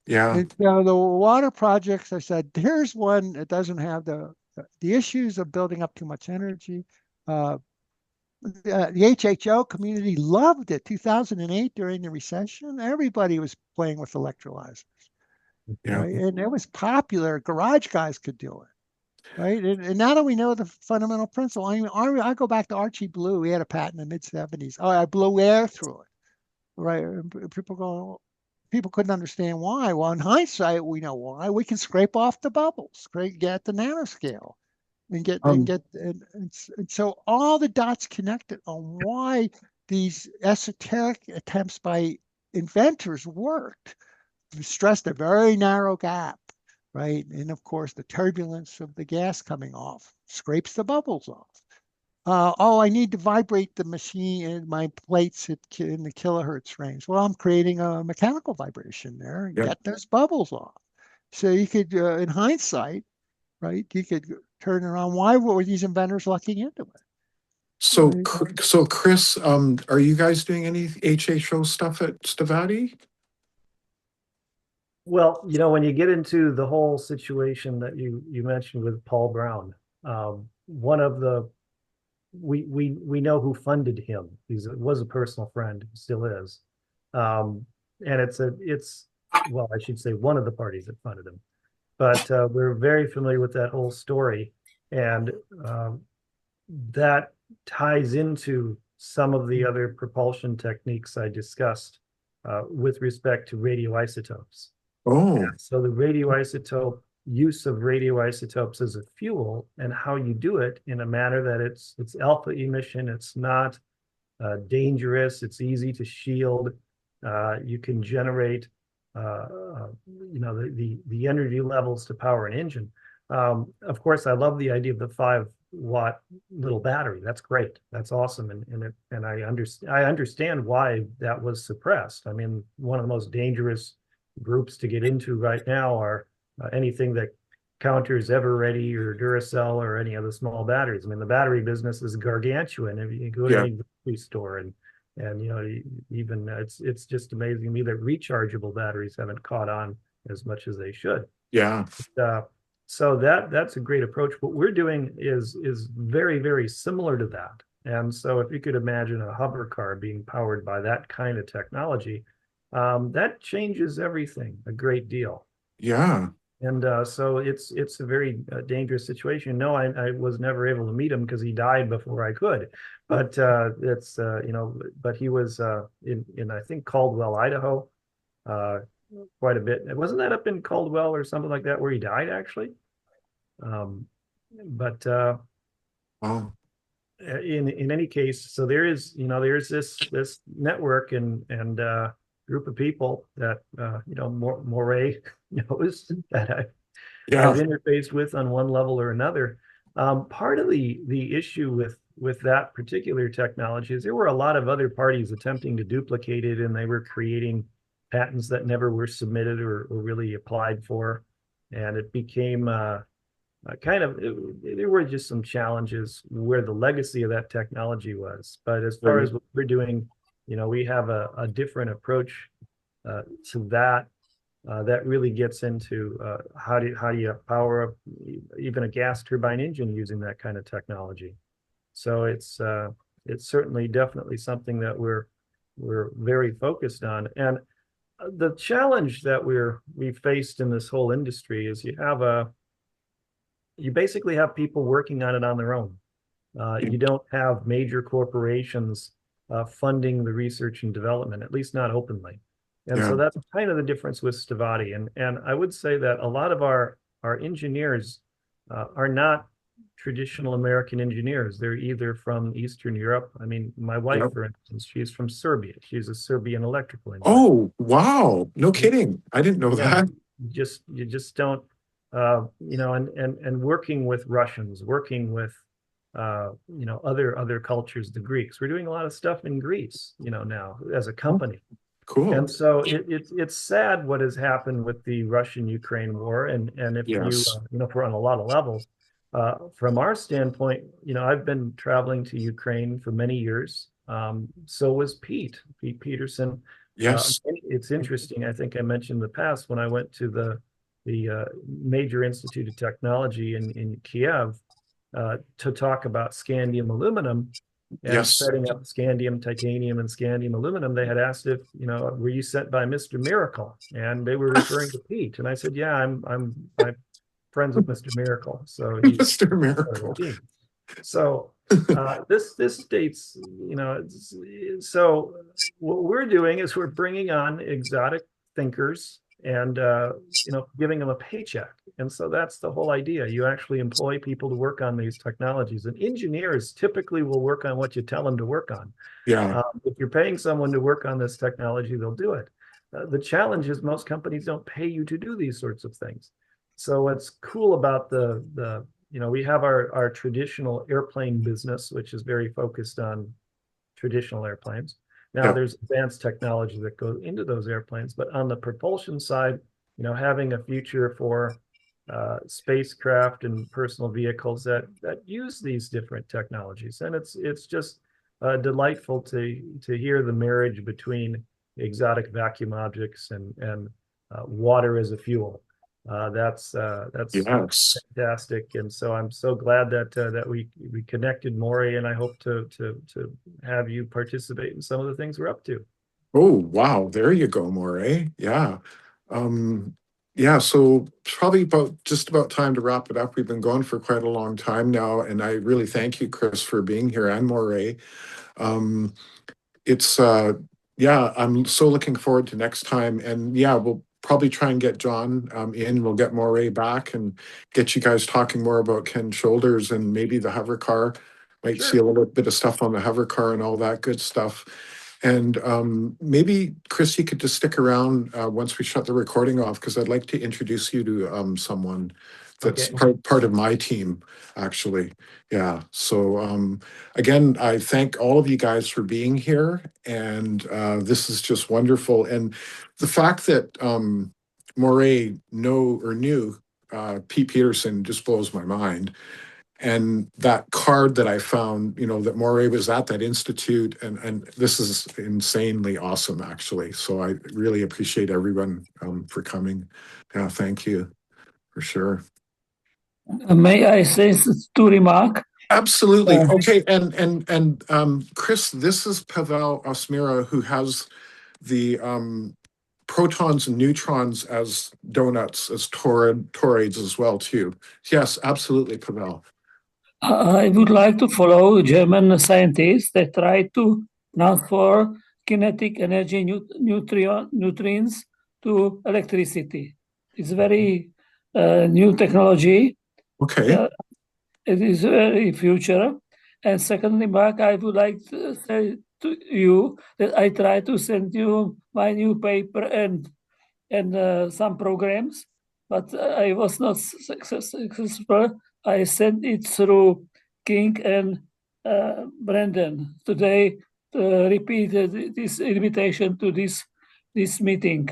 Yeah. And the water projects, I said, here's one that doesn't have the issues of building up too much energy. The HHO community loved it. 2008 during the recession, everybody was playing with electrolyzers, Yeah. right? And it was popular. Garage guys could do it, right? And now that we know the fundamental principle, I mean, I go back to Archie Blue. He had a patent in the mid 70s. Oh, I blew air through it, right? And people couldn't understand why. Well, in hindsight, we know why. We can scrape off the bubbles, right? Get the nanoscale and Um, and so all the dots connected on why these esoteric attempts by inventors worked. We stressed a very narrow gap, right? And of course, the turbulence of the gas coming off scrapes the bubbles off. Oh, I need to vibrate the machine and my plates in the kilohertz range. Well, I'm creating a mechanical vibration there and yeah. get those bubbles off. So you could, in hindsight, right, you could turn around. Why were these inventors looking into it? So, Right? so Chris, are you guys doing any HHO stuff at Stavatti? Well, when you get into the whole situation that you mentioned with Paul Brown, one of the we know who funded him. Was a personal friend, still is, and it's well, I should say one of the parties that funded him. But we're very familiar with that whole story, and that ties into some of the other propulsion techniques I discussed with respect to radioisotopes. Oh, So the radioisotope use of radioisotopes as a fuel and how you do it in a manner that it's alpha emission, it's not dangerous, it's easy to shield. You can generate the energy levels to power an engine. Of course, I love the idea of the 5-watt little battery. That's great. That's awesome, and I understand why that was suppressed. I mean, one of the most dangerous groups to get into right now are anything that counters Everready or Duracell or any of the small batteries. I mean, the battery business is gargantuan. If you go to yeah. any grocery store and even it's just amazing to me that rechargeable batteries haven't caught on as much as they should. Yeah. So that's a great approach. What we're doing is very, very similar to that. And so if you could imagine a hover car being powered by that kind of technology, that changes everything a great deal. Yeah. And so it's a very dangerous situation. No, I was never able to meet him because he died before I could. But but he was in I think Caldwell, Idaho, quite a bit. Wasn't that up in Caldwell or something like that where he died actually? But Wow. in any case, so there's this network and group of people that Moray knows that I've Yeah. interfaced with on one level or another. Part of the issue with that particular technology is there were a lot of other parties attempting to duplicate it, and they were creating patents that never were submitted or really applied for, and it became there were just some challenges where the legacy of that technology was. But as far as what we're doing, we have a different approach to that that really gets into how do you power up even a gas turbine engine using that kind of technology. So it's certainly definitely something that we're very focused on. And the challenge that we faced in this whole industry is you basically have people working on it on their own. You don't have major corporations funding the research and development, at least not openly. And so that's kind of the difference with Stavatti. And I would say that a lot of our engineers are not traditional American engineers. They're either from Eastern Europe. I mean, my wife, for instance, she's from Serbia. She's a Serbian electrical engineer. Oh, wow. No kidding. I didn't know that. You just don't, and working with Russians, working with, other cultures, the Greeks. We're doing a lot of stuff in Greece, now as a company. Cool. And so it's sad what has happened with the Russian-Ukraine war. And if we're on a lot of levels, from our standpoint, I've been traveling to Ukraine for many years. So was Pete Peterson. Yes. It's interesting. I think I mentioned in the past when I went to the major Institute of Technology in Kiev to talk about scandium aluminum and setting up scandium titanium and scandium aluminum. They had asked if, were you sent by Mr. Miracle? And they were referring to Pete. And I said, yeah, I'm friends with Mr. Miracle. So he's Mr. Miracle. So this states, so what we're doing is we're bringing on exotic thinkers and giving them a paycheck. And so that's the whole idea. You actually employ people to work on these technologies, and engineers typically will work on what you tell them to work on. Yeah. If you're paying someone to work on this technology, they'll do it. The challenge is most companies don't pay you to do these sorts of things. So what's cool about we have our traditional airplane business, which is very focused on traditional airplanes. Now there's advanced technology that goes into those airplanes, but on the propulsion side, having a future for spacecraft and personal vehicles that use these different technologies. And it's just delightful to hear the marriage between exotic vacuum objects and water as a fuel. That's fantastic, and so I'm so glad that we connected, Moray, and I hope to have you participate in some of the things we're up to. Oh, wow. There you go, Moray. Yeah. So probably just about time to wrap it up. We've been going for quite a long time now, and I really thank you, Chris, for being here, and Moray. I'm so looking forward to next time, and we'll probably try and get John in. We'll get Moray back and get you guys talking more about Ken Shoulders and maybe the hover car. Might see a little bit of stuff on the hover car and all that good stuff. And maybe, Chris, you could just stick around once we shut the recording off, because I'd like to introduce you to someone that's part of my team, actually. Yeah. So again, I thank all of you guys for being here, and this is just wonderful. And the fact that Moray knew Pete Peterson just blows my mind. And that card that I found, that Moray was at that institute, and this is insanely awesome, actually. So I really appreciate everyone for coming. Yeah, thank you, for sure. May I say to remark? Absolutely. Okay, and Chris, this is Pavel Osmira, who has the protons and neutrons as donuts, as toroids as well, too. Yes, absolutely, Pavel. I would like to follow German scientists that try to transfer kinetic energy neutrons to electricity. It's very new technology. Okay. It is very future. And secondly, Mark, I would like to say to you that I try to send you my new paper and some programs, but I was not successful. I sent it through King and Brandon today to repeat this invitation to this meeting.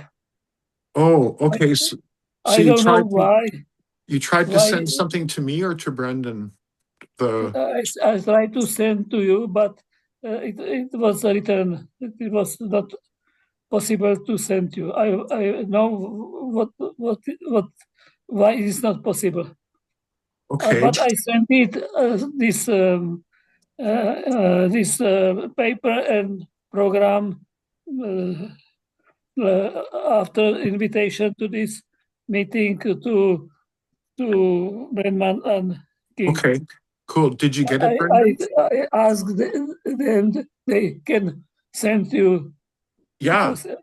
Oh, okay. So I don't know why. You tried to send something to me or to Brendan? I tried to send to you, but it was written. It was not possible to send you. I know why it is not possible. Okay. But I sent it this paper and program after invitation to this meeting to Brenman and King. Okay, cool. Did you get it, I, Brendan? I asked them they can send you Yeah, because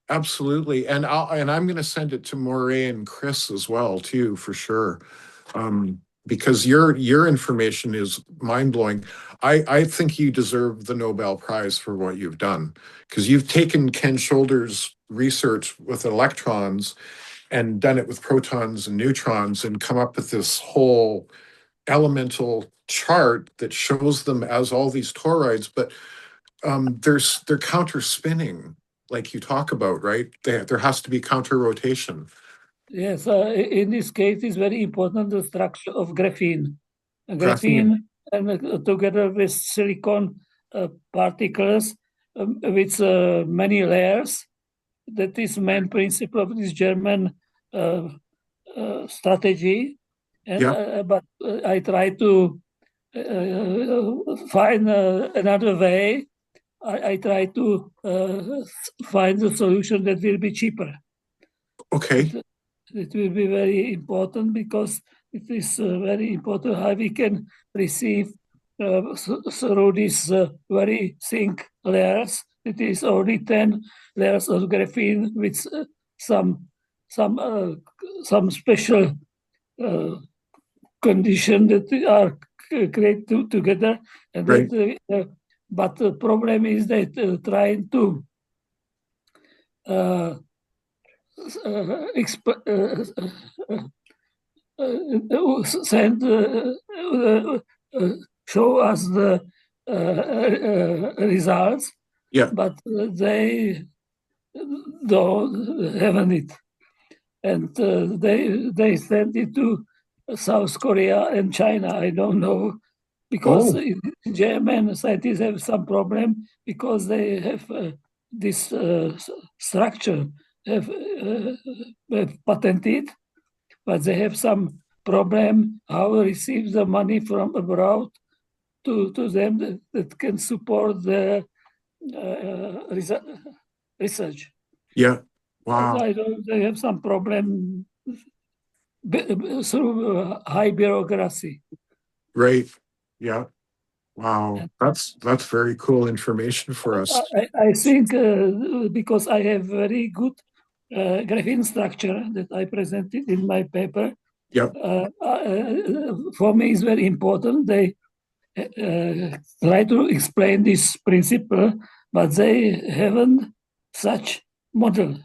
absolutely. And I'm going to send it to Moray and Chris as well, too, for sure. Because your information is mind-blowing. I think you deserve the Nobel Prize for what you've done, because you've taken Ken Shoulder's research with electrons and done it with protons and neutrons and come up with this whole elemental chart that shows them as all these toroids, but they're counter spinning, like you talk about, right? There has to be counter rotation. yes, in this case, it's very important the structure of graphene. Graphene. And together with silicon particles with many layers. That is main principle of this German strategy. And Yeah. but I try to find another way. I try to find a solution that will be cheaper. Okay. It will be very important because it is very important how we can receive through these very thin layers. It is only 10 layers of graphene with some special condition that are created together. And Right. that, but the problem is that trying to send show us the results, Yeah. but they don't have it, and they sent it to South Korea and China. I don't know because German scientists have some problem because they have this structure have patented, but they have some problem how to receive the money from abroad to them that can support the research. Yeah. Wow. I know they have some problem through high bureaucracy. Right. Yeah. Wow. That's very cool information for us. I think because I have very good graphene structure that I presented in my paper. Yep. For me, it's very important. They try to explain this principle, but they haven't such model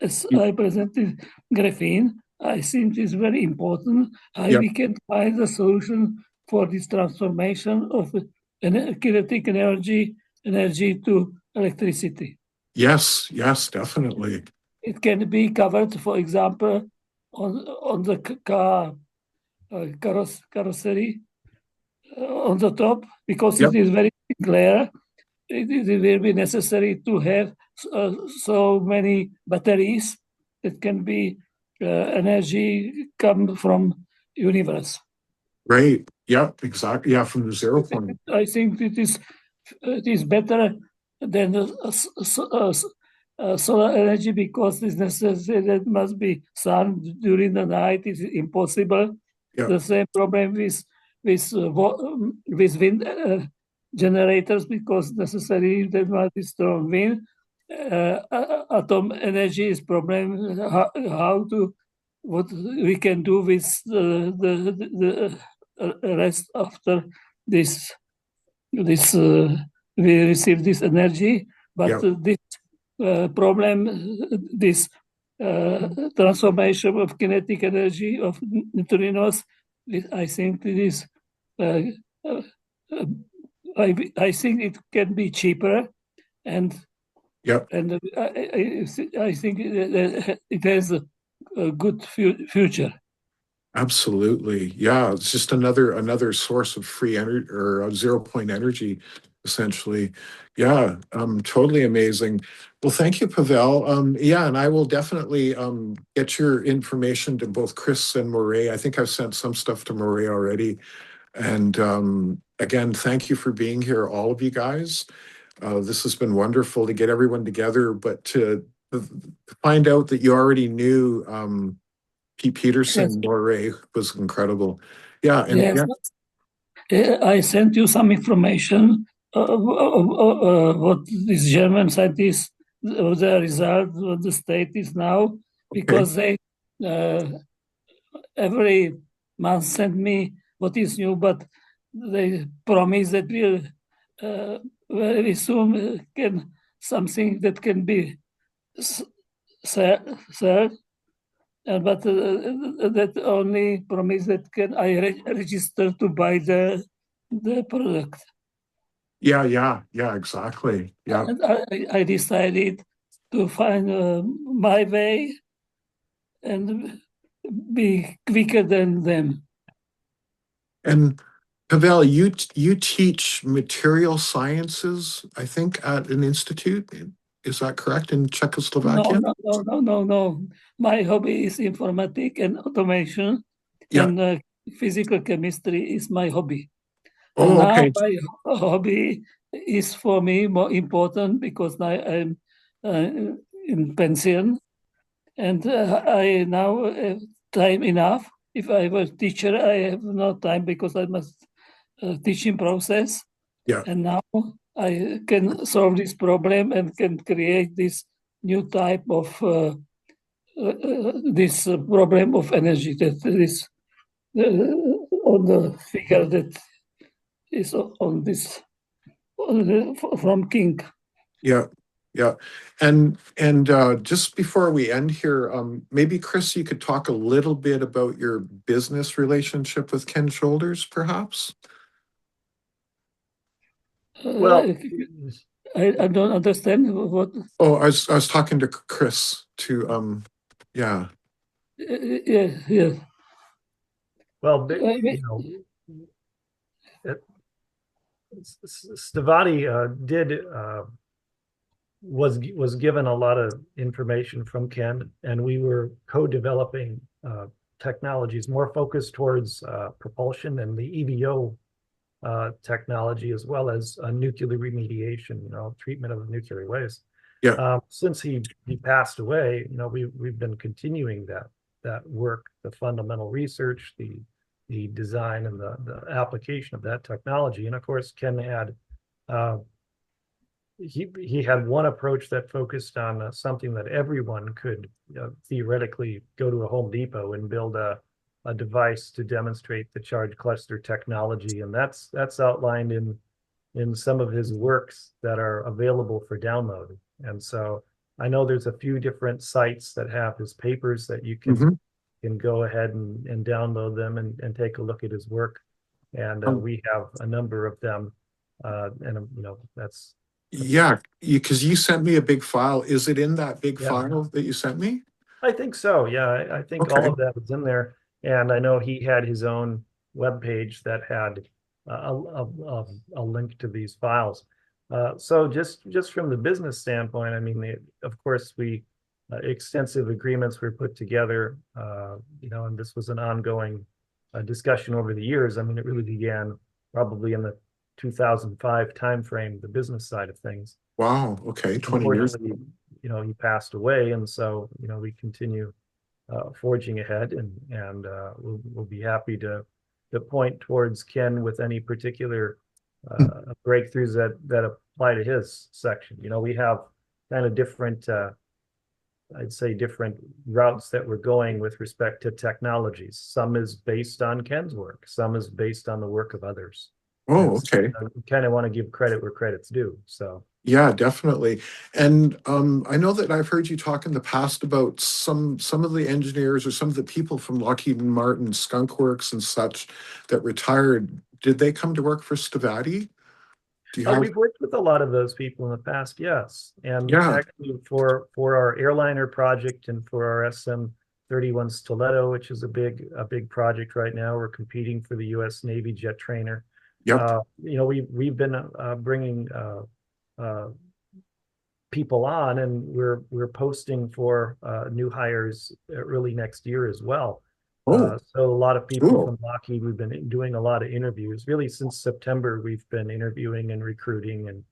as I presented graphene. I think it's very important how we can find a solution for this transformation of kinetic energy to electricity. Yes, definitely. It can be covered, for example, on the car carrosserie on the top, because it is very clear. It will be necessary to have so many batteries that can be energy come from universe. Right. Yep. Exactly. Yeah. From the 0 point. I think it is better than solar energy because it's necessary. That must be sun during the night. It's impossible. Yep. The same problem with wind generators because necessary there must be strong wind. Atom energy is problem. How to what we can do with the rest after this we receive this energy, but this problem, this transformation of kinetic energy of neutrinos, I think it is. I think it can be cheaper, and and I think it has a good future. Absolutely. Yeah. It's just another source of free energy or 0 point energy, essentially. Yeah. Totally amazing. Well, thank you, Pavel. Yeah, and I will definitely get your information to both Chris and Moray. I think I've sent some stuff to Moray already. And again, thank you for being here, all of you guys. This has been wonderful to get everyone together, but to to find out that you already knew Pete Yes, Peterson, Moray, was incredible. Yeah, and yes. yeah, I sent you some information what this German scientist, the result, what the state is now, okay. because they every month send me what is new, but they promise that we'll very soon can something that can be sold, but that only promise that can I register to buy the product. Yeah, exactly. Yeah. And I decided to find my way and be quicker than them. And Pavel, you teach material sciences, I think, at an institute. Is that correct, in No, Czechoslovakia? no. My hobby is informatics and automation, Yeah. and physical chemistry is my hobby. And Oh, now okay. my hobby is for me more important because now I'm in pension, and I now have time enough. If I were teacher, I have no time because I must teaching process. Yeah. And now I can solve this problem and can create this new type of this problem of energy that is on the figure that is on this from King. Yeah. Yeah. And just before we end here, maybe Chris, you could talk a little bit about your business relationship with Ken Shoulders, perhaps? Well, I don't understand what. Oh, I was talking to Chris to yeah. Yeah. well, you know, Stavatti did was given a lot of information from Ken, and we were co-developing technologies more focused towards propulsion and the EVO technology, as well as nuclear remediation, treatment of nuclear waste. Yeah. Since he passed away, we've been continuing that work, the fundamental research, the design, and the application of that technology. And of course, Ken had he had one approach that focused on something that everyone could theoretically go to a Home Depot and build a device to demonstrate the charge cluster technology, and that's outlined in some of his works that are available for download. And so I know there's a few different sites that have his papers that you can go ahead and download them and take a look at his work. And we have a number of them, and that's Yeah, because you sent me a big file. Is it in that big Yeah. file that you sent me? I think so. Yeah, I think all Okay. of that is in there. And I know he had his own webpage that had a link to these files. So just from the business standpoint, I mean, of course, we extensive agreements were put together, and this was an ongoing discussion over the years. I mean, it really began probably in the 2005 timeframe, the business side of things. Wow. Okay. 20 years. Unfortunately, he passed away, and so we continue forging ahead, and we'll be happy to point towards Ken with any particular breakthroughs that apply to his section. We have kind of different, I'd say, different routes that we're going with respect to technologies. Some is based on Ken's work, some is based on the work of others. Oh, And so, okay. we kind of want to give credit where credit's due. So Yeah, definitely. And I know that I've heard you talk in the past about some of the engineers or some of the people from Lockheed Martin, Skunk Works and such that retired. Did they come to work for Stavatti? Do you have? we've worked with a lot of those people in the past, yes. And Yeah. actually, for our airliner project and for our SM-31 Stiletto, which is a big project right now, we're competing for the U.S. Navy jet trainer. Yep. We've been bringing people on, and we're posting for new hires early next year as well. Oh, So a lot of people cool. from Lockheed, we've been doing a lot of interviews. Really, since September, we've been interviewing and recruiting, and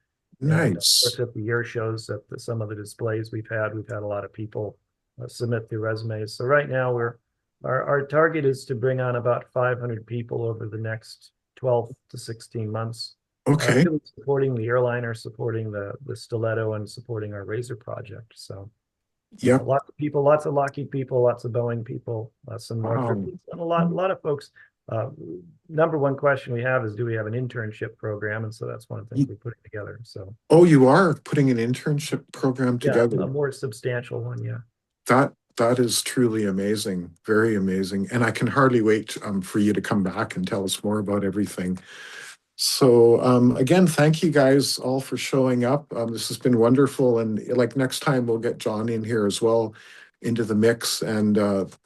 And of Nice. course, at the air shows, at some of the displays we've had a lot of people submit their resumes. So right now our target is to bring on about 500 people over the next 12 to 16 months. Okay. Really supporting the airliner, supporting the Stiletto, and supporting our Razor project. So Yep. lots of people, lots of Lockheed people, lots of Boeing people, some Northrop, and a lot of folks. Number one question we have is, do we have an internship program? And so that's one of the things we're putting together. So Oh, you are putting an internship program together. yeah, a more substantial one. Yeah. That is truly amazing, very amazing, and I can hardly wait for you to come back and tell us more about everything. So again, thank you guys all for showing up. This has been wonderful, and like next time we'll get John in here as well into the mix, and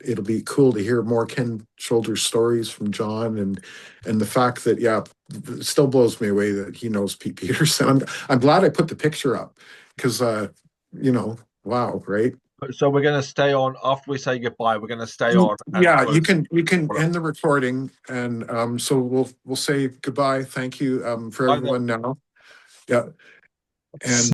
it'll be cool to hear more Ken Shoulders stories from John, and the fact that it still blows me away that he knows Pete Peterson. I'm glad I put the picture up because wow, right? So we're going to stay on after we say goodbye. We're going to stay on. Yeah, you can end the recording, and so we'll say goodbye. Thank you for everyone now. Yeah, and.